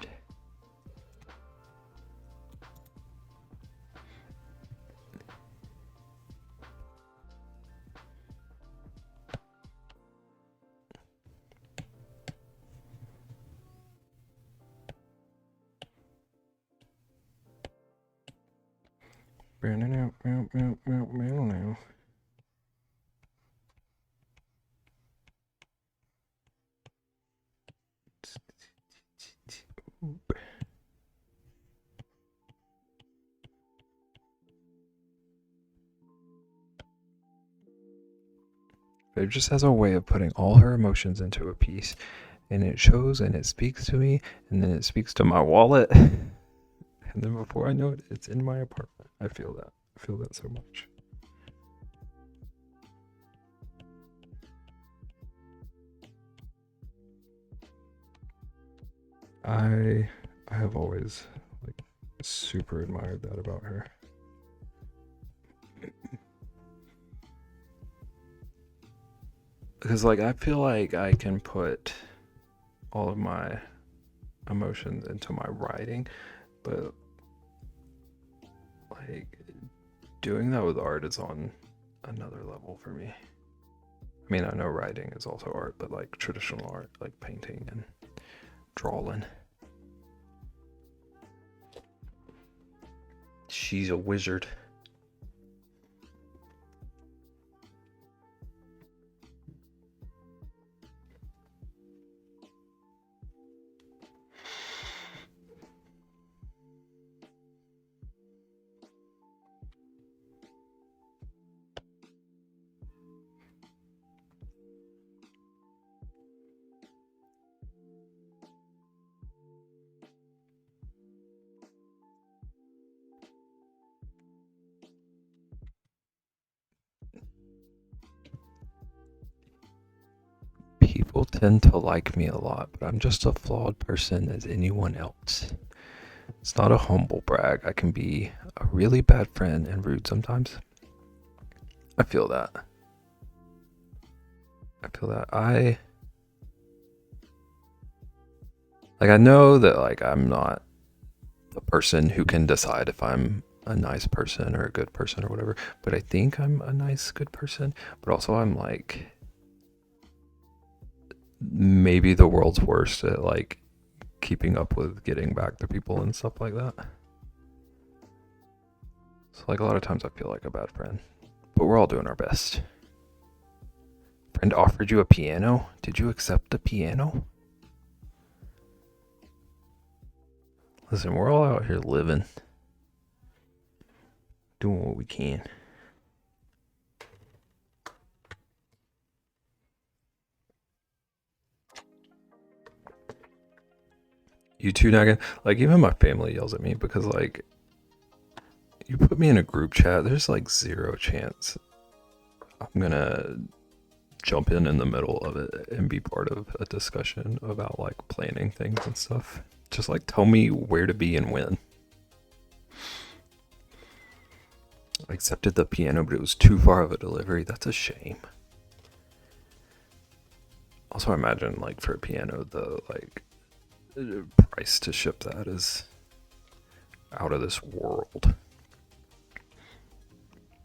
It just has a way of putting all her emotions into a piece, and it shows and it speaks to me, and then it speaks to my wallet, and then before I know it, it's in my apartment. I feel that. I feel that so much. I have always like super admired that about her. Because like I feel like I can put all of my emotions into my writing, but like doing that with art is on another level for me. I mean, I know writing is also art, but like traditional art, like painting and drawing. She's a wizard. People tend to like me a lot, but I'm just a flawed person as anyone else. It's not a humble brag. I can be a really bad friend and rude sometimes. I feel that. I know that like I'm not the person who can decide if I'm a nice person or a good person or whatever, but I think I'm a nice, good person. But also I'm like maybe the world's worst at like keeping up with getting back to people and stuff like that. So like a lot of times I feel like a bad friend, but we're all doing our best. Friend offered you a piano. Did you accept the piano? Listen, we're all out here living, doing what we can. You too, Nagan. Like even my family yells at me because like you put me in a group chat, there's like zero chance I'm gonna jump in the middle of it and be part of a discussion about like planning things and stuff. Just like tell me where to be and when. I accepted the piano, but it was too far of a delivery. That's a shame. Also, I imagine like for a piano, the like price to ship that is out of this world.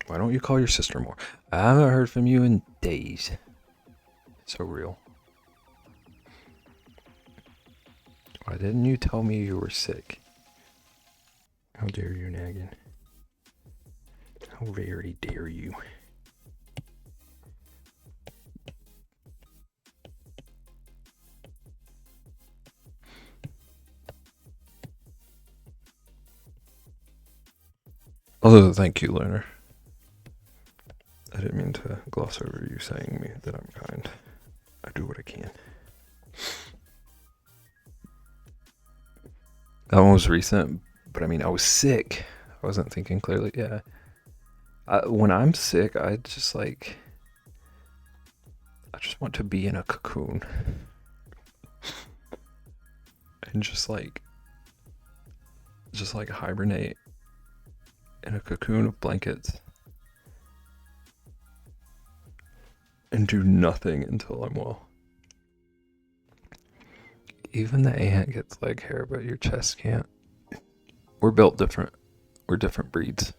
Why don't you call your sister more? I haven't heard from you in days. So real. Why didn't you tell me you were sick? How dare you, Nagan? How very dare you? Also, thank you, Learner. I didn't mean to gloss over you saying me that I'm kind. I do what I can. That one was recent, but I mean, I was sick. I wasn't thinking clearly. Yeah. When I'm sick, I just want to be in a cocoon. And just like hibernate in a cocoon of blankets and do nothing until I'm well. Even the ant gets leg hair, but your chest can't. We're built different. We're different breeds.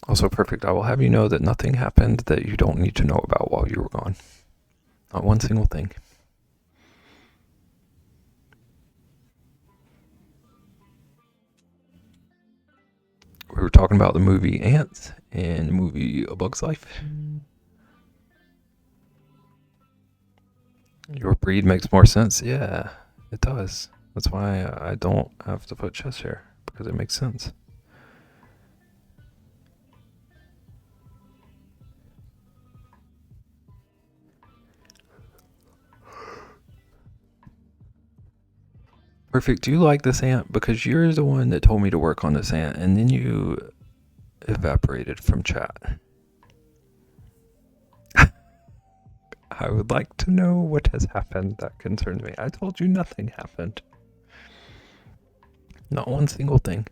Also, perfect. I will have you know that nothing happened that you don't need to know about while you were gone. Not one single thing. We were talking about the movie Ants and the movie A Bug's Life. Your breed makes more sense. Yeah, it does. That's why I don't have to put chest hair, because it makes sense. Perfect. Do you like this ant? Because you're the one that told me to work on this ant, and then you evaporated from chat. I would like to know what has happened that concerns me. I told you nothing happened. Not one single thing.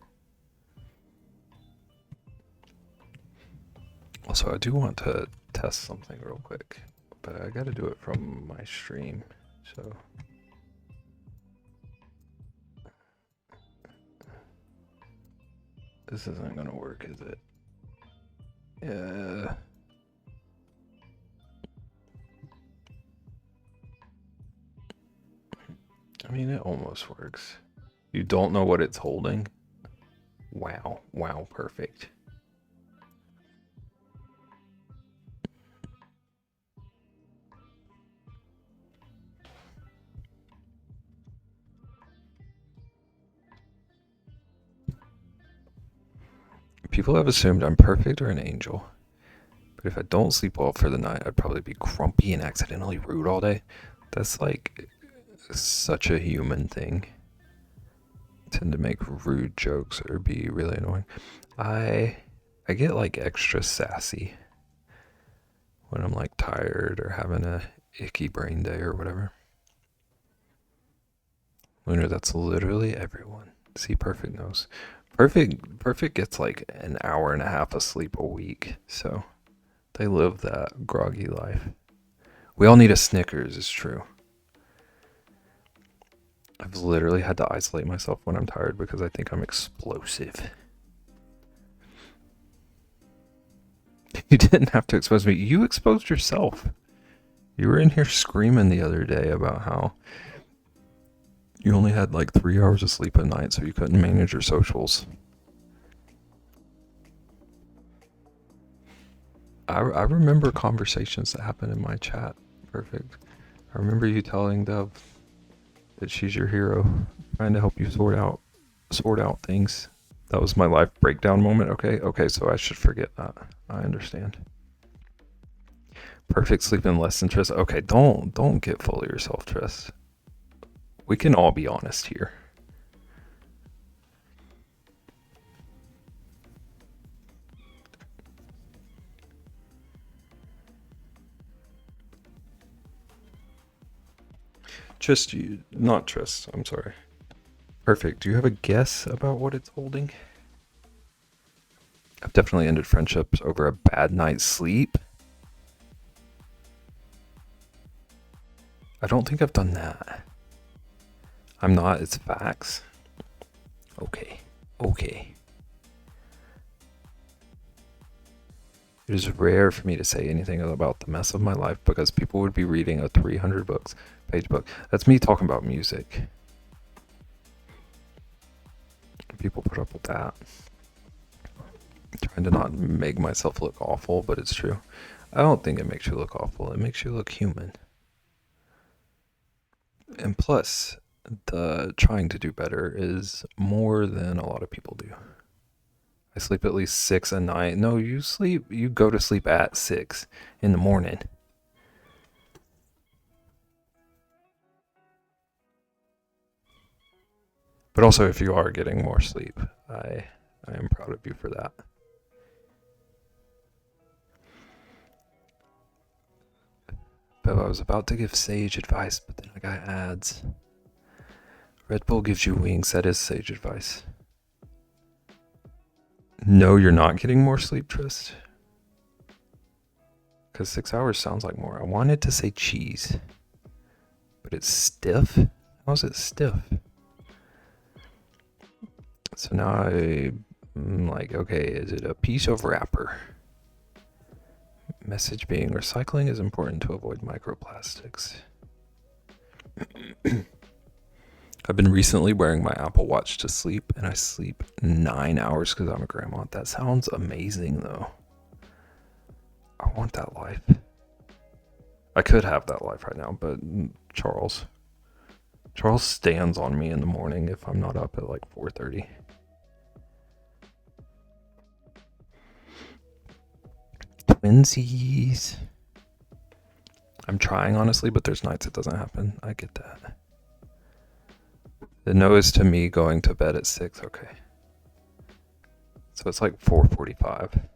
Also, I do want to test something real quick, but I gotta do it from my stream, so. This isn't gonna work, is it? Yeah. I mean, it almost works. You don't know what it's holding? Wow. Wow, perfect. People have assumed I'm perfect or an angel. But if I don't sleep well for the night, I'd probably be grumpy and accidentally rude all day. That's like such a human thing. I tend to make rude jokes or be really annoying. I get like extra sassy when I'm like tired or having a icky brain day or whatever. Lunar, that's literally everyone. See, Perfect knows. Perfect gets like an hour and a half of sleep a week, so they live that groggy life. We all need a Snickers, it's true. I've literally had to isolate myself when I'm tired because I think I'm explosive. You didn't have to expose me. You exposed yourself. You were in here screaming the other day about how you only had like 3 hours of sleep a night, so you couldn't manage your socials. I remember conversations that happened in my chat. Perfect. I remember you telling Dove that she's your hero, trying to help you sort out things. That was my life breakdown moment. Okay, so I should forget that. I understand. Perfect sleeping less than Triss. Okay, don't get full of yourself, Triss. We can all be honest here. Not Triss, I'm sorry. Perfect. Do you have a guess about what it's holding? I've definitely ended friendships over a bad night's sleep. I don't think I've done that. I'm not, it's facts. Okay. It is rare for me to say anything about the mess of my life because people would be reading a 300 page book. That's me talking about music. People put up with that. Trying to not make myself look awful, but it's true. I don't think it makes you look awful. It makes you look human. And plus, the trying to do better is more than a lot of people do. I sleep at least 6 a night. No, you go to sleep at 6 in the morning. But also, if you are getting more sleep, I am proud of you for that. But I was about to give sage advice, but then I got ads. Red Bull gives you wings. That is sage advice. No, you're not getting more sleep, Trist. Because 6 hours sounds like more. I wanted to say cheese, but it's stiff. How's it stiff? So now I'm like, okay, is it a piece of wrapper? Message being recycling is important to avoid microplastics. I've been recently wearing my Apple Watch to sleep, and I sleep 9 hours because I'm a grandma. That sounds amazing, though. I want that life. I could have that life right now, but Charles stands on me in the morning if I'm not up at like 4:30. Twinsies. I'm trying, honestly, but there's nights it doesn't happen. I get that. The no is to me going to bed at 6. Okay. So it's like 4:45.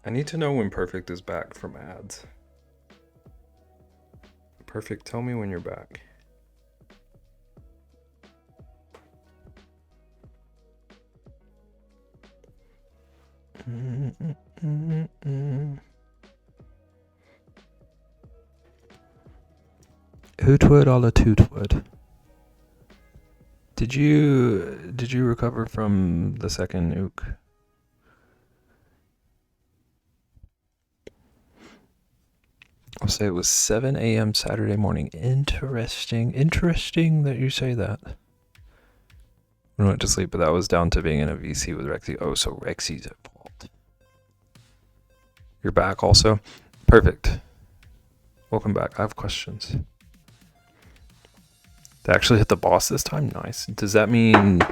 I need to know when Perfect is back from ads. Perfect, tell me when you're back. Hootwood a la Tootwood. Did you recover from the second nuke? I'll say it was 7 a.m. Saturday morning. Interesting that you say that. I went to sleep, but that was down to being in a VC with Rexy. Oh, so Rexy's at fault. You're back also? Perfect. Welcome back. I have questions. They actually hit the boss this time? Nice. Does that mean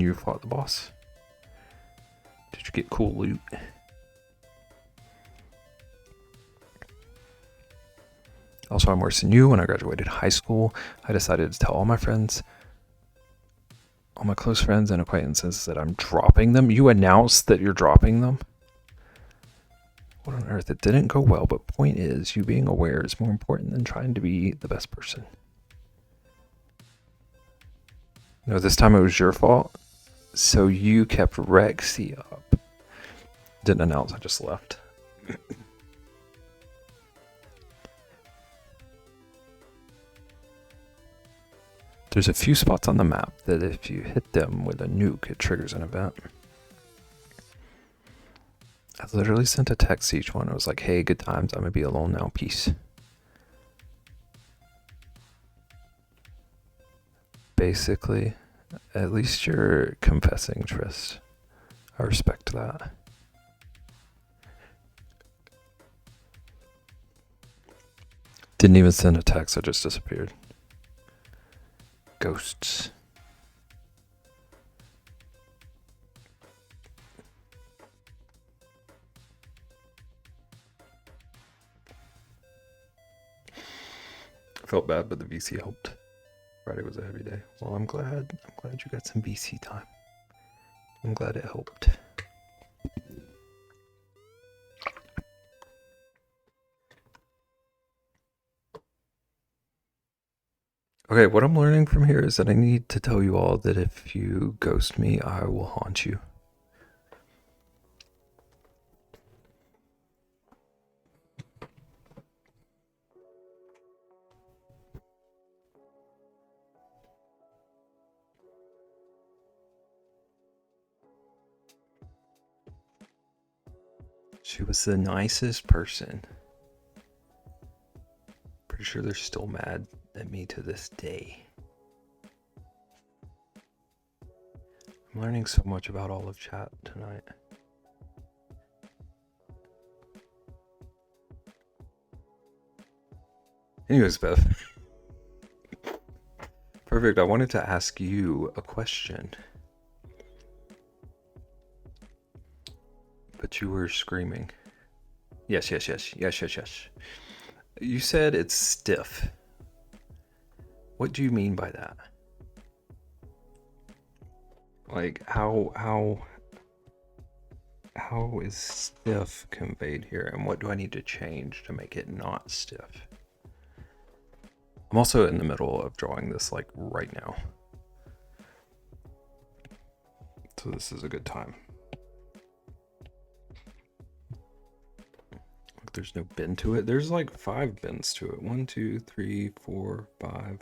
you fought the boss? Did you get cool loot? Also, I'm worse than you. When I graduated high school, I decided to tell all my friends, all my close friends and acquaintances that I'm dropping them. You announced that you're dropping them? What on earth? It didn't go well, but point is, you being aware is more important than trying to be the best person. No, this time it was your fault. So you kept Rexy up. Didn't announce, I just left. There's a few spots on the map that if you hit them with a nuke, it triggers an event. I literally sent a text to each one. It was like, hey, good times. I'm going to be alone now. Peace. Basically, at least you're confessing, Trist. I respect that. Didn't even send a text. I just disappeared. Ghosts. I felt bad, but the VC helped. Friday was a heavy day. Well, I'm glad you got some VC time. I'm glad it helped. Okay, what I'm learning from here is that I need to tell you all that if you ghost me, I will haunt you. She was the nicest person. Pretty sure they're still mad at me to this day. I'm learning so much about all of chat tonight. Anyways, Beth. Perfect. I wanted to ask you a question. But you were screaming. Yes. You said it's stiff. What do you mean by that? Like, how is stiff conveyed here, and what do I need to change to make it not stiff? I'm also in the middle of drawing this, like, right now. So this is a good time. Look, there's no bend to it. There's like 5 bends to it. 1, 2, 3, 4, 5.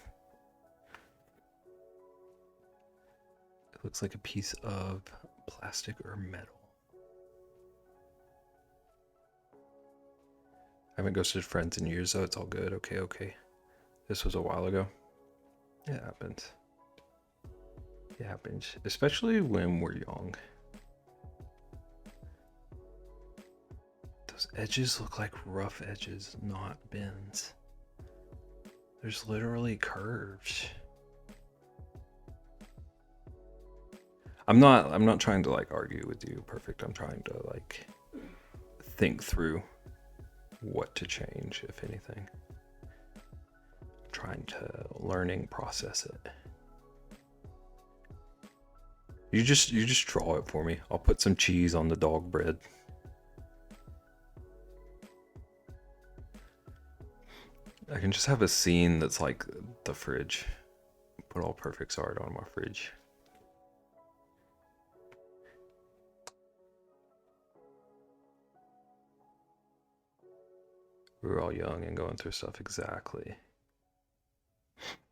It looks like a piece of plastic or metal. I haven't ghosted friends in years, though. It's all good. Okay. This was a while ago. It happens. It happens. Especially when we're young. Those edges look like rough edges, not bends. There's literally curves. I'm not trying to like argue with you, perfect. I'm trying to like think through what to change, if anything. I'm trying to learning process it. You just draw it for me. I'll put some cheese on the dog bread. I can just have a scene that's like the fridge. Put all Perfect's art on my fridge. We were all young and going through stuff, exactly.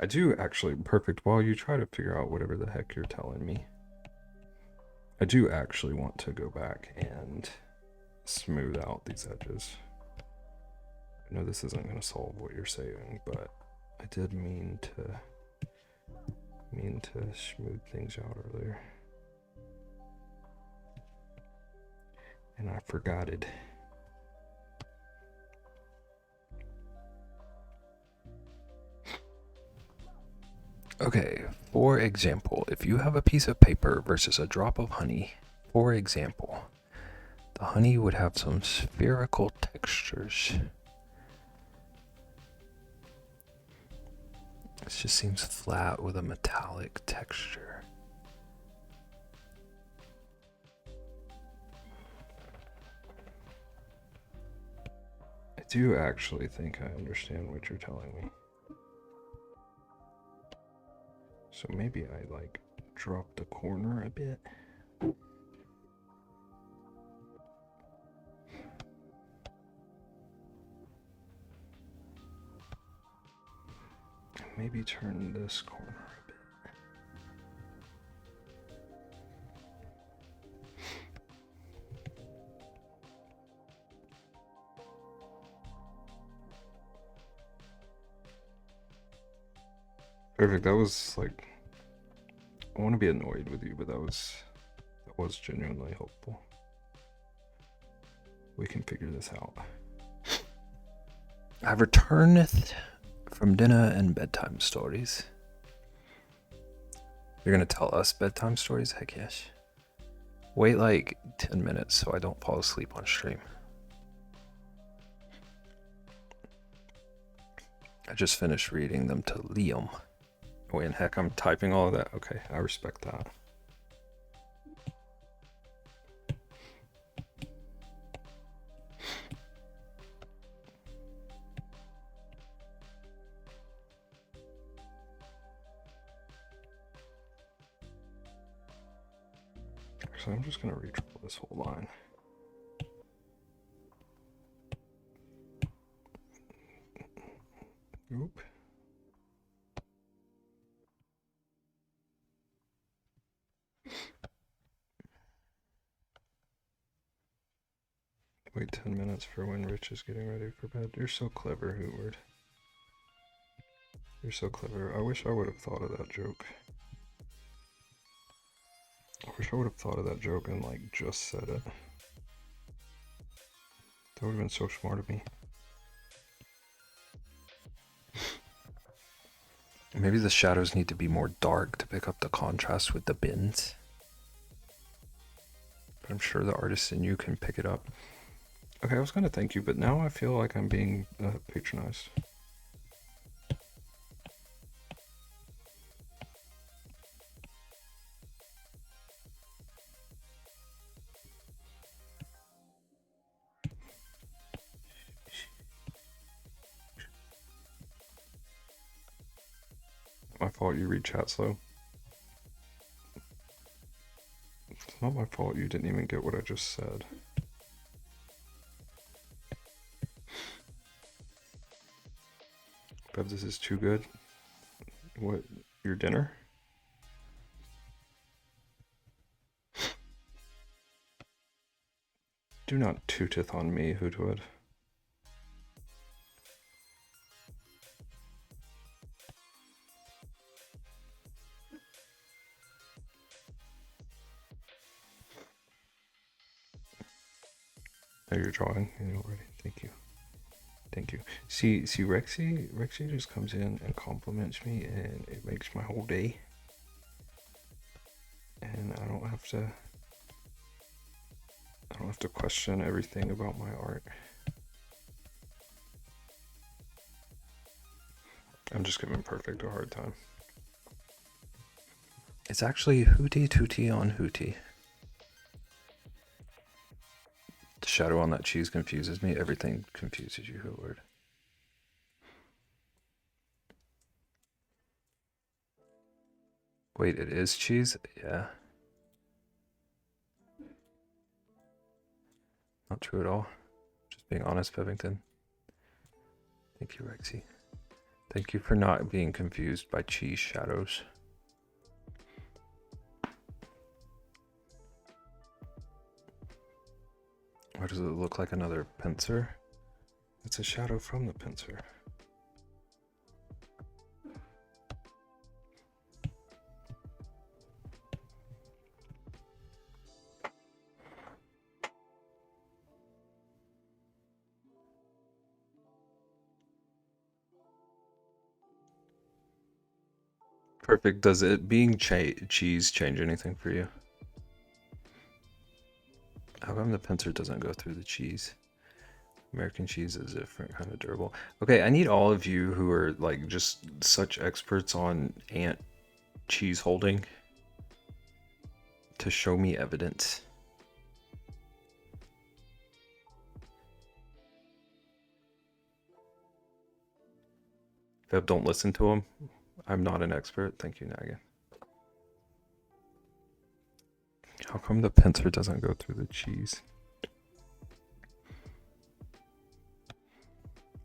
I do actually, perfect, while you try to figure out whatever the heck you're telling me, I do actually want to go back and smooth out these edges. I know this isn't going to solve what you're saying, but I did mean to smooth things out earlier. And I forgot it. Okay, for example, if you have a piece of paper versus a drop of honey, for example, the honey would have some spherical textures. It just seems flat with a metallic texture. I do actually think I understand what you're telling me. So maybe I like dropped the corner a bit. Maybe turn this corner a bit. Perfect. That was like, I want to be annoyed with you, but that was genuinely helpful. We can figure this out. I returneth from dinner and bedtime stories. You're gonna tell us bedtime stories? Heck yes. Wait like 10 minutes so I don't fall asleep on stream. I just finished reading them to Liam. Wait, and heck, I'm typing all of that. Okay, I respect that. So I'm just gonna redraw this whole line. Oop. Wait 10 minutes for when Rich is getting ready for bed. You're so clever, Hootward. You're so clever. I wish I would have thought of that joke. I wish I would have thought of that joke and like just said it. That would have been so smart of me. Maybe the shadows need to be more dark to pick up the contrast with the bins. But I'm sure the artist in you can pick it up. Okay, I was gonna thank you, but now I feel like I'm being patronized. My fault you read chat slow. It's not my fault you didn't even get what I just said. Bev, this is too good. What, your dinner? Do not tooteth on me, Hootwood. Oh, you're drawing already. Thank you. Thank you. See, Rexy just comes in and compliments me, and it makes my whole day. And I don't have have to question everything about my art. I'm just giving Perfect a hard time. It's actually Hootie Tootie on Hootie. The shadow on that cheese confuses me. Everything confuses you, Howard. Wait, it is cheese? Yeah. Not true at all. Just being honest, Bevington. Thank you, Rexy. Thank you for not being confused by cheese shadows. Or does it look like another pincer? It's a shadow from the pincer. Perfect. Does it being cheese change anything for you? How come the pincer doesn't go through the cheese? American cheese is a different kind of durable. Okay, I need all of you who are like just such experts on ant cheese holding to show me evidence. Feb, don't listen to him. I'm not an expert. Thank you, Naga. How come the pincer doesn't go through the cheese?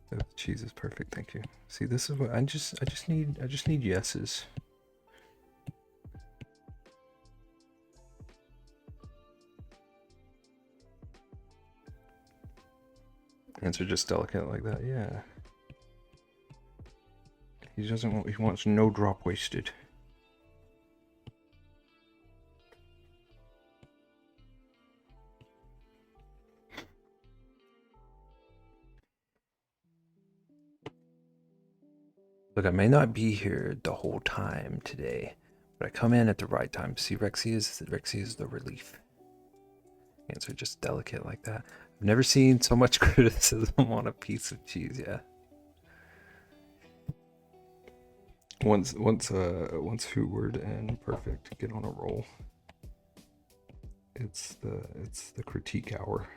The cheese is perfect. Thank you. See, this is what I just need yeses. Answer just delicate like that. Yeah. He doesn't want. He wants no drop wasted. Look, I may not be here the whole time today, but I come in at the right time. See, Rexy is the relief. Answer just delicate like that. I've never seen so much criticism on a piece of cheese. Yeah. Once Hoovered and Perfect get on a roll, it's the critique hour.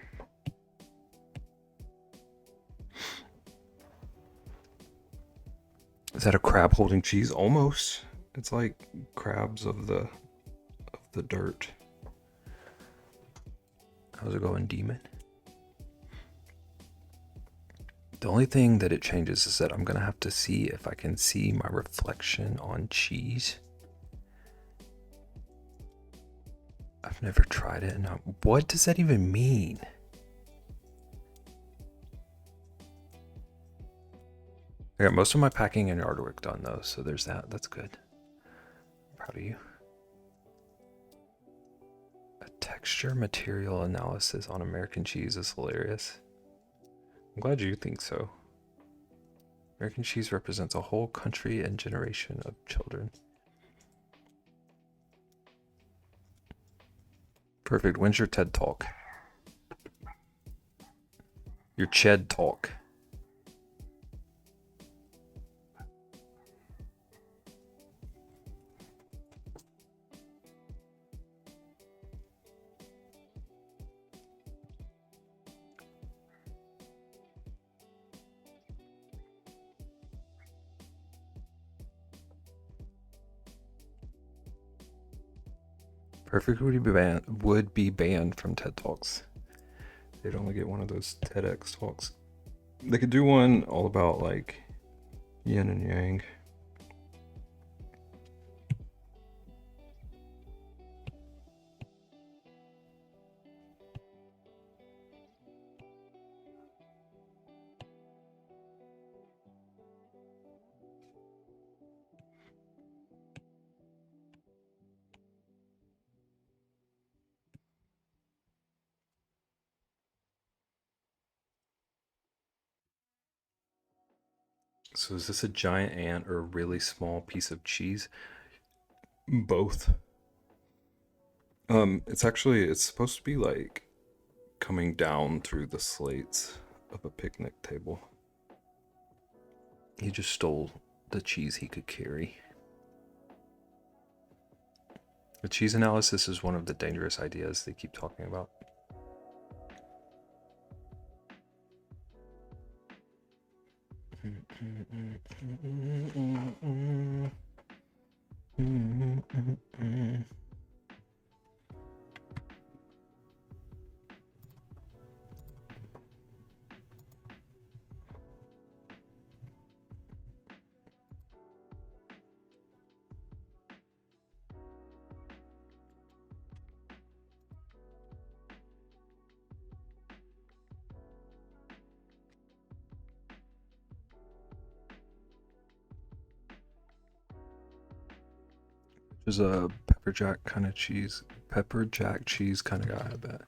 Is that a crab holding cheese? Almost. It's like crabs of the dirt. How's it going, Demon? The only thing that it changes is that I'm gonna have to see if I can see my reflection on cheese. I've never tried it. And what does that even mean? I got most of my packing and yard work done though, so there's that. That's good. I'm proud of you. A texture material analysis on American cheese is hilarious. I'm glad you think so. American cheese represents a whole country and generation of children. Perfect. When's your TED Talk? Your Ched Talk. Perfect would be banned from TED Talks. They'd only get one of those TEDx talks. They could do one all about like yin and yang. So is this a giant ant or a really small piece of cheese? Both. It's supposed to be like coming down through the slates of a picnic table. He just stole the cheese he could carry. The cheese analysis is one of the dangerous ideas they keep talking about. There's a pepper jack kind of cheese, pepper jack cheese kind of guy, I bet.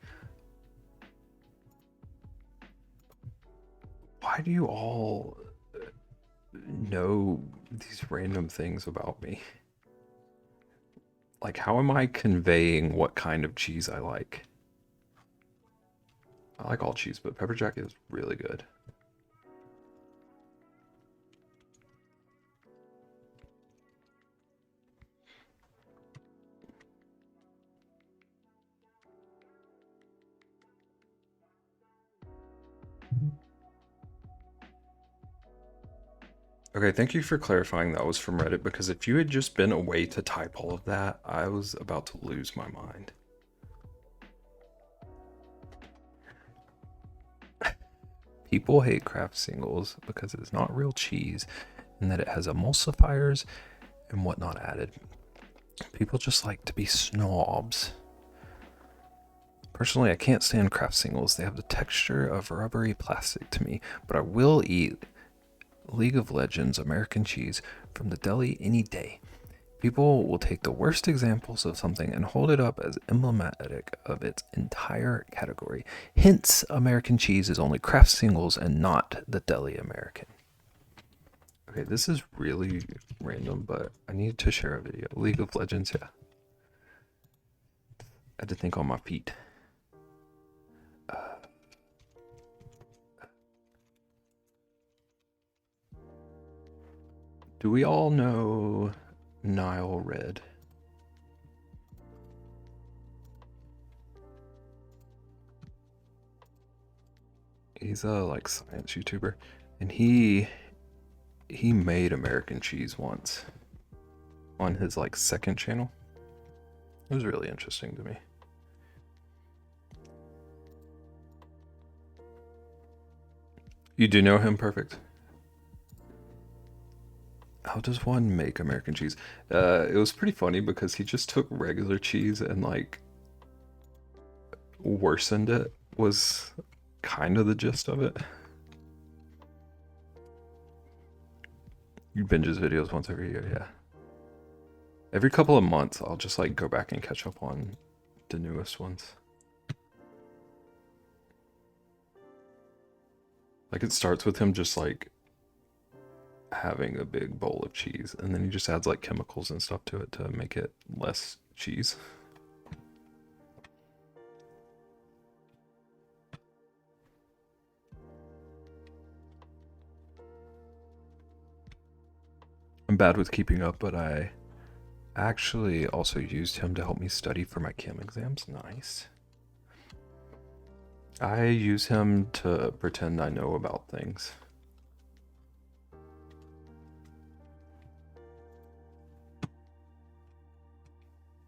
Why do you all know these random things about me? Like, how am I conveying what kind of cheese I like? I like all cheese, but pepper jack is really good. Okay, thank you for clarifying that was from Reddit, because if you had just been a way to type all of that, I was about to lose my mind. People hate Kraft singles because it's not real cheese and that it has emulsifiers and whatnot added. People just like to be snobs. Personally, I can't stand Kraft singles. They have the texture of rubbery plastic to me, but I will eat League of Legends American cheese from the deli any day. People will take the worst examples of something and hold it up as emblematic of its entire category. Hence, American cheese is only Kraft singles and not the deli American. Okay, this is really random, but I need to share a video. League of Legends, yeah. I had to think on my feet. Do we all know Nile Red? He's a like science YouTuber, and he made American cheese once on his like second channel. It was really interesting to me. You do know him, perfect. How does one make American cheese? It was pretty funny because he just took regular cheese and like worsened it, was kind of the gist of it. You binge his videos once every year, yeah. Every couple of months, I'll just like go back and catch up on the newest ones. Like it starts with him just like having a big bowl of cheese, and then he just adds like chemicals and stuff to it to make it less cheese. I'm bad with keeping up, but I actually also used him to help me study for my chem exams. Nice. I use him to pretend I know about things.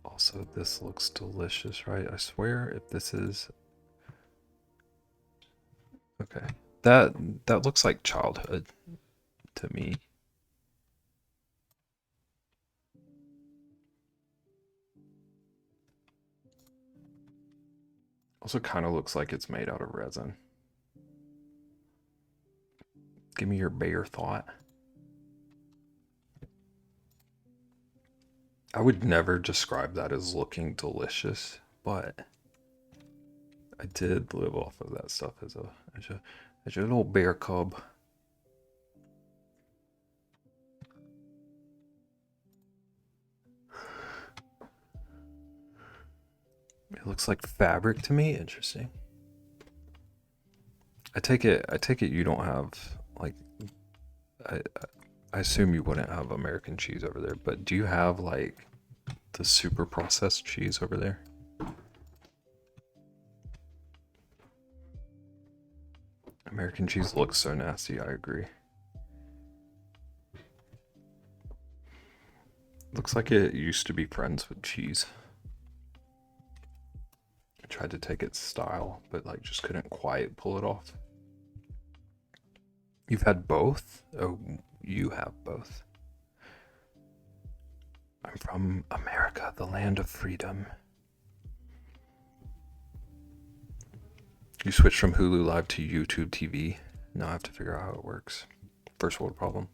Also, this looks delicious, right? I swear if this is... Okay. That looks like childhood to me. Also kind of looks like it's made out of resin. Give me your Bayer thought. I would never describe that as looking delicious, but I did live off of that stuff as a little bear cub. It looks like fabric to me. Interesting. I take it you don't have like I I assume you wouldn't have American cheese over there, but do you have like the super processed cheese over there? American cheese looks so nasty, I agree. Looks like it used to be friends with cheese. I tried to take its style, but like just couldn't quite pull it off. You've had both? Oh, you have both. I'm from America, the land of freedom. You switched from Hulu Live to YouTube TV. Now I have to figure out how it works. First world problem.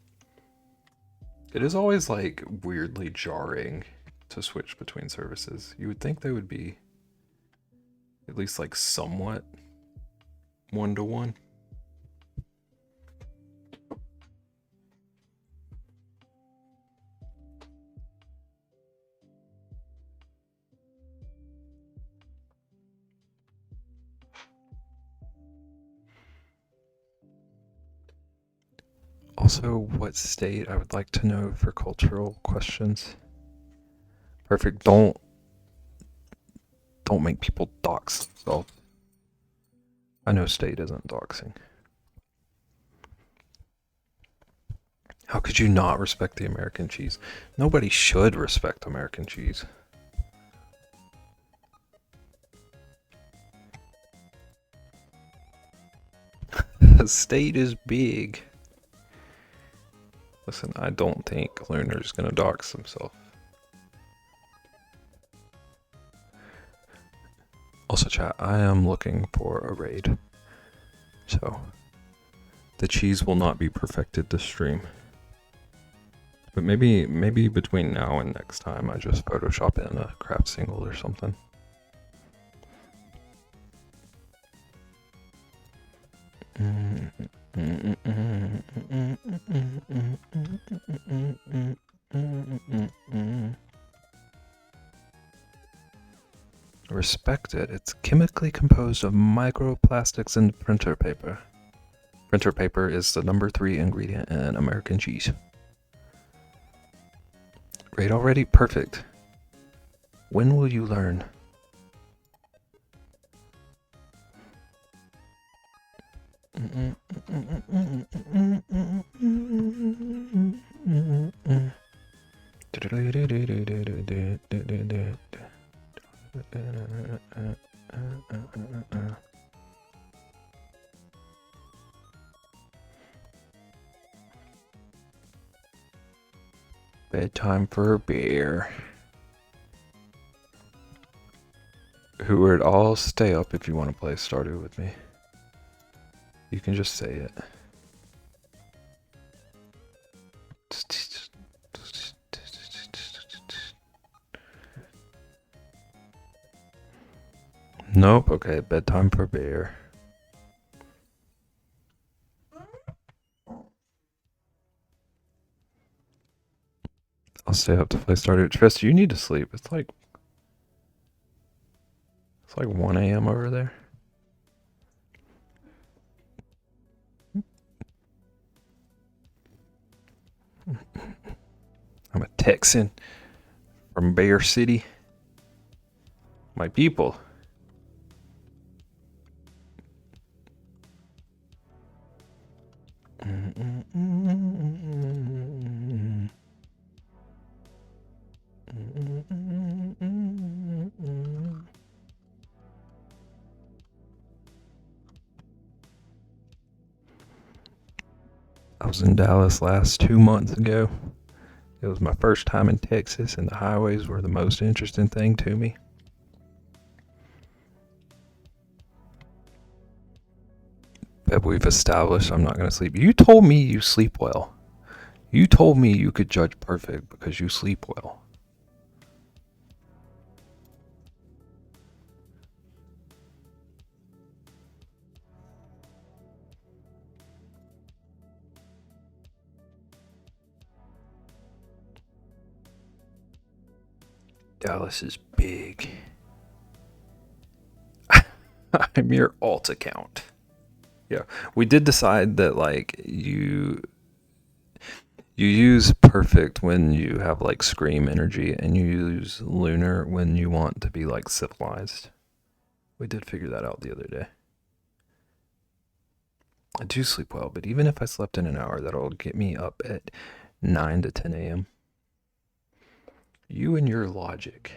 It is always like weirdly jarring to switch between services. You would think they would be at least like somewhat one-to-one. Also, what state I would like to know for cultural questions. Perfect. Don't make people dox themselves. I know state isn't doxing. How could you not respect the American cheese? Nobody should respect American cheese. The state is big. Listen, I don't think Lunar's gonna dox himself. Also, chat, I am looking for a raid. So, the cheese will not be perfected this stream. But maybe between now and next time, I just Photoshop in a craft single or something. Respect it. It's chemically composed of microplastics and printer paper. Printer paper is the number 3 ingredient in American cheese. Raid already? Perfect. When will you learn? Bedtime for a beer. Who would all stay up if you want to play Stardew with me? You can just say it. Nope, okay, bedtime for bear. I'll stay up to play Stardew. Trist, you need to sleep. It's like 1 a.m. over there. I'm a Texan from Bear City. My people. I was in Dallas last 2 months ago. It was my first time in Texas, and the highways were the most interesting thing to me. But we've established I'm not going to sleep. You told me you sleep well. You told me you could judge perfect because you sleep well. Dallas is big. I'm your alt account. Yeah, we did decide that like you use perfect when you have like scream energy, and you use lunar when you want to be like civilized. We did figure that out the other day. I do sleep well, but even if I slept in an hour, that'll get me up at 9 to 10 a.m. You and your logic.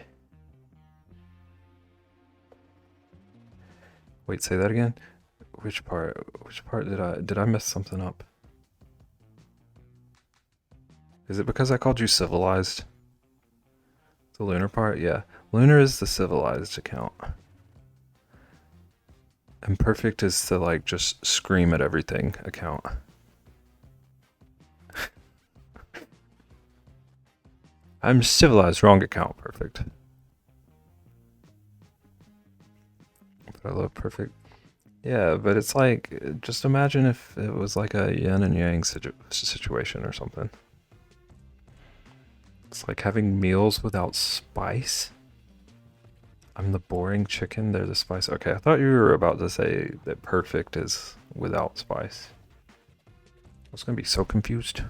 Wait, say that again? Which part? Which part did I mess something up? Is it because I called you civilized? The lunar part? Yeah. Lunar is the civilized account. And perfect is the like just scream at everything account. I'm civilized, wrong account, perfect. But I love perfect. Yeah, but it's like, just imagine if it was like a yin and yang situation or something. It's like having meals without spice. I'm the boring chicken, they're the spice. Okay, I thought you were about to say that perfect is without spice. I was gonna be so confused.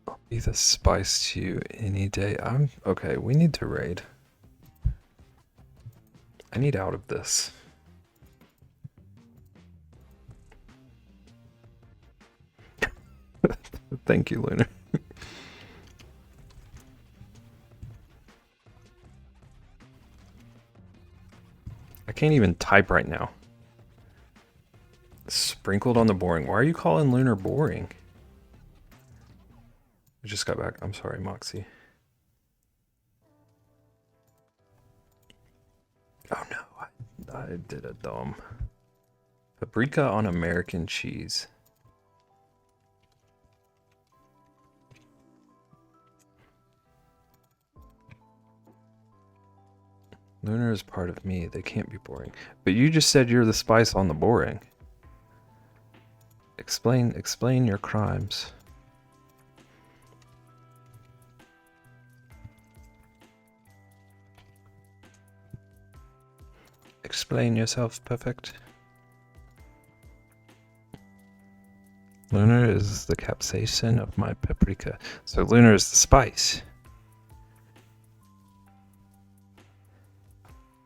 I'll be the spice to you any day. Okay, we need to raid. I need out of this. Thank you, Lunar. I can't even type right now. Sprinkled on the boring. Why are you calling Lunar boring? I just got back. I'm sorry, Moxie. Oh no, I did a dumb. Paprika on American cheese. Lunar is part of me. They can't be boring. But you just said you're the spice on the boring. Explain your crimes. Explain yourself, perfect. Lunar is the capsaicin of my paprika. So Lunar is the spice.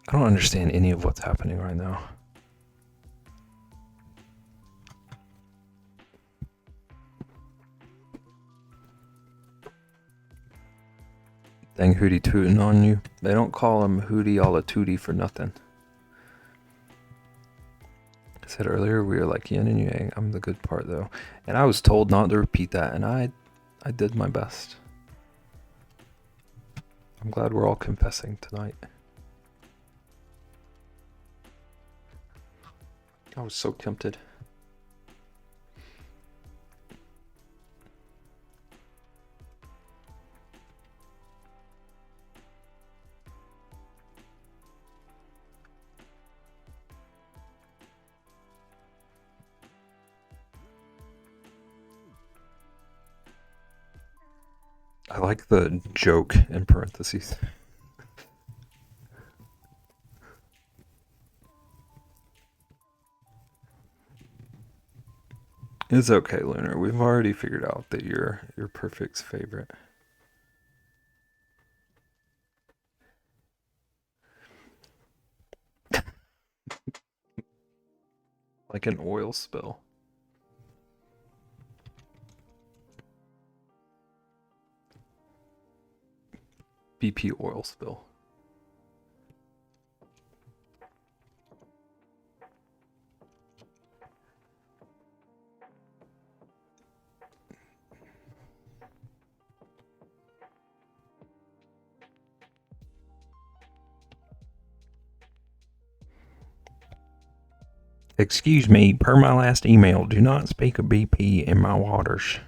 I don't understand any of what's happening right now. Dang Hootie tootin' on you. They don't call him Hootie a la Tootie for nothing. I said earlier we were like yin and yang. I'm the good part though. And I was told not to repeat that, and I did my best. I'm glad we're all confessing tonight. I was so tempted. I like the joke in parentheses. It's okay, Lunar. We've already figured out that you're Perfect's favorite. Like an oil spill. BP oil spill. Excuse me, per my last email, do not speak of BP in my waters.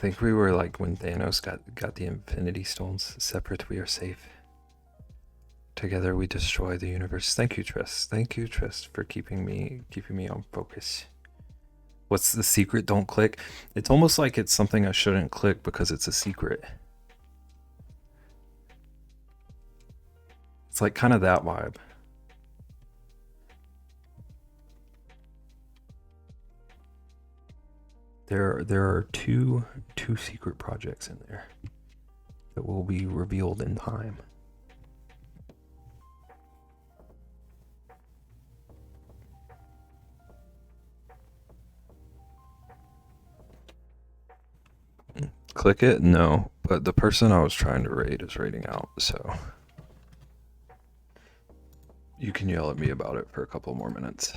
think we were like when Thanos got the Infinity Stones. Separate we are safe. Together we destroy the universe. Thank you, Trist. Thank you, Trist, for keeping me on focus. What's the secret? Don't click. It's almost like it's something I shouldn't click because it's a secret. It's like kind of that vibe. There are two secret projects in there that will be revealed in time. Click it? No, but the person I was trying to raid is raiding out, so you can yell at me about it for a couple more minutes.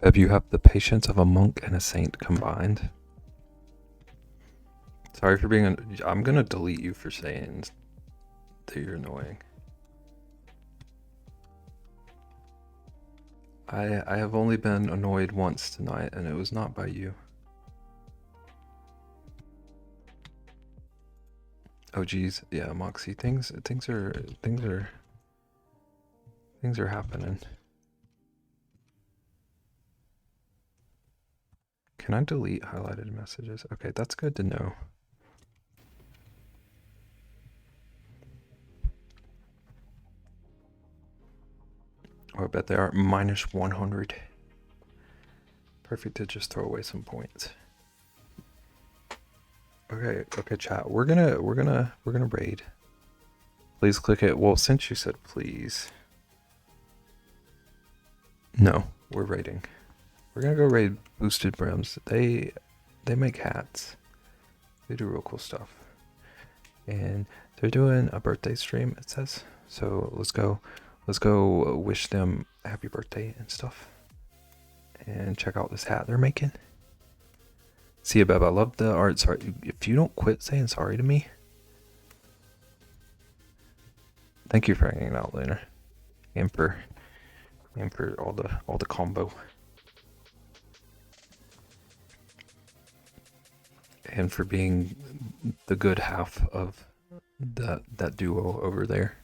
Bev, you have the patience of a monk and a saint combined. Sorry for being I'm gonna delete you for saying that you're annoying. I have only been annoyed once tonight, and it was not by you. Oh geez, yeah, Moxie, things are happening. Can I delete highlighted messages? Okay, that's good to know. Oh, I bet they are minus 100. Perfect to just throw away some points. Okay, chat. We're gonna raid. Please click it. Well, since you said please. No, we're raiding. We're gonna go raid Boosted Brims. They make hats. They do real cool stuff. And they're doing a birthday stream, it says. So let's go wish them happy birthday and stuff. And check out this hat they're making. See you, Beb. I love the art. Sorry, if you don't quit saying sorry to me. Thank you for hanging out, Luna. And for all the combo. And for being the good half of that duo over there.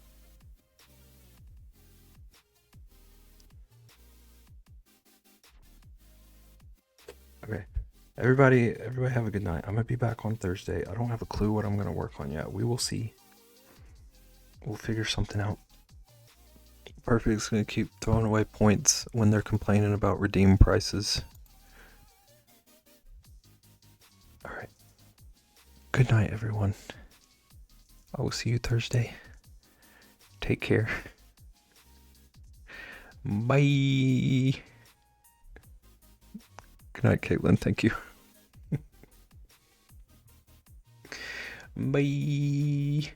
Okay. Everybody have a good night. I'm gonna be back on Thursday. I don't have a clue what I'm gonna work on yet. We will see. We'll figure something out. Perfect's gonna keep throwing away points when they're complaining about redeem prices. Alright. Good night, everyone. I will see you Thursday. Take care. Bye. Good night, Caitlin. Thank you. Bye.